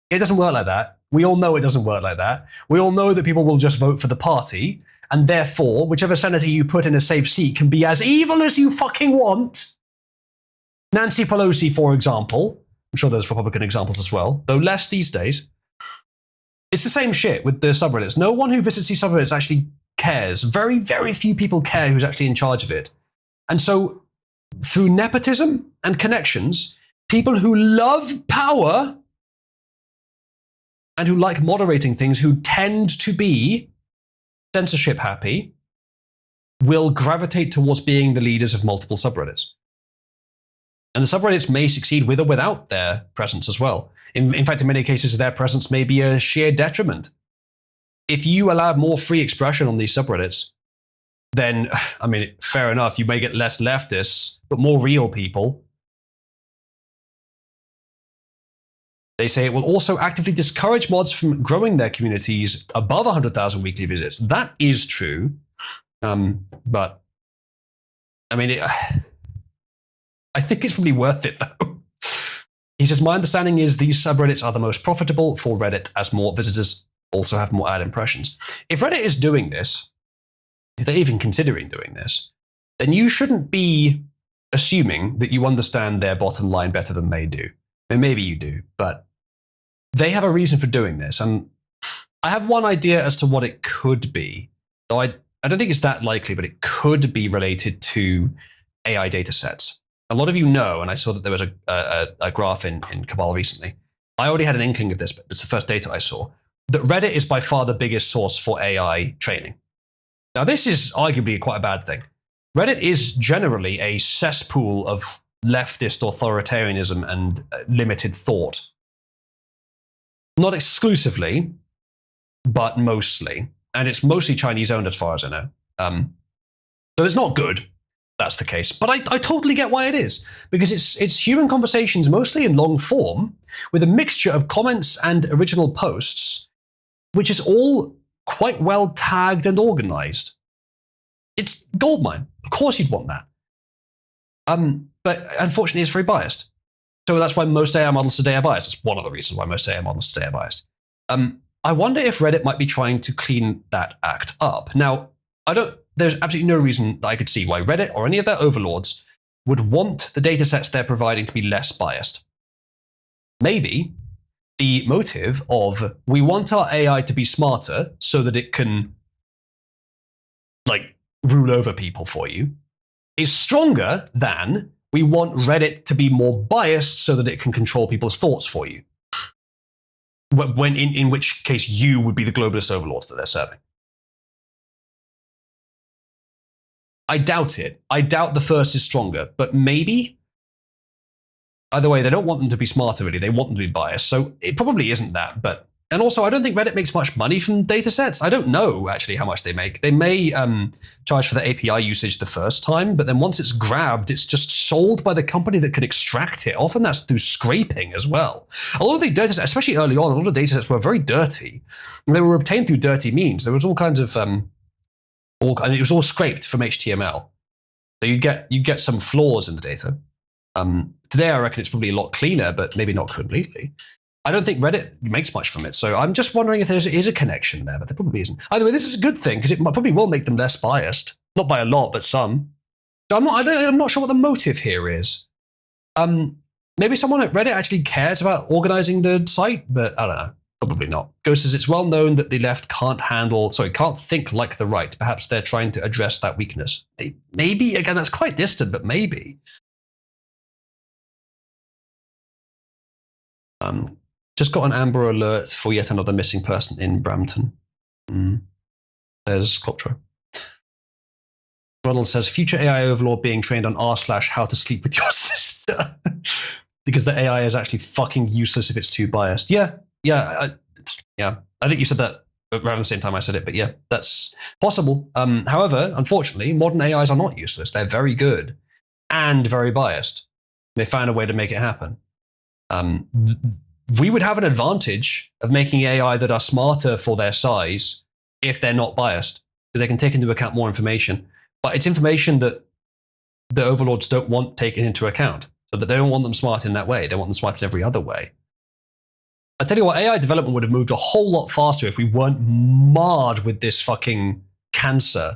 It doesn't work like that. We all know it doesn't work like that. We all know that people will just vote for the party, and therefore, whichever senator you put in a safe seat can be as evil as you fucking want. Nancy Pelosi, for example. I'm sure there's Republican examples as well, though less these days. It's the same shit with the subreddits. No one who visits these subreddits actually cares. Very, very few people care who's actually in charge of it. And so, through nepotism and connections, people who love power and who like moderating things, who tend to be censorship happy, will gravitate towards being the leaders of multiple subreddits. And the subreddits may succeed with or without their presence as well. In fact, in many cases, their presence may be a sheer detriment. If you allow more free expression on these subreddits, then, I mean, fair enough, you may get less leftists, but more real people. They say it will also actively discourage mods from growing their communities above 100,000 weekly visits. That is true. But, I mean, I think it's probably worth it, though. He says, my understanding is these subreddits are the most profitable for Reddit as more visitors also have more ad impressions. If Reddit is doing this, if they're even considering doing this, then you shouldn't be assuming that you understand their bottom line better than they do. And maybe you do, but they have a reason for doing this. And I have one idea as to what it could be, though I don't think it's that likely, but it could be related to AI data sets. A lot of you know, and I saw that there was a graph in Cabal recently. I already had an inkling of this, but it's the first data I saw, that Reddit is by far the biggest source for AI training. Now, this is arguably quite a bad thing. Reddit is generally a cesspool of leftist authoritarianism and limited thought. Not exclusively, but mostly. And it's mostly Chinese-owned as far as I know. So it's not good, that's the case. But I totally get why it is. Because it's human conversations, mostly in long form, with a mixture of comments and original posts, which is all quite well tagged and organized. It's goldmine. Of course you'd want that. But unfortunately, it's very biased. So that's why most AI models today are biased. It's one of the reasons why most AI models today are biased. I wonder if Reddit might be trying to clean that act up. Now, there's absolutely no reason that I could see why Reddit or any of their overlords would want the data sets they're providing to be less biased. Maybe the motive of we want our AI to be smarter so that it can rule over people for you is stronger than we want Reddit to be more biased so that it can control people's thoughts for you. When in which case you would be the globalist overlords that they're serving. I doubt it. I doubt the first is stronger, but maybe. Either way, they don't want them to be smarter, really. They want them to be biased. So it probably isn't that, but And also, I don't think Reddit makes much money from data sets. I don't know, actually, how much they make. They may charge for the API usage the first time, but then once it's grabbed, it's just sold by the company that can extract it. Often that's through scraping as well. A lot of the data sets, especially early on, a lot of data sets were very dirty. And they were obtained through dirty means. There was all kinds of, it was all scraped from HTML. So you get some flaws in the data. Today, I reckon it's probably a lot cleaner, but maybe not completely. I don't think Reddit makes much from it, so I'm just wondering if there is a connection there, but there probably isn't. Either way, this is a good thing because it probably will make them less biased, not by a lot, but some. So I'm not sure what the motive here is. Maybe someone at Reddit actually cares about organizing the site, but I don't know. Probably not. Ghost says it's well known that the left can't think like the right. Perhaps they're trying to address that weakness. Maybe, again, that's quite distant, but maybe. Just got an Amber Alert for yet another missing person in Brampton. There's Sculpture. Ronald says, future AI overlord being trained on r/how to sleep with your sister. Because the AI is actually fucking useless if it's too biased. Yeah. I think you said that around the same time I said it, but yeah, that's possible. However, unfortunately, modern AIs are not useless. They're very good and very biased. They found a way to make it happen. We would have an advantage of making AI that are smarter for their size if they're not biased, so they can take into account more information. But it's information that the overlords don't want taken into account, so that they don't want them smart in that way. They want them smart in every other way. I tell you what, AI development would have moved a whole lot faster if we weren't marred with this fucking cancer.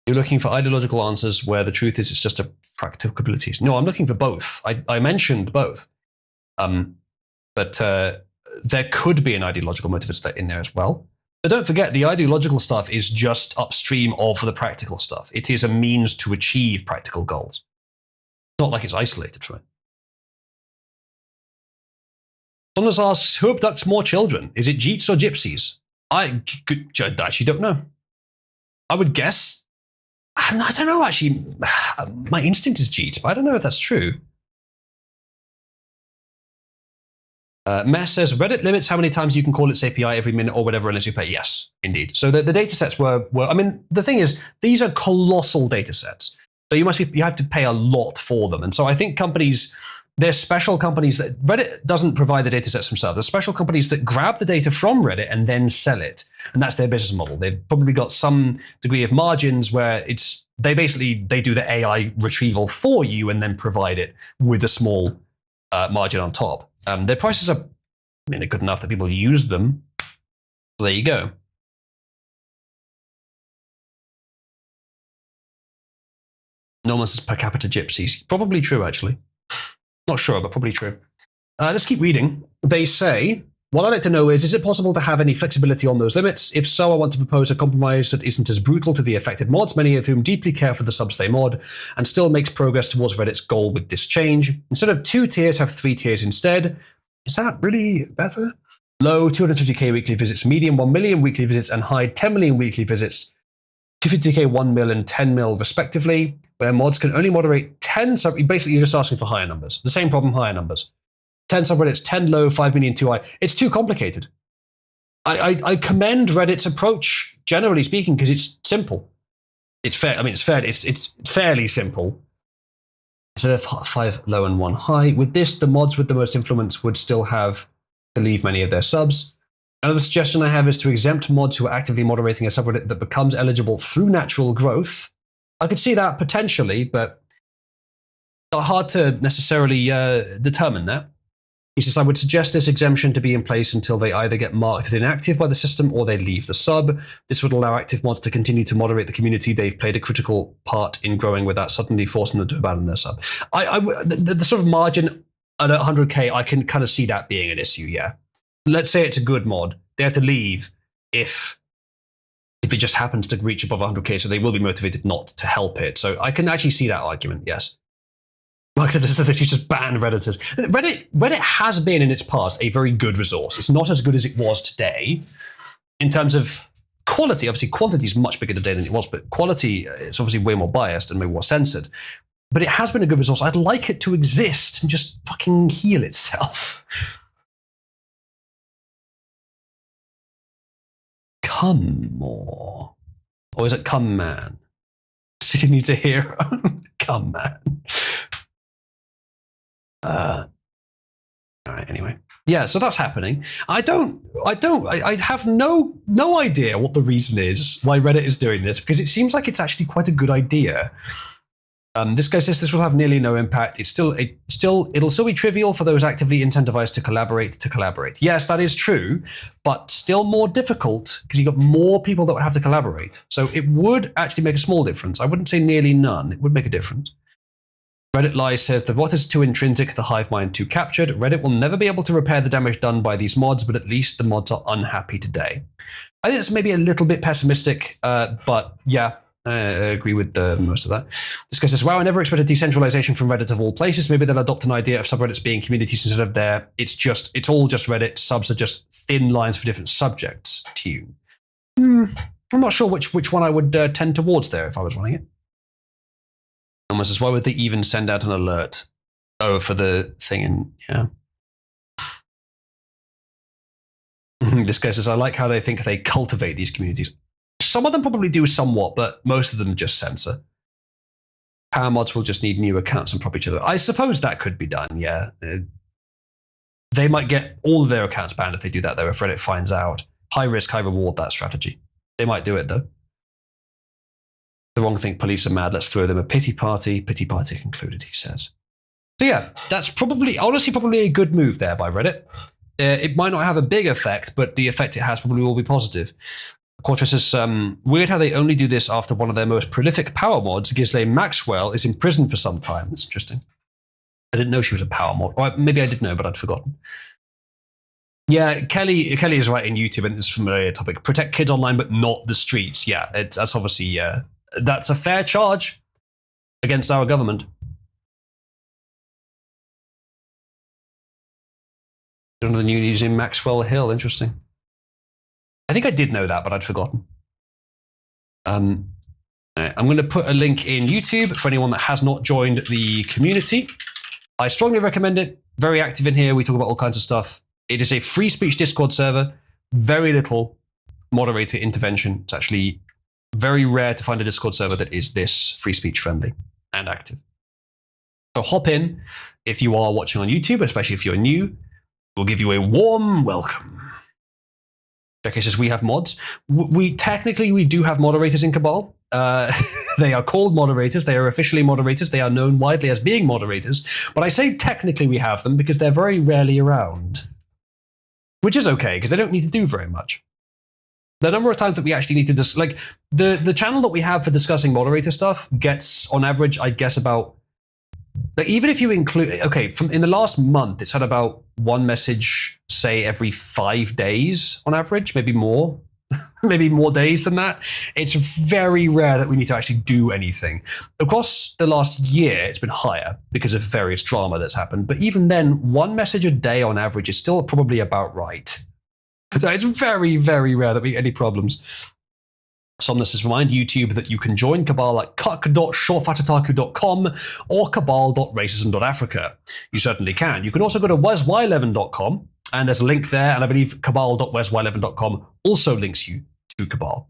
You're looking for ideological answers where the truth is it's just a practicability. No, I'm looking for both. I mentioned both. But there could be an ideological motive in there as well. But don't forget, the ideological stuff is just upstream of the practical stuff. It is a means to achieve practical goals. It's not like it's isolated from it. Someone asks, who abducts more children? Is it Jeets or Gypsies? I actually don't know. I would guess. I don't know, actually. My instinct is Jeets, but I don't know if that's true. Mess says, Reddit limits how many times you can call its API every minute or whatever unless you pay. Yes, indeed. So the data sets were, I mean, the thing is, these are colossal data sets. So you have to pay a lot for them. And so I think there's special companies that Reddit doesn't provide the data sets themselves. There's special companies that grab the data from Reddit and then sell it. And that's their business model. They've probably got some degree of margins where they do the AI retrieval for you and then provide it with a small margin on top. Their prices are, they're good enough that people use them. So there you go. No one says per capita gypsies. Probably true, actually. Not sure, but probably true. Let's keep reading. They say, what I'd like to know is it possible to have any flexibility on those limits? If so, I want to propose a compromise that isn't as brutal to the affected mods, many of whom deeply care for the subs they mod, and still makes progress towards Reddit's goal with this change. Instead of 2 tiers, have 3 tiers instead. Is that really better? Low, 250k weekly visits, medium, 1 million weekly visits, and high, 10 million weekly visits. 250k, 1 mil, and 10 mil respectively, where mods can only moderate 10 basically you're just asking for higher numbers. The same problem, higher numbers. 10 subreddits, 10 low, 5 million, 2 high. It's too complicated. I commend Reddit's approach, generally speaking, because it's simple. It's fair. I mean, it's fairly simple. Instead of 5 low and 1 high. With this, the mods with the most influence would still have to leave many of their subs. Another suggestion I have is to exempt mods who are actively moderating a subreddit that becomes eligible through natural growth. I could see that potentially, but hard to necessarily determine that. He says, I would suggest this exemption to be in place until they either get marked as inactive by the system or they leave the sub. This would allow active mods to continue to moderate the community they've played a critical part in growing without suddenly forcing them to abandon their sub. The sort of margin at 100k, I can kind of see that being an issue, yeah. Let's say it's a good mod. They have to leave if it just happens to reach above 100k, so they will be motivated not to help it. So I can actually see that argument, yes. Like I said, you just ban Redditors. Reddit has been in its past a very good resource. It's not as good as it was today in terms of quality. Obviously, quantity is much bigger today than it was, but quality, it's obviously way more biased and way more censored. But it has been a good resource. I'd like it to exist and just fucking heal itself. come more. Or is it come man? City needs a hero. Come man. All right, anyway. Yeah, so that's happening. I have no idea what the reason is why Reddit is doing this, because it seems like it's actually quite a good idea. This guy says this will have nearly no impact. It'll still be trivial for those actively incentivized to collaborate. Yes, that is true, but still more difficult because you've got more people that would have to collaborate. So it would actually make a small difference. I wouldn't say nearly none. It would make a difference. Reddit Lies says the rot is too intrinsic, the hive mind too captured. Reddit will never be able to repair the damage done by these mods, but at least the mods are unhappy today. I think it's maybe a little bit pessimistic, but yeah, I agree with most of that. This guy says, wow, I never expected decentralization from Reddit of all places. Maybe they'll adopt an idea of subreddits being communities instead of there. It's all just Reddit. Subs are just thin lines for different subjects. Tune. I'm not sure which one I would tend towards there if I was running it. Someone says, why would they even send out an alert? Oh, for the thing, and yeah. This guy says, I like how they think they cultivate these communities. Some of them probably do somewhat, but most of them just censor. Power mods will just need new accounts and prop each other. I suppose that could be done, yeah. They might get all of their accounts banned if they do that, though, if Reddit finds out. High risk, high reward, that strategy. They might do it, though. The wrong thing, police are mad, let's throw them a pity party concluded, he says. So yeah, that's honestly probably a good move there by Reddit. It might not have a big effect, but the effect it has probably will be positive. Quattro says, weird how they only do this after one of their most prolific power mods, Ghislaine Maxwell, is in prison for some time. That's interesting. I didn't know she was a power mod. Or maybe I did know, but I'd forgotten. Yeah, Kelly is right in YouTube, and this is a familiar topic. Protect kids online, but not the streets. Yeah, that's obviously... that's a fair charge against our government. One of the new news in Maxwell Hill. Interesting. I think I did know that, but I'd forgotten. I'm going to put a link in YouTube for anyone that has not joined the community. I strongly recommend it. Very active in here. We talk about all kinds of stuff. It is a free speech Discord server. Very little moderator intervention. It's actually very rare to find a Discord server that is this free speech friendly and active. So hop in if you are watching on YouTube, especially if you're new. We'll give you a warm welcome. Jackie says we have mods. We do have moderators in Cabal. They are called moderators. They are officially moderators. They are known widely as being moderators. But I say technically we have them because they're very rarely around. Which is okay, because they don't need to do very much. The number of times that we actually need to the channel that we have for discussing moderator stuff gets on average, I guess, about, like, even if you include, in the last month, it's had about one message, say, every 5 days on average, maybe more, maybe more days than that. It's very rare that we need to actually do anything. Across the last year, it's been higher because of various drama that's happened. But even then, one message a day on average is still probably about right. So it's very, very rare that we get any problems. Somnus says, remind YouTube that you can join Cabal at kuk.shortfatataku.com or cabal.racism.africa. You certainly can. You can also go to wesy11.com, and there's a link there, and I believe cabal.wesy11.com also links you to Cabal.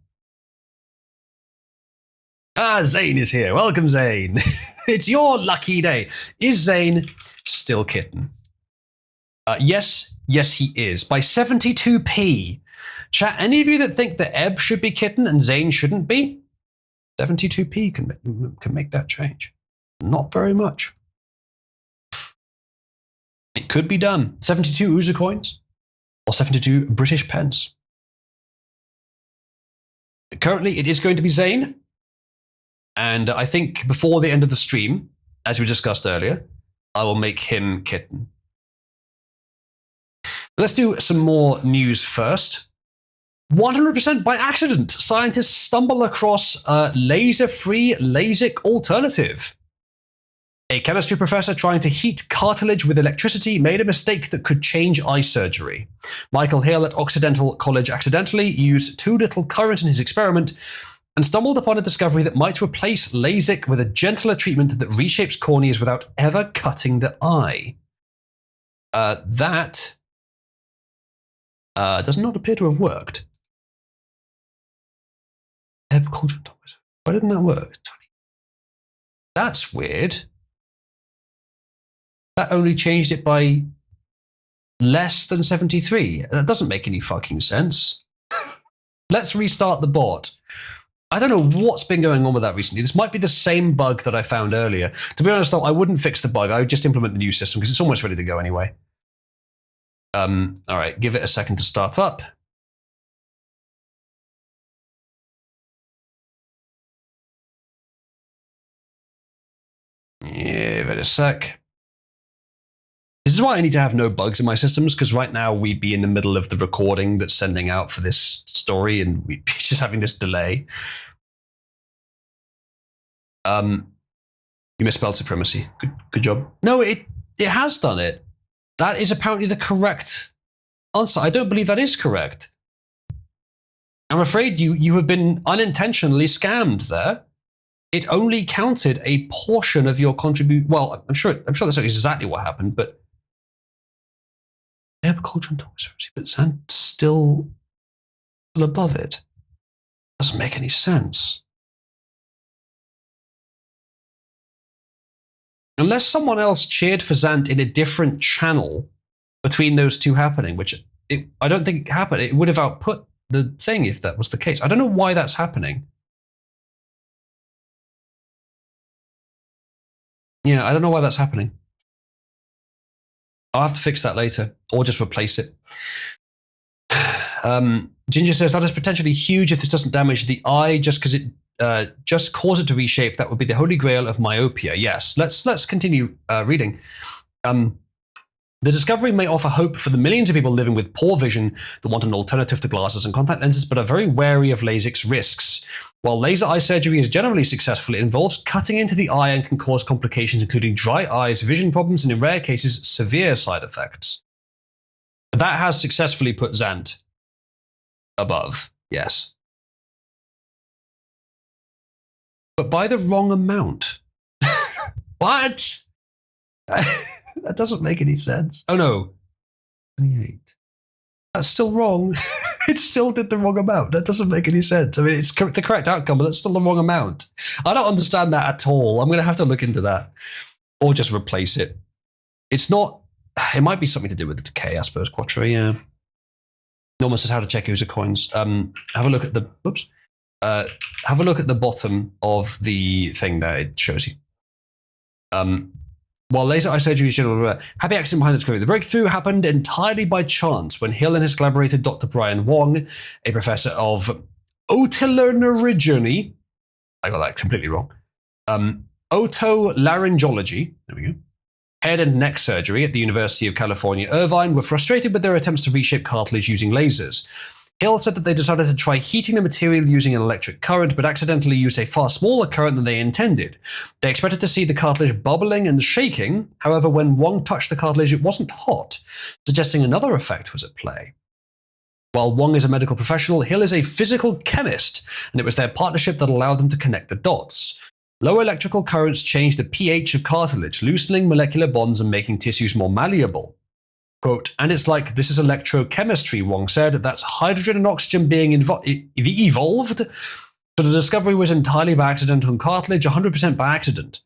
Zane is here. Welcome, Zane. It's your lucky day. Is Zane still kitten? Yes, he is. By 72p. Chat, any of you that think that Ebb should be kitten and Zane shouldn't be? 72p can make that change. Not very much. It could be done. 72 User coins or 72 British pence. Currently, it is going to be Zane. And I think before the end of the stream, as we discussed earlier, I will make him kitten. Let's do some more news first. 100% by accident, scientists stumble across a laser-free LASIK alternative. A chemistry professor trying to heat cartilage with electricity made a mistake that could change eye surgery. Michael Hill at Occidental College accidentally used too little current in his experiment and stumbled upon a discovery that might replace LASIK with a gentler treatment that reshapes corneas without ever cutting the eye. That does not appear to have worked. Why didn't that work? That's weird. That only changed it by less than 73. That doesn't make any fucking sense. Let's restart the bot. I don't know what's been going on with that recently. This might be the same bug that I found earlier. To be honest, though, I wouldn't fix the bug. I would just implement the new system because it's almost ready to go anyway. All right, give it a second to start up. Give it a sec. This is why I need to have no bugs in my systems, because right now we'd be in the middle of the recording that's sending out for this story and we'd be just having this delay. You misspelled supremacy. Good job. No, it has done it. That is apparently the correct answer. I don't believe that is correct. I'm afraid you have been unintentionally scammed there. It only counted a portion of your contribution. Well, I'm sure that's not exactly what happened, but culture and toxicity, but Zant's still above it. Doesn't make any sense. Unless someone else cheered for Zant in a different channel between those two happening, which I don't think happened. It would have output the thing if that was the case. I don't know why that's happening. Yeah, I don't know why that's happening. I'll have to fix that later, or just replace it. Ginger says that is potentially huge if this doesn't damage the eye, just because it just cause it to reshape. That would be the holy grail of myopia. Yes, let's continue reading. The discovery may offer hope for the millions of people living with poor vision that want an alternative to glasses and contact lenses, but are very wary of LASIK's risks. While laser eye surgery is generally successful, it involves cutting into the eye and can cause complications including dry eyes, vision problems, and in rare cases, severe side effects. That has successfully put Zant above, yes. But by the wrong amount. What? That doesn't make any sense. Oh no, 28. That's still wrong. It still did the wrong amount. That doesn't make any sense. I mean, it's the correct outcome, but that's still the wrong amount. I don't understand that at all. I'm going to have to look into that. Or just replace it. It's not, it might be something to do with the decay, I suppose, Quattro, yeah. Norman says how to check user coins. Have a look at the, have a look at the bottom of the thing that it shows you. While laser eye surgery is generally happy accident behind the discovery. The breakthrough happened entirely by chance when Hill and his collaborator Dr. Brian Wong, a professor of otolaryngology, I got that completely wrong, otolaryngology, there we go, head and neck surgery at the University of California, Irvine, were frustrated with their attempts to reshape cartilage using lasers. Hill said that they decided to try heating the material using an electric current, but accidentally used a far smaller current than they intended. They expected to see the cartilage bubbling and shaking. However, when Wong touched the cartilage, it wasn't hot, suggesting another effect was at play. While Wong is a medical professional, Hill is a physical chemist, and it was their partnership that allowed them to connect the dots. Low electrical currents change the pH of cartilage, loosening molecular bonds and making tissues more malleable. Quote, and it's like, this is electrochemistry, Wong said. That's hydrogen and oxygen being evolved. So the discovery was entirely by accident on cartilage, 100% by accident.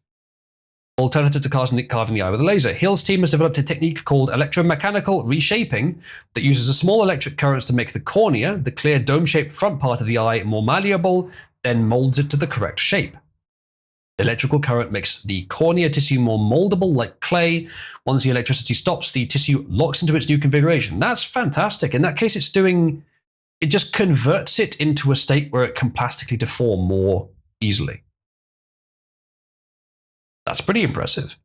Alternative to carving the eye with a laser. Hill's team has developed a technique called electromechanical reshaping that uses a small electric currents to make the cornea, the clear dome-shaped front part of the eye, more malleable, then molds it to the correct shape. The electrical current makes the cornea tissue more moldable like clay. Once the electricity stops, the tissue locks into its new configuration. That's fantastic. In that case, it just converts it into a state where it can plastically deform more easily. That's pretty impressive.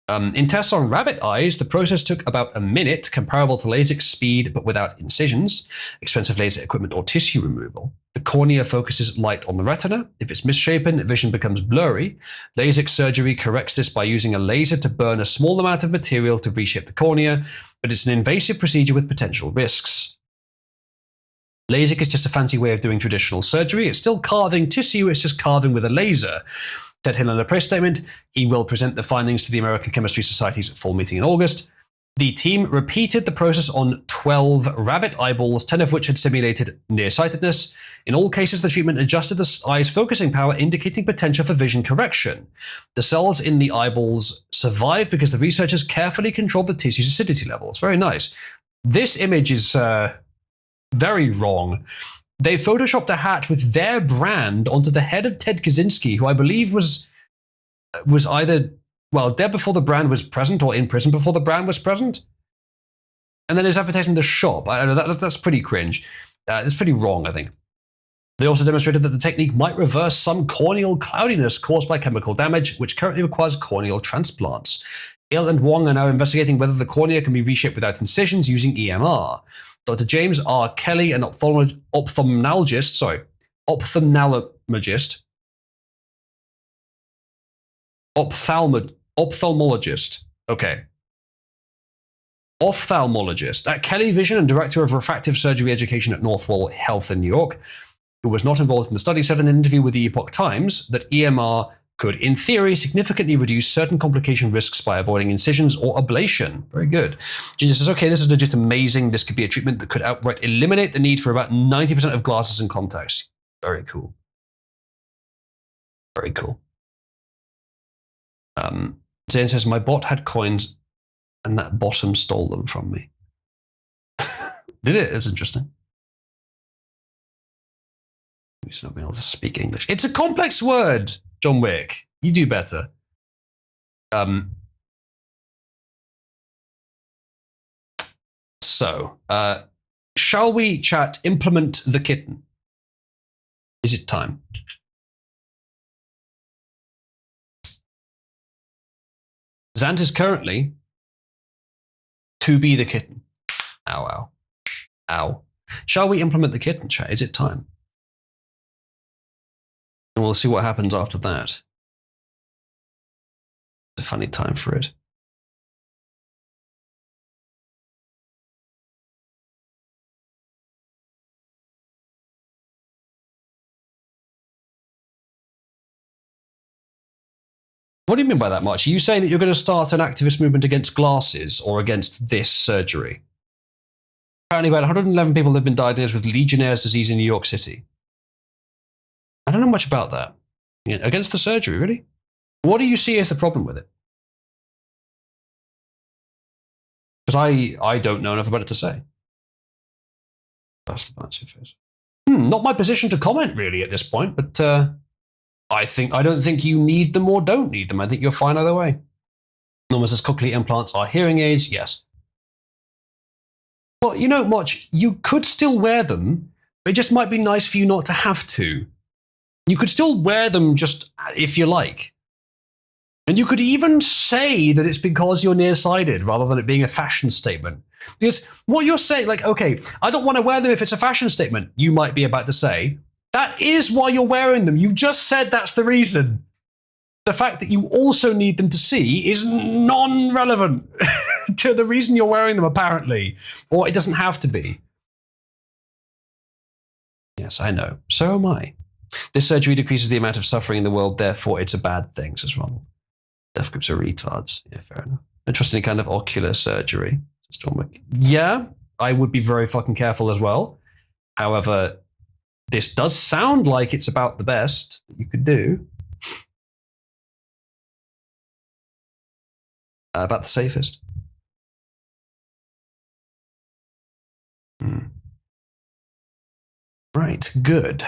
In tests on rabbit eyes, the process took about a minute, comparable to LASIK speed, but without incisions, expensive laser equipment, or tissue removal. The cornea focuses light on the retina. If it's misshapen, vision becomes blurry. LASIK surgery corrects this by using a laser to burn a small amount of material to reshape the cornea, but it's an invasive procedure with potential risks. LASIK is just a fancy way of doing traditional surgery. It's still carving tissue, it's just carving with a laser. Said Hill in a press statement. He will present the findings to the American Chemistry Society's full meeting in August. The team repeated the process on 12 rabbit eyeballs, 10 of which had simulated nearsightedness. In all cases, the treatment adjusted the eye's focusing power, indicating potential for vision correction. The cells in the eyeballs survived because the researchers carefully controlled the tissue's acidity levels. Very nice. This image is very wrong. They photoshopped a hat with their brand onto the head of Ted Kaczynski, who I believe was either, well, dead before the brand was present or in prison before the brand was present. And then is advertising the shop. I don't know, that's pretty cringe. It's pretty wrong, I think. They also demonstrated that the technique might reverse some corneal cloudiness caused by chemical damage, which currently requires corneal transplants. Hill and Wong are now investigating whether the cornea can be reshaped without incisions using EMR. Dr. James R. Kelly, an ophthalmologist, at Kelly Vision and director of refractive surgery education at Northwell Health in New York, who was not involved in the study, said in an interview with the Epoch Times that EMR could, in theory, significantly reduce certain complication risks by avoiding incisions or ablation. Very good. Ginger says, okay, this is legit amazing. This could be a treatment that could outright eliminate the need for about 90% of glasses and contacts. Very cool. Very cool. Zane says, my bot had coins and that bottom stole them from me. Did it? That's interesting. He's not being able to speak English. It's a complex word, John Wick. You do better. Shall we chat implement the kitten? Is it time? Zant is currently to be the kitten. Ow, ow. Ow. Shall we implement the kitten, chat? Is it time? And we'll see what happens after that. It's a funny time for it. What do you mean by that, March? Are you saying that you're going to start an activist movement against glasses or against this surgery? Apparently about 111 people have been diagnosed with Legionnaire's disease in New York City. I don't know much about that. Against the surgery, really? What do you see as the problem with it? Because I don't know enough about it to say. That's the fancy face. Not my position to comment, really, at this point, but I don't think you need them or don't need them. I think you're fine either way. Norma says cochlear implants are hearing aids. Yes. Well, you know, Moch, you could still wear them. It just might be nice for you not to have to. You could still wear them just if you like. And you could even say that it's because you're nearsighted rather than it being a fashion statement. Because what you're saying, like, okay, I don't want to wear them if it's a fashion statement, you might be about to say, that is why you're wearing them. You just said that's the reason. The fact that you also need them to see is non-relevant to the reason you're wearing them, apparently. Or it doesn't have to be. Yes, I know. So am I. This surgery decreases the amount of suffering in the world, therefore it's a bad thing, says Ronald. Death grips are retards. Yeah, fair enough. Interesting kind of ocular surgery. Yeah, I would be very fucking careful as well. However, this does sound like it's about the best that you could do. About the safest. Right, good.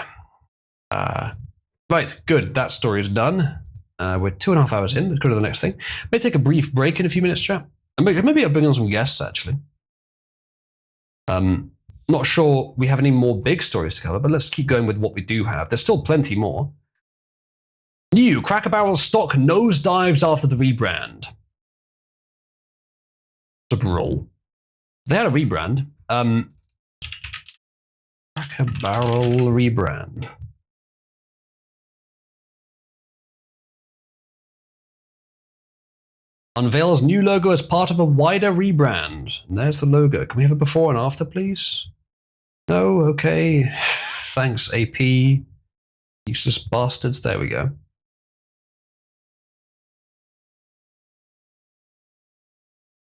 Right, good. That story is done. We're 2.5 hours in. Let's go to the next thing. May take a brief break in a few minutes, chat. Maybe I'll bring on some guests, actually. Not sure we have any more big stories to cover, but let's keep going with what we do have. There's still plenty more. New Cracker Barrel stock nosedives after the rebrand. Roll. They had a rebrand. Cracker Barrel rebrand. Unveils new logo as part of a wider rebrand. And there's the logo. Can we have a before and after, please? No? Okay. Thanks, AP. Useless bastards. There we go.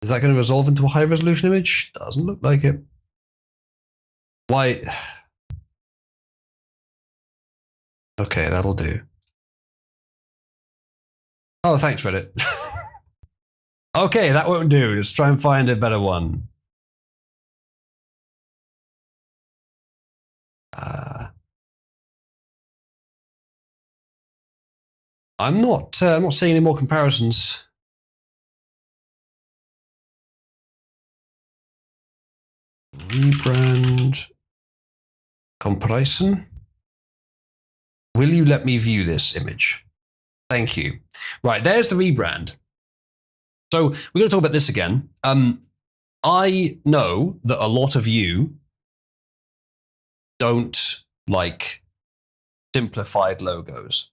Is that going to resolve into a high resolution image? Doesn't look like it. Why? Okay, that'll do. Oh, thanks, Reddit. Okay, that won't do. Let's try and find a better one. I'm not seeing any more comparisons. Rebrand comparison. Will you let me view this image? Thank you. Right, there's the rebrand. So we're going to talk about this again. I know that a lot of you don't like simplified logos.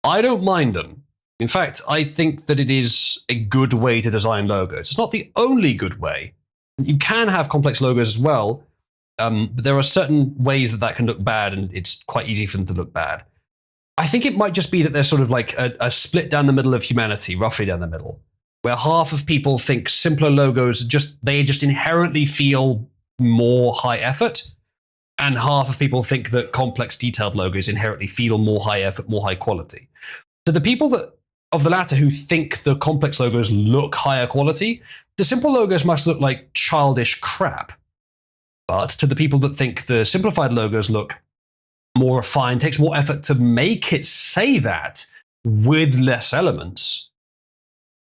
I don't mind them. In fact, I think that it is a good way to design logos. It's not the only good way. You can have complex logos as well, but there are certain ways that can look bad, and it's quite easy for them to look bad. I think it might just be that there's sort of like a split down the middle of humanity, roughly down the middle, where half of people think simpler logos they just inherently feel more high effort, and half of people think that complex detailed logos inherently feel more high effort, more high quality. So the people of the latter who think the complex logos look higher quality, the simple logos must look like childish crap. But to the people that think the simplified logos look more refined, takes more effort to make it say that with less elements,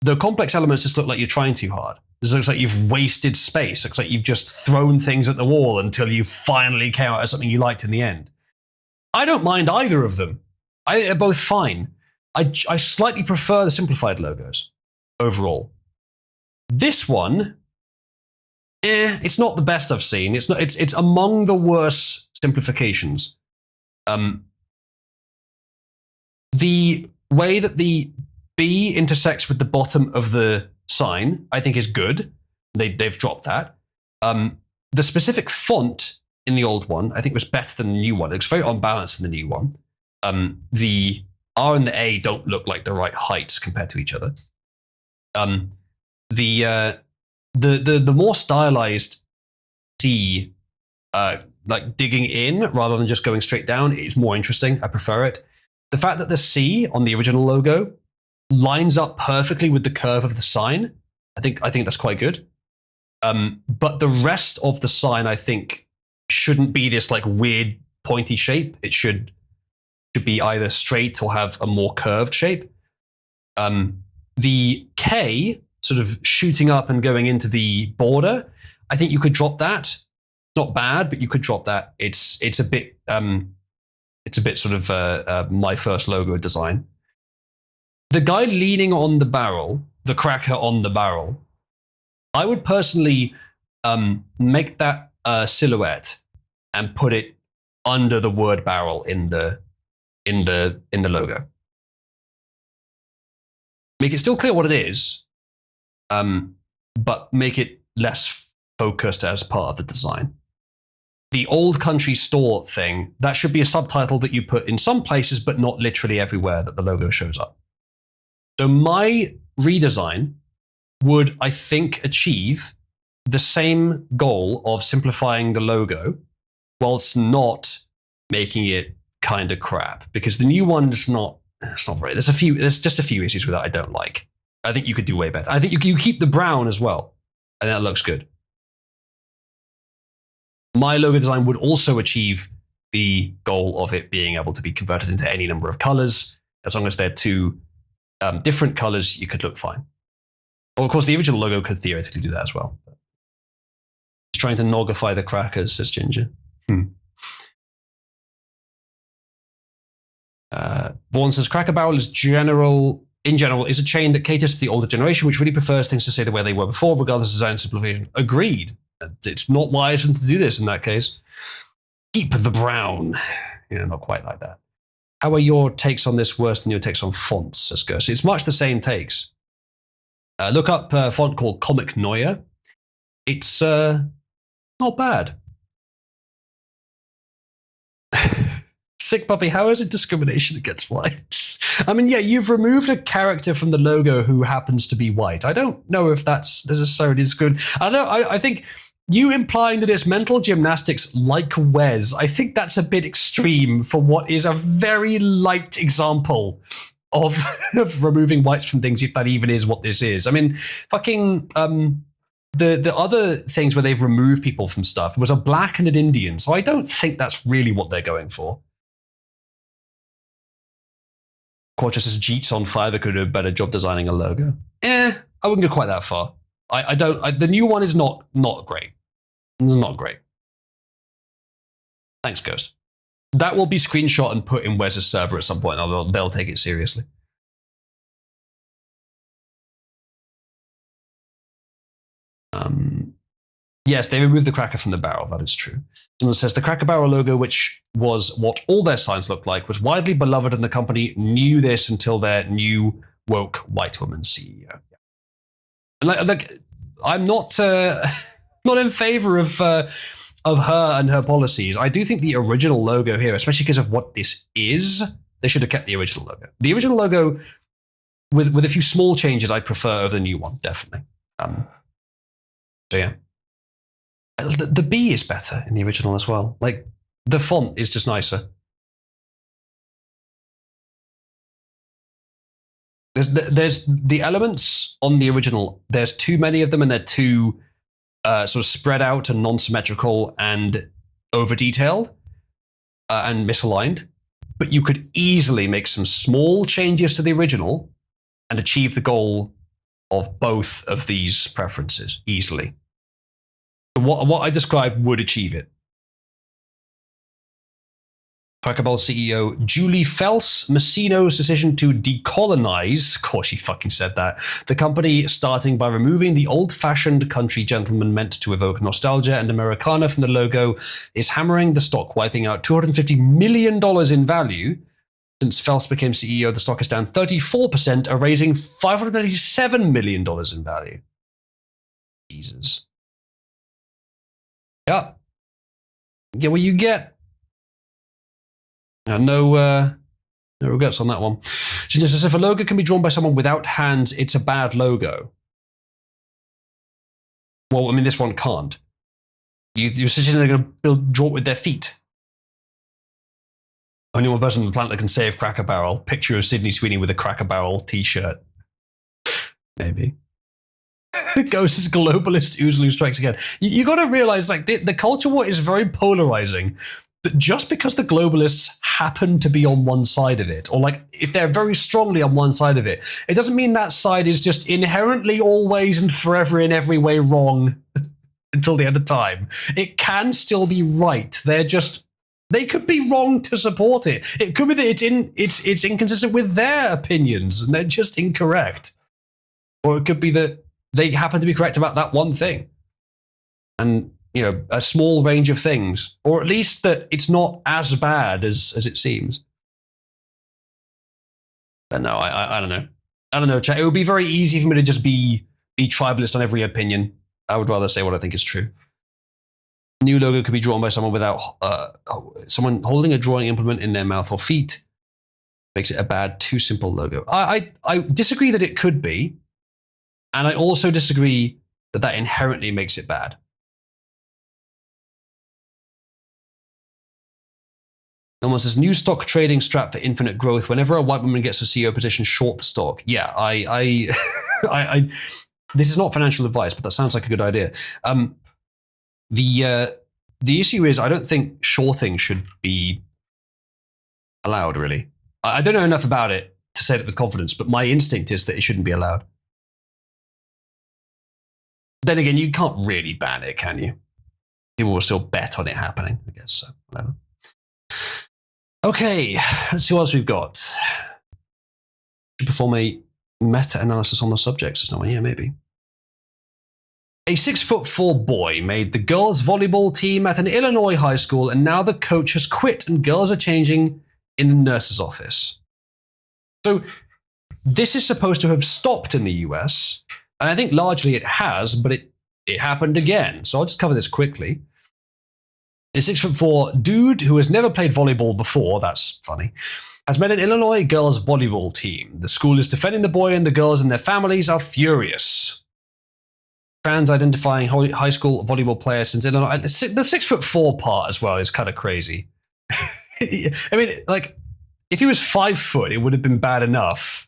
the complex elements just look like you're trying too hard. It looks like you've wasted space. It looks like you've just thrown things at the wall until you finally came out as something you liked in the end. I don't mind either of them. They're both fine. I slightly prefer the simplified logos overall. This one, it's not the best I've seen. It's among the worst simplifications. The way that the B intersects with the bottom of the sign, I think, is good. They've dropped that. The specific font in the old one, I think, was better than the new one. It looks very unbalanced in the new one. The R and the A don't look like the right heights compared to each other. The more stylized C, like digging in rather than just going straight down, is more interesting. I prefer it. The fact that the C on the original logo lines up perfectly with the curve of the sign, I think that's quite good. But the rest of the sign, I think, shouldn't be this like weird pointy shape. It should be either straight or have a more curved shape. The K sort of shooting up and going into the border, I think you could drop that. It's not bad, but you could drop that. It's a bit sort of my first logo design. The guy leaning on the barrel, the cracker on the barrel, I would personally make that a silhouette and put it under the word barrel in the logo. Make it still clear what it is, but make it less focused as part of the design. The old country store thing, that should be a subtitle that you put in some places, but not literally everywhere that the logo shows up. So my redesign would, I think, achieve the same goal of simplifying the logo whilst not making it kind of crap, because the new one's not very. There's just a few issues with that I don't like. I think you could do way better. I think you keep the brown as well, and that looks good. My logo design would also achieve the goal of it being able to be converted into any number of colors. As long as they're two different colors, you could look fine. Well, of course, the original logo could theoretically do that as well. He's trying to nogify the crackers, says Ginger. Vaughan says, Cracker Barrel in general is a chain that caters to the older generation, which really prefers things to stay the way they were before, regardless of design simplification. Agreed. It's not wise for them to do this in that case. Keep the brown. Not quite like that. How are your takes on this worse than your takes on fonts, says Gus? It's much the same takes. Look up a font called Comic Noir. It's not bad. Sick puppy, how is it discrimination against whites? I mean, yeah, you've removed a character from the logo who happens to be white. I don't know if that's necessarily good. I think you implying that it's mental gymnastics like Wes, I think that's a bit extreme for what is a very light example of removing whites from things, if that even is what this is. I mean, fucking the other things where they've removed people from stuff was a black and an Indian, so I don't think that's really what they're going for. Quadratus says Jeets on Fiverr could do a better job designing a logo. I wouldn't go quite that far. I don't. The new one is not great. It's not great. Thanks, Ghost. That will be screenshot and put in Wes's server at some point. They'll take it seriously. Yes, they removed the cracker from the barrel. That is true. Someone says the Cracker Barrel logo, which was what all their signs looked like, was widely beloved, and the company knew this until their new woke white woman CEO. Like I'm not not in favor of her and her policies. I do think the original logo here, especially because of what this is, they should have kept the original logo. The original logo, with a few small changes, I prefer over the new one, definitely. So yeah. The B is better in the original as well. Like, the font is just nicer. There's the elements on the original, there's too many of them, and they're too sort of spread out and non-symmetrical and over-detailed and misaligned. But you could easily make some small changes to the original and achieve the goal of both of these preferences easily. What I described would achieve it. Cabal CEO Julie Fels-Massino's decision to decolonize, of course she fucking said that, the company, starting by removing the old-fashioned country gentleman meant to evoke nostalgia and Americana from the logo, is hammering the stock, wiping out $250 million in value. Since Fels became CEO, the stock is down 34%, erasing $587 million in value. Jesus. Yeah. Get what you get. No regrets on that one. She says, if a logo can be drawn by someone without hands, it's a bad logo. Well, I mean, this one can't. You're suggesting they're going to draw it with their feet. Only one person on the planet that can save Cracker Barrel. Picture of Sydney Sweeney with a Cracker Barrel t-shirt. Maybe. Ghost is globalist oozily strikes again. You got to realize, like, the culture war is very polarizing. But just because the globalists happen to be on one side of it, or like if they're very strongly on one side of it, it doesn't mean that side is just inherently always and forever in every way wrong until the end of time. It can still be right. They could be wrong to support it. It could be that it's inconsistent with their opinions and they're just incorrect. Or it could be that they happen to be correct about that one thing. And, you know, a small range of things. Or at least that it's not as bad as it seems. But no, I don't know. I don't know, chat. It would be very easy for me to just be tribalist on every opinion. I would rather say what I think is true. New logo could be drawn by someone without someone holding a drawing implement in their mouth or feet. Makes it a bad, too simple logo. I disagree that it could be. And I also disagree that inherently makes it bad. Someone says, new stock trading strat for infinite growth. Whenever a white woman gets a CEO position, short the stock. Yeah, this is not financial advice, but that sounds like a good idea. The issue is, I don't think shorting should be allowed, really. I don't know enough about it to say that with confidence, but my instinct is that it shouldn't be allowed. Then again, you can't really ban it, can you? People will still bet on it happening, I guess. So, whatever. Okay, let's see what else we've got. Should perform a meta-analysis on the subject. Says no one. Yeah, maybe. A 6'4" boy made the girls' volleyball team at an Illinois high school, and now the coach has quit and girls are changing in the nurse's office. So this is supposed to have stopped in the US, and I think largely it has, but it happened again. So I'll just cover this quickly. A 6'4" dude who has never played volleyball before, that's funny, has made an Illinois girls volleyball team. The school is defending the boy, and the girls and their families are furious. Trans-identifying high school volleyball player since Illinois. The 6'4" part as well is kind of crazy. I mean, like, if he was 5 foot, it would have been bad enough.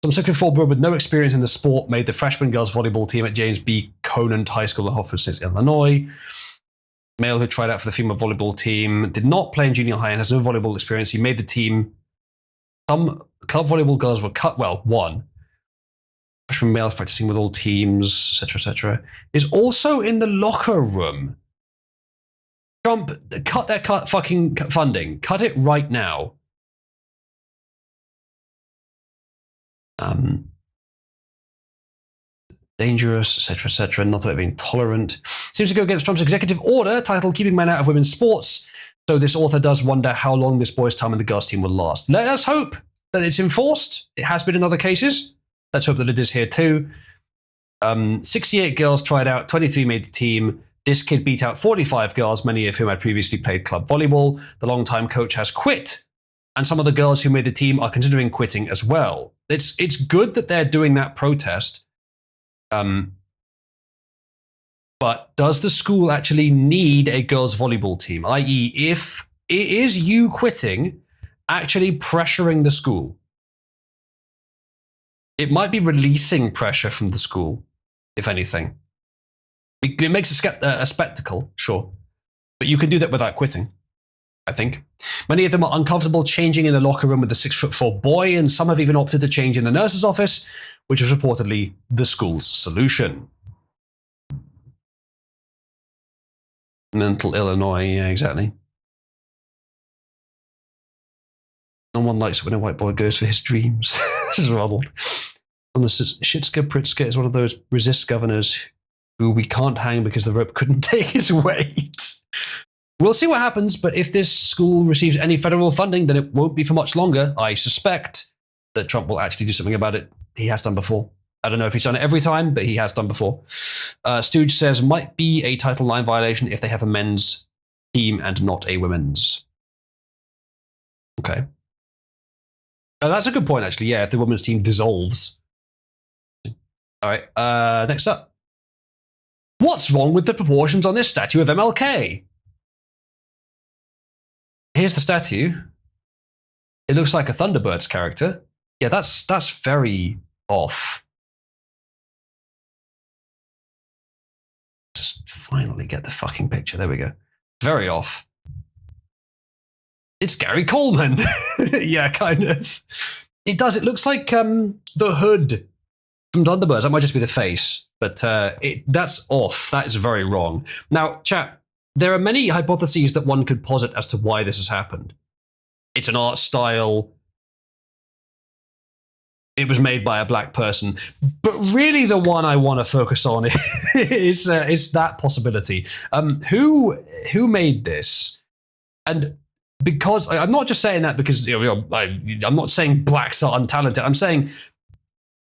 Some 6'4" bro with no experience in the sport made the freshman girls volleyball team at James B. Conant High School in Hoffman City, Illinois. Male who tried out for the female volleyball team did not play in junior high and has no volleyball experience. He made the team. Some club volleyball girls were cut. Well, one. Freshman males practicing with all teams, etc., is also in the locker room. Trump, cut their fucking funding. Cut it right now. Dangerous, etc., not about being tolerant. Seems to go against Trump's executive order titled Keeping Men Out of Women's Sports. So this author does wonder how long this boy's time in the girls' team will last. Let us hope that it's enforced. It has been in other cases. Let's hope that it is here too. 68 girls tried out, 23 made the team. This kid beat out 45 girls, many of whom had previously played club volleyball. The longtime coach has quit, and some of the girls who made the team are considering quitting as well. It's good that they're doing that protest. But does the school actually need a girls' volleyball team? I.e., if it is you quitting, actually pressuring the school. It might be releasing pressure from the school, if anything. It makes a spectacle, sure. But you can do that without quitting, I think. Many of them are uncomfortable changing in the locker room with the 6'4" boy, and some have even opted to change in the nurse's office, which is reportedly the school's solution. Mental Illinois, yeah, exactly. No one likes it when a white boy goes for his dreams. This is Ronald. And Shitska Pritzker is one of those resist governors who we can't hang because the rope couldn't take his weight. We'll see what happens, but if this school receives any federal funding, then it won't be for much longer. I suspect that Trump will actually do something about it. He has done before. I don't know if he's done it every time, but he has done before. Stooge says might be a Title IX violation if they have a men's team and not a women's. Okay. That's a good point, actually. Yeah, if the women's team dissolves. All right. Next up. What's wrong with the proportions on this statue of MLK? Here's the statue. It looks like a Thunderbirds character. Yeah, that's very off. Just finally get the fucking picture. There we go. Very off. It's Gary Coleman. Yeah, kind of. It does. It looks like the hood from Thunderbirds. That might just be the face, but that's off. That is very wrong. Now, chat, there are many hypotheses that one could posit as to why this has happened. It's an art style. It was made by a black person. But really the one I want to focus on is that possibility. Who made this? And because I'm not just saying that because I'm not saying blacks are untalented. I'm saying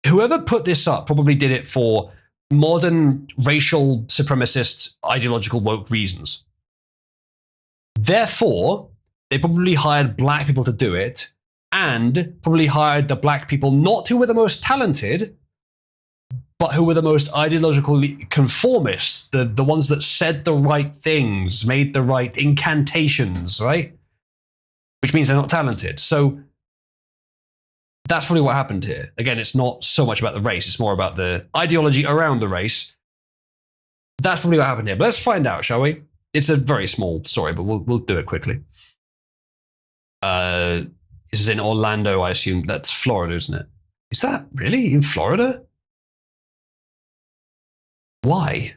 whoever put this up probably did it for modern racial supremacist ideological woke reasons. Therefore, they probably hired black people to do it, and probably hired the black people not who were the most talented, but who were the most ideologically conformist, the ones that said the right things, made the right incantations, right? Which means they're not talented. So that's probably what happened here. Again, it's not so much about the race, it's more about the ideology around the race. That's probably what happened here. But let's find out, shall we? It's a very small story, but we'll do it quickly. This is in Orlando, I assume. That's Florida, isn't it? Is that really in Florida? Why?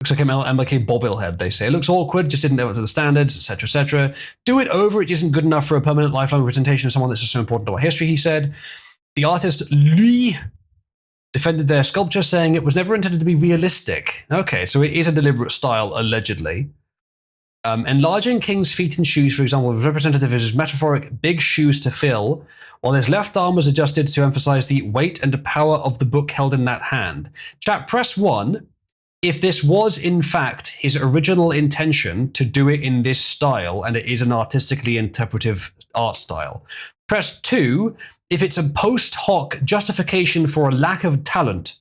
Looks like an MLK bobblehead, they say. It looks awkward, just didn't live up to the standards, etc., etc. Do it over, it isn't good enough for a permanent lifelong representation of someone that's just so important to our history, he said. The artist, Louis, defended their sculpture, saying it was never intended to be realistic. Okay, so it is a deliberate style, allegedly. Enlarging King's feet and shoes, for example, was representative of his metaphoric big shoes to fill, while his left arm was adjusted to emphasize the weight and power of the book held in that hand. Chat, press 1 if this was in fact his original intention to do it in this style, and it is an artistically interpretive art style. Press 2 if it's a post hoc justification for a lack of talent.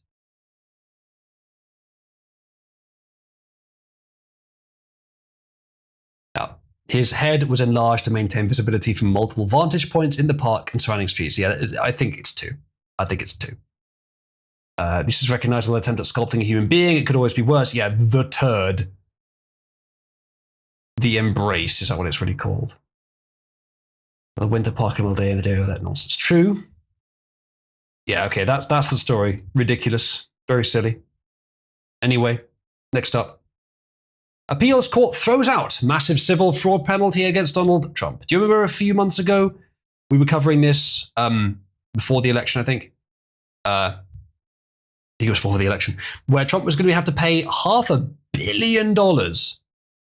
His head was enlarged to maintain visibility from multiple vantage points in the park and surrounding streets. Yeah, I think it's 2. I think it's 2. This is recognizable attempt at sculpting a human being. It could always be worse. Yeah, the turd. The embrace, is that what it's really called? The winter park all day and a day of that nonsense. True. Yeah, okay, that's the story. Ridiculous. Very silly. Anyway, next up. Appeals court throws out massive civil fraud penalty against Donald Trump. Do you remember a few months ago we were covering this before the election, I think? I think it was before the election, where Trump was going to have to pay $500 million.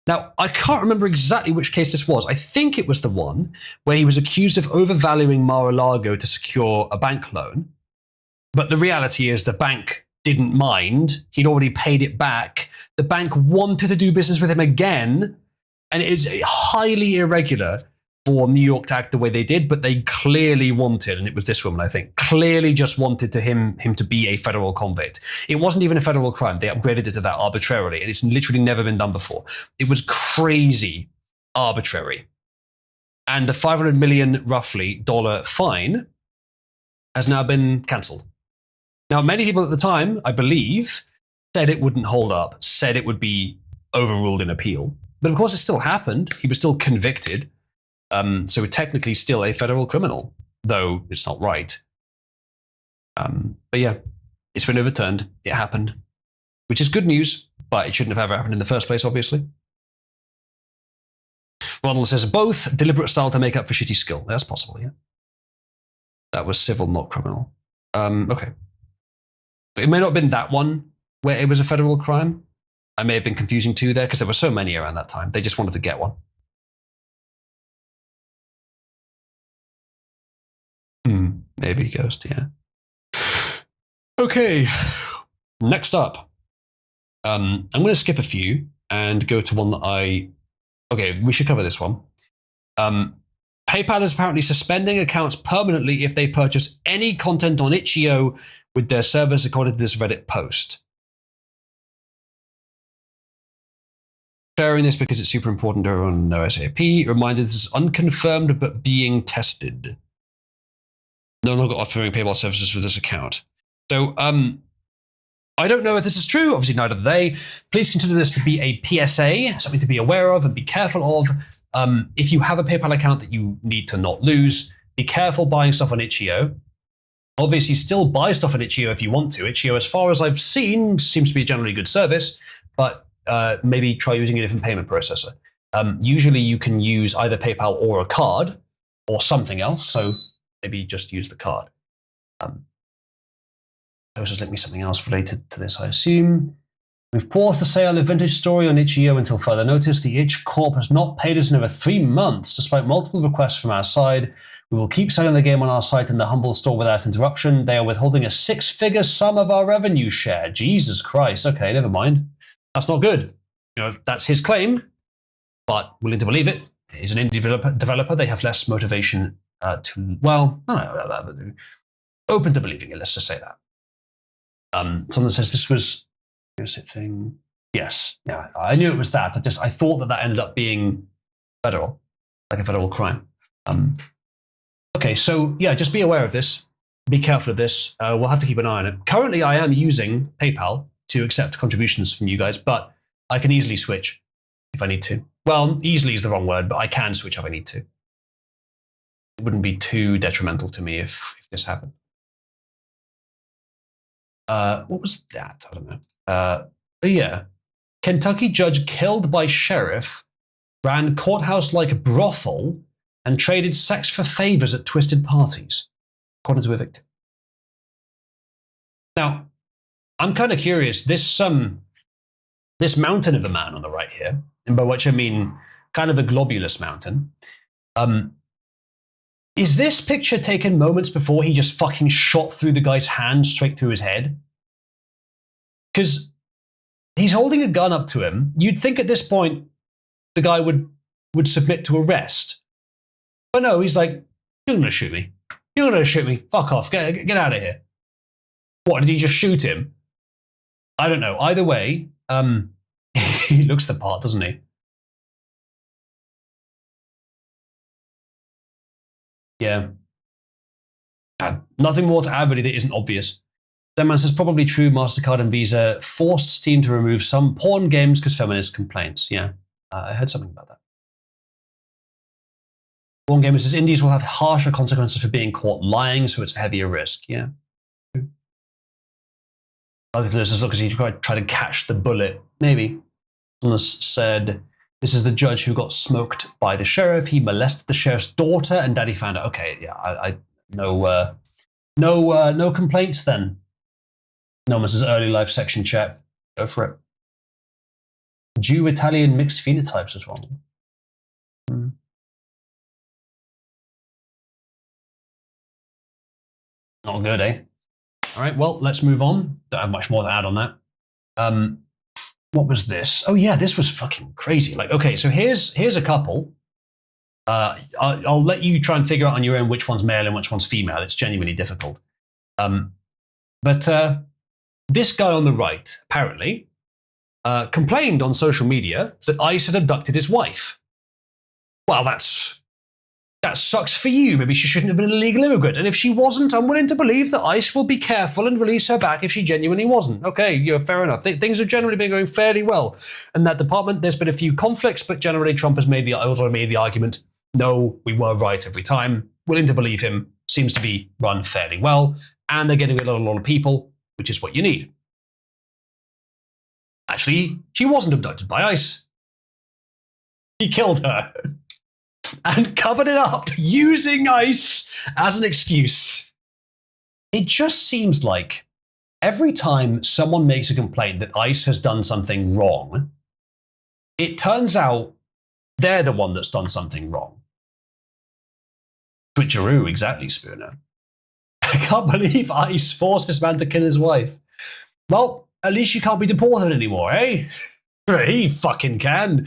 Now, I can't remember exactly which case this was. I think it was the one where he was accused of overvaluing Mar-a-Lago to secure a bank loan. But the reality is the bank didn't mind. He'd already paid it back. The bank wanted to do business with him again. And it's highly irregular for New York to act the way they did, but they clearly wanted, and it was this woman, I think, clearly just wanted him to be a federal convict. It wasn't even a federal crime. They upgraded it to that arbitrarily, and it's literally never been done before. It was crazy arbitrary. And the $500 million, roughly, fine has now been cancelled. Now, many people at the time, I believe, said it wouldn't hold up, said it would be overruled in appeal. But of course, it still happened. He was still convicted. So technically still a federal criminal, though it's not right. But yeah, it's been overturned. It happened, which is good news, but it shouldn't have ever happened in the first place, obviously. Ronald says, both deliberate style to make up for shitty skill. That's possible, yeah. That was civil, not criminal. Okay. It may not have been that one where it was a federal crime. I may have been confusing two there because there were so many around that time. They just wanted to get one. Maybe Ghost, yeah. Okay, next up. I'm going to skip a few and go to one that okay, we should cover this one. PayPal is apparently suspending accounts permanently if they purchase any content on itch.io with their service, according to this Reddit post. Sharing this because it's super important to everyone to know SAP. Reminder, this is unconfirmed but being tested. No longer offering PayPal services for this account. So, I don't know if this is true. Obviously, neither do they. Please consider this to be a PSA, something to be aware of and be careful of. If you have a PayPal account that you need to not lose, be careful buying stuff on itch.io. Obviously, still buy stuff on itch.io if you want to. Itch.io, as far as I've seen, seems to be a generally good service, but maybe try using a different payment processor. Usually, you can use either PayPal or a card or something else. So maybe just use the card. Just link me something else related to this, I assume. We've paused the sale of Vintage Story on itch.io until further notice. The Itch Corp has not paid us in over 3 months, despite multiple requests from our side. We will keep selling the game on our site in the humble store without interruption. They are withholding a 6-figure sum of our revenue share. Jesus Christ. Okay, never mind. That's not good. That's his claim, but willing to believe it. He's an indie developer. They have less motivation open to believing it. Let's just say that. Someone says this was thing. Yes, yeah, I knew it was that. I thought that ended up being federal, like a federal crime. Okay, so yeah, just be aware of this. Be careful of this. We'll have to keep an eye on it. Currently, I am using PayPal to accept contributions from you guys, but I can easily switch if I need to. Well, easily is the wrong word, but I can switch if I need to. It wouldn't be too detrimental to me if this happened. What was that? I don't know. Yeah. Kentucky judge killed by sheriff ran courthouse-like brothel and traded sex for favors at twisted parties, according to a victim. Now, I'm kind of curious. This mountain of a man on the right here, and by which I mean kind of a globulous mountain, is this picture taken moments before he just fucking shot through the guy's hand straight through his head? Because He's holding a gun up to him. You'd think at this point the guy would submit to arrest. But no, he's like, you're going to shoot me. You're going to shoot me. Fuck off. Get out of here. What, did he just shoot him? I don't know. Either way, he looks the part, doesn't he? Yeah. Nothing more to add really that isn't obvious. Zenman says, probably true, MasterCard and Visa forced Steam to remove some porn games because feminist complaints. Yeah, I heard something about that. Porn Gamer says, indies will have harsher consequences for being caught lying, so it's a heavier risk. Yeah. Other says, look, he tried to catch the bullet. Maybe. Unless said, this is the judge who got smoked by the sheriff. He molested the sheriff's daughter, and daddy found out. Okay, yeah, no complaints then. No one says early life section chat. Go for it. Jew, Italian, mixed phenotypes as well. Not good, eh? All right, well, let's move on. Don't have much more to add on that. What was this? Oh yeah, this was fucking crazy. Like, okay, so here's a couple. I'll let you try and figure out on your own which one's male and which one's female. It's genuinely difficult. But this guy on the right, apparently, complained on social media that ICE had abducted his wife. Well, that sucks for you. Maybe she shouldn't have been an illegal immigrant. And if she wasn't, I'm willing to believe that ICE will be careful and release her back if she genuinely wasn't. Okay, fair enough. Things have generally been going fairly well in that department. There's been a few conflicts, but generally Trump has also made the argument, no, we were right every time. Willing to believe him. Seems to be run fairly well. And they're getting rid of a lot of people, which is what you need. Actually, she wasn't abducted by ICE. He killed her. And covered it up using ICE as an excuse. It just seems like every time someone makes a complaint that ICE has done something wrong, it turns out they're the one that's done something wrong. Switcheroo, exactly, Spooner. I can't believe ICE forced this man to kill his wife. Well, at least you can't be deported anymore, eh? He fucking can.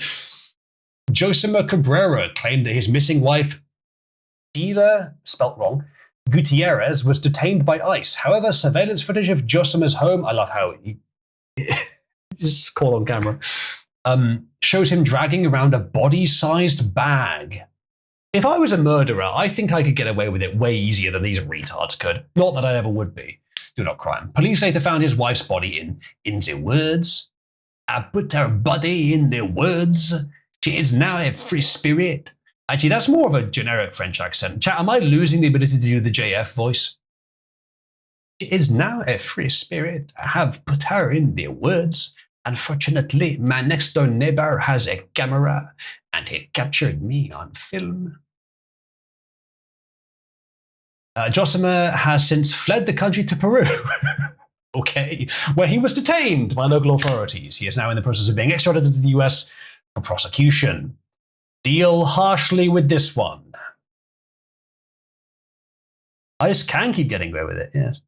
Josima Cabrera claimed that his missing wife, Sheila, spelt wrong, Gutierrez, was detained by ICE. However, surveillance footage of Josima's home, I love how he just caught on camera, shows him dragging around a body-sized bag. If I was a murderer, I think I could get away with it way easier than these retards could. Not that I ever would be. Do not crime. Police later found his wife's body in the woods. I put her body in the woods. She is now a free spirit. Actually, that's more of a generic French accent. Chat, am I losing the ability to do the JF voice? She is now a free spirit. I have put her in the woods. Unfortunately, my next door neighbor has a camera and he captured me on film. Josima has since fled the country to Peru. Okay, where he was detained by local authorities. He is now in the process of being extradited to the US for prosecution. Deal harshly with this one. I just can keep getting away with it, yes.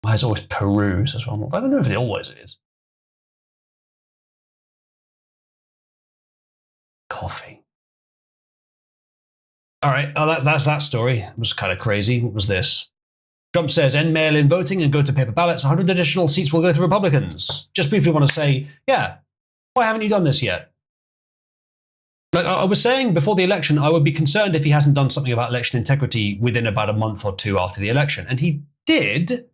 Why is it always Peru? I don't know if it always is. Coffee. All right, that's that story. It was kind of crazy. What was this? Trump says, end mail-in voting and go to paper ballots. 100 additional seats will go to Republicans. Just briefly want to say, yeah, why haven't you done this yet? Like I was saying before the election, I would be concerned if he hasn't done something about election integrity within about a month or two after the election. And he did,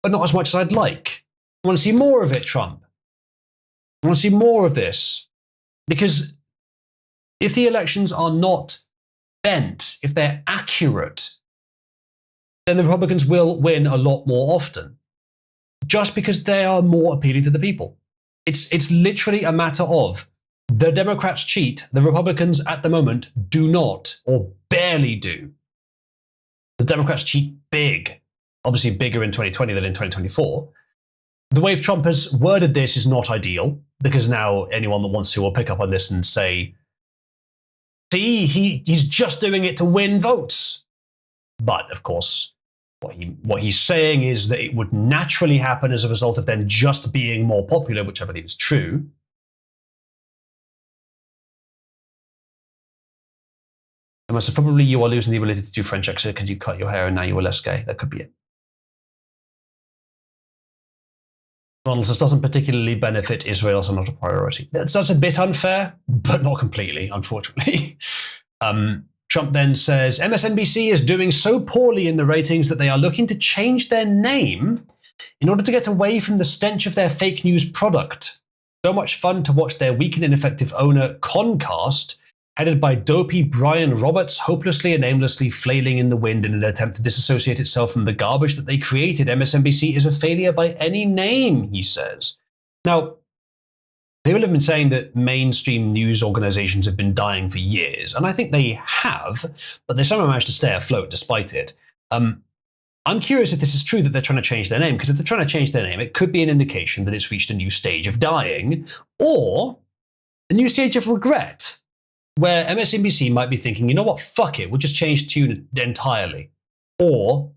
but not as much as I'd like. I want to see more of it, Trump. I want to see more of this. Because if the elections are not bent, if they're accurate, then the Republicans will win a lot more often. Just because they are more appealing to the people. It's literally a matter of the Democrats cheat, the Republicans at the moment do not, or barely do. The Democrats cheat big, obviously bigger in 2020 than in 2024. The way Trump has worded this is not ideal, because now anyone that wants to will pick up on this and say, See, he's just doing it to win votes. But, of course, what he's saying is that it would naturally happen as a result of them just being more popular, which I believe is true. So probably you are losing the ability to do French accent because you cut your hair and now you are less gay. That could be it. Donald says doesn't particularly benefit Israel, so not a priority. That's a bit unfair, but not completely, unfortunately. Trump then says MSNBC is doing so poorly in the ratings that they are looking to change their name in order to get away from the stench of their fake news product. So much fun to watch their weak and ineffective owner, Concast, headed by dopey Brian Roberts, hopelessly and aimlessly flailing in the wind in an attempt to disassociate itself from the garbage that they created. MSNBC is a failure by any name, he says. Now, people have been saying that mainstream news organizations have been dying for years, and I think they have, but they somehow managed to stay afloat despite it. I'm curious if this is true that they're trying to change their name, because if they're trying to change their name, it could be an indication that it's reached a new stage of dying, or a new stage of regret, where MSNBC might be thinking, you know what, fuck it, we'll just change tune entirely. Or,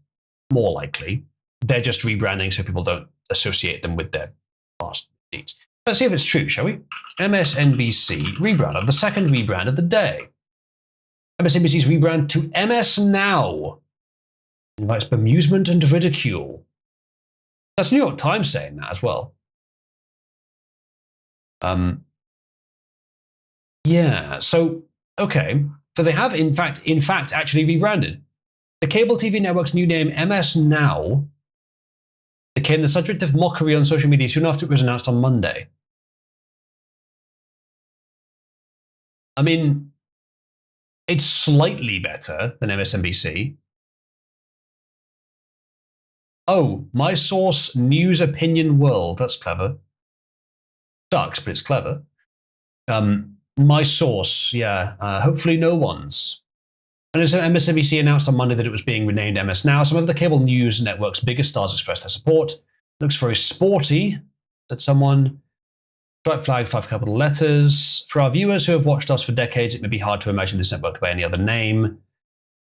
more likely, they're just rebranding so people don't associate them with their past deeds. Let's see if it's true, shall we? MSNBC rebrand, the second rebrand of the day. MSNBC's rebrand to MS Now invites bemusement and ridicule. That's New York Times saying that as well. Yeah, so, okay. So they have, in fact, actually rebranded. The cable TV network's new name, MS Now, became the subject of mockery on social media soon after it was announced on Monday. I mean, it's slightly better than MSNBC. Oh, my source, News Opinion World. That's clever. Sucks, but it's clever. My source, yeah. Hopefully no one's. And as MSNBC announced on Monday that it was being renamed MS Now, some of the cable news network's biggest stars expressed their support. Looks very sporty, said someone. Strike flag, 5 capital letters. For our viewers who have watched us for decades, it may be hard to imagine this network by any other name.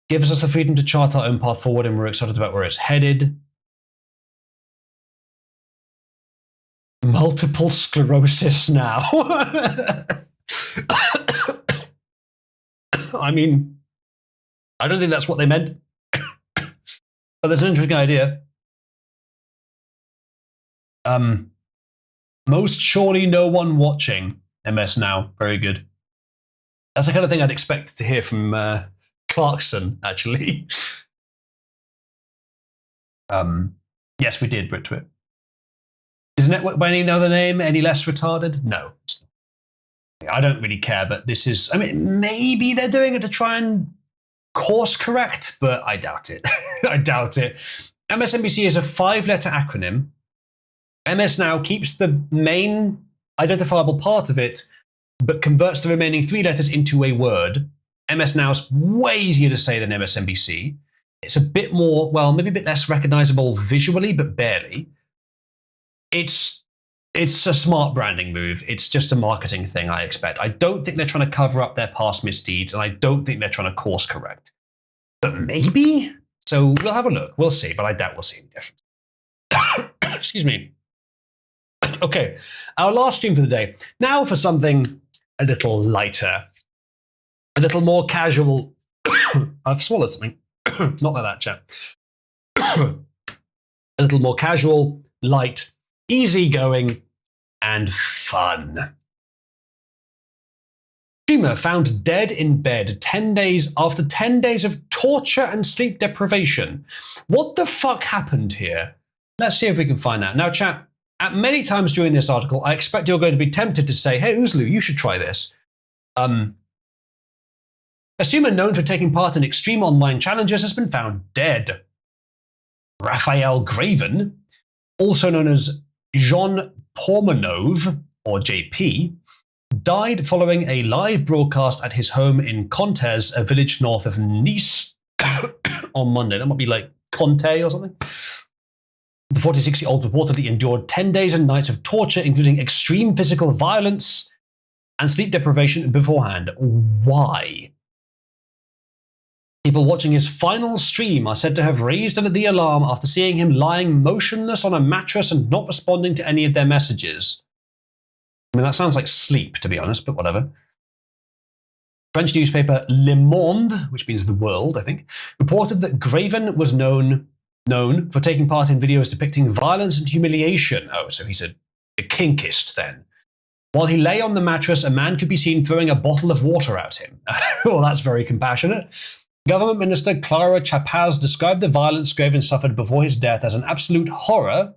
Gives us the freedom to chart our own path forward, and we're excited about where it's headed. Multiple sclerosis now. I mean, I don't think that's what they meant. But that's an interesting idea. Most surely no one watching MS Now. Very good. That's the kind of thing I'd expect to hear from Clarkson, actually. Yes, we did, Britwit. Is the network by any other name any less retarded? No. I don't really care, but this is, I mean, maybe they're doing it to try and course correct, but I doubt it. I doubt it. MSNBC is a 5-letter acronym. MS Now keeps the main identifiable part of it, but converts the remaining 3 letters into a word. MS Now is way easier to say than MSNBC. It's a bit more, well, maybe a bit less recognizable visually, but barely. It's a smart branding move. It's just a marketing thing, I expect. I don't think they're trying to cover up their past misdeeds, and I don't think they're trying to course correct. But maybe? So we'll have a look. We'll see, but I doubt we'll see any difference. Excuse me. Okay, our last stream for the day. Now for something a little lighter, a little more casual. I've swallowed something. Not like that, chap. A little more casual, light, easygoing, and fun. Streamer found dead in bed 10 days after 10 days of torture and sleep deprivation. What the fuck happened here? Let's see if we can find out. Now, chat, at many times during this article, I expect you're going to be tempted to say, hey, Uzlu, you should try this. A streamer known for taking part in extreme online challenges has been found dead. Raphael Graven, also known as Jean Pormanov, or JP, died following a live broadcast at his home in Contes, a village north of Nice, on Monday. That might be like Conte or something. The 46-year-old reportedly endured 10 days and nights of torture, including extreme physical violence and sleep deprivation beforehand. Why? People watching his final stream are said to have raised the alarm after seeing him lying motionless on a mattress and not responding to any of their messages. I mean, that sounds like sleep, to be honest, but whatever. French newspaper Le Monde, which means the world, I think, reported that Graven was known for taking part in videos depicting violence and humiliation. Oh, so he's a kinkist then. While he lay on the mattress, a man could be seen throwing a bottle of water at him. Well, that's very compassionate. Government Minister Clara Chapaz described the violence Graven suffered before his death as an absolute horror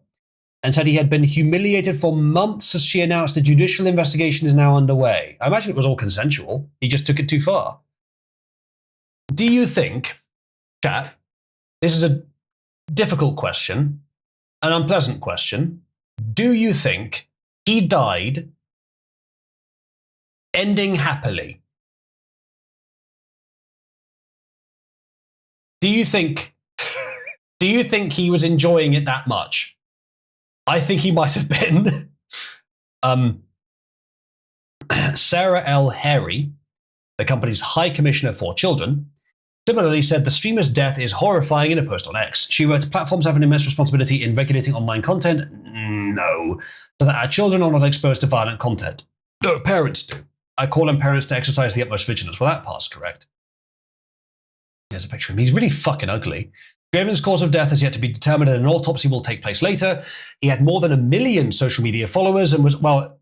and said he had been humiliated for months as she announced a judicial investigation is now underway. I imagine it was all consensual. He just took it too far. Do you think, chat, this is a difficult question, an unpleasant question. Do you think he died ending happily? Do you think he was enjoying it that much? I think he might have been. Sarah L. Harry, the company's High Commissioner for Children, similarly said the streamer's death is horrifying in a post on X. She wrote, platforms have an immense responsibility in regulating online content. No. So that our children are not exposed to violent content. No, parents do. I call on parents to exercise the utmost vigilance. Well, that part's correct. Here's a picture of him. He's really fucking ugly. Graven's cause of death has yet to be determined and an autopsy will take place later. He had more than 1 million social media followers and was, well,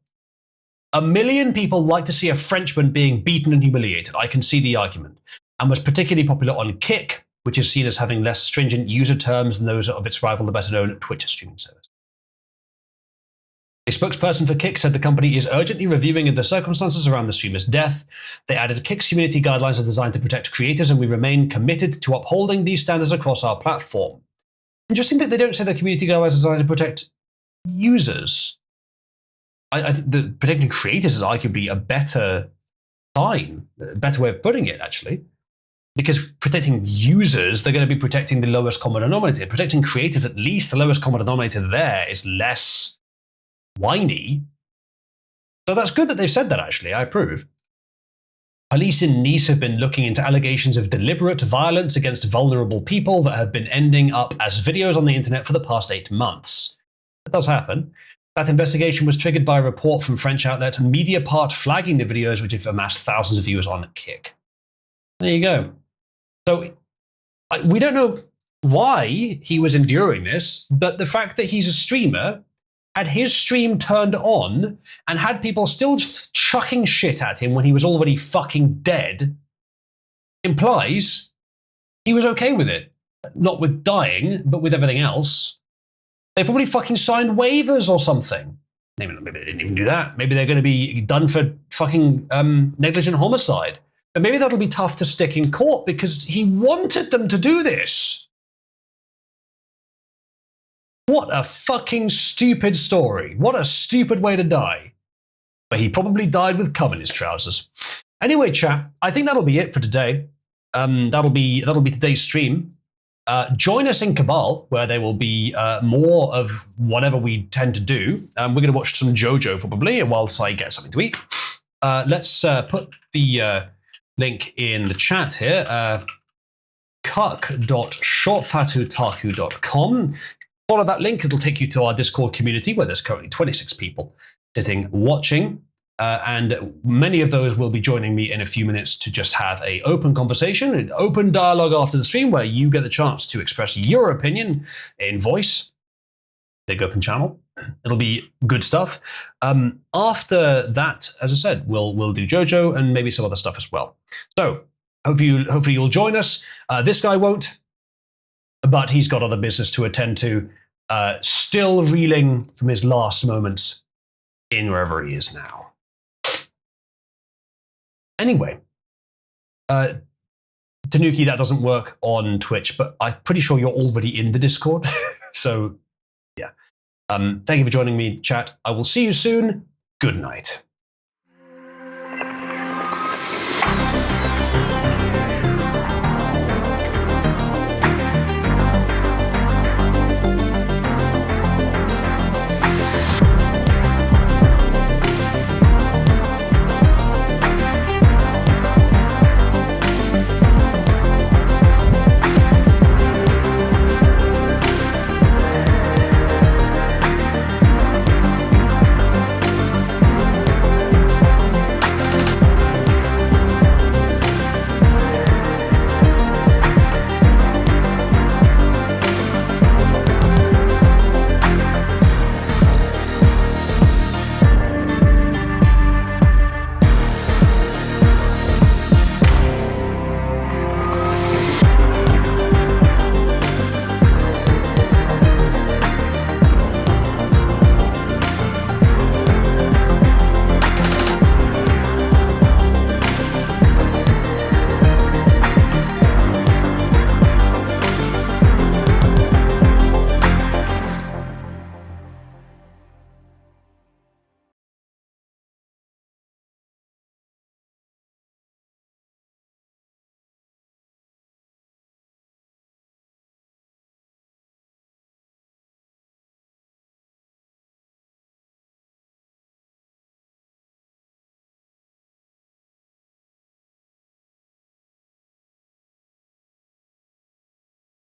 1 million people like to see a Frenchman being beaten and humiliated. I can see the argument. And was particularly popular on Kick, which is seen as having less stringent user terms than those of its rival, the better-known Twitch streaming service. A spokesperson for Kick said the company is urgently reviewing the circumstances around the streamer's death. They added Kick's community guidelines are designed to protect creators and we remain committed to upholding these standards across our platform. Interesting that they don't say the community guidelines are designed to protect users. I think that protecting creators is arguably a better sign, a better way of putting it, actually. Because protecting users, they're going to be protecting the lowest common denominator. Protecting creators, at least the lowest common denominator there is less whiny. So that's good that they've said that, actually. I approve. Police in Nice have been looking into allegations of deliberate violence against vulnerable people that have been ending up as videos on the internet for the past 8 months. That does happen. That investigation was triggered by a report from French outlet Mediapart flagging the videos which have amassed thousands of views on Kick. There you go. So we don't know why he was enduring this, but the fact that he's a streamer, had his stream turned on, and had people still chucking shit at him when he was already fucking dead, implies he was okay with it. Not with dying, but with everything else. They probably fucking signed waivers or something. Maybe they didn't even do that. Maybe they're going to be done for fucking negligent homicide. But maybe that'll be tough to stick in court because he wanted them to do this. What a fucking stupid story. What a stupid way to die. But he probably died with cum in his trousers. Anyway, chat, I think that'll be it for today. That'll be today's stream. Join us in Cabal, where there will be more of whatever we tend to do. We're going to watch some JoJo probably whilst I get something to eat. Let's put the link in the chat here. Kuk.shortfatutaku.com. Follow that link. It'll take you to our Discord community where there's currently 26 people sitting watching. And many of those will be joining me in a few minutes to just have an open conversation, an open dialogue after the stream where you get the chance to express your opinion in voice. Big open channel. It'll be good stuff. After that, as I said, we'll do JoJo and maybe some other stuff as well. So hopefully you'll join us. This guy won't, but he's got other business to attend to. Still reeling from his last moments in wherever he is now. Anyway, Tanuki, that doesn't work on Twitch, but I'm pretty sure you're already in the Discord. So, yeah. Thank you for joining me, chat. I will see you soon. Good night.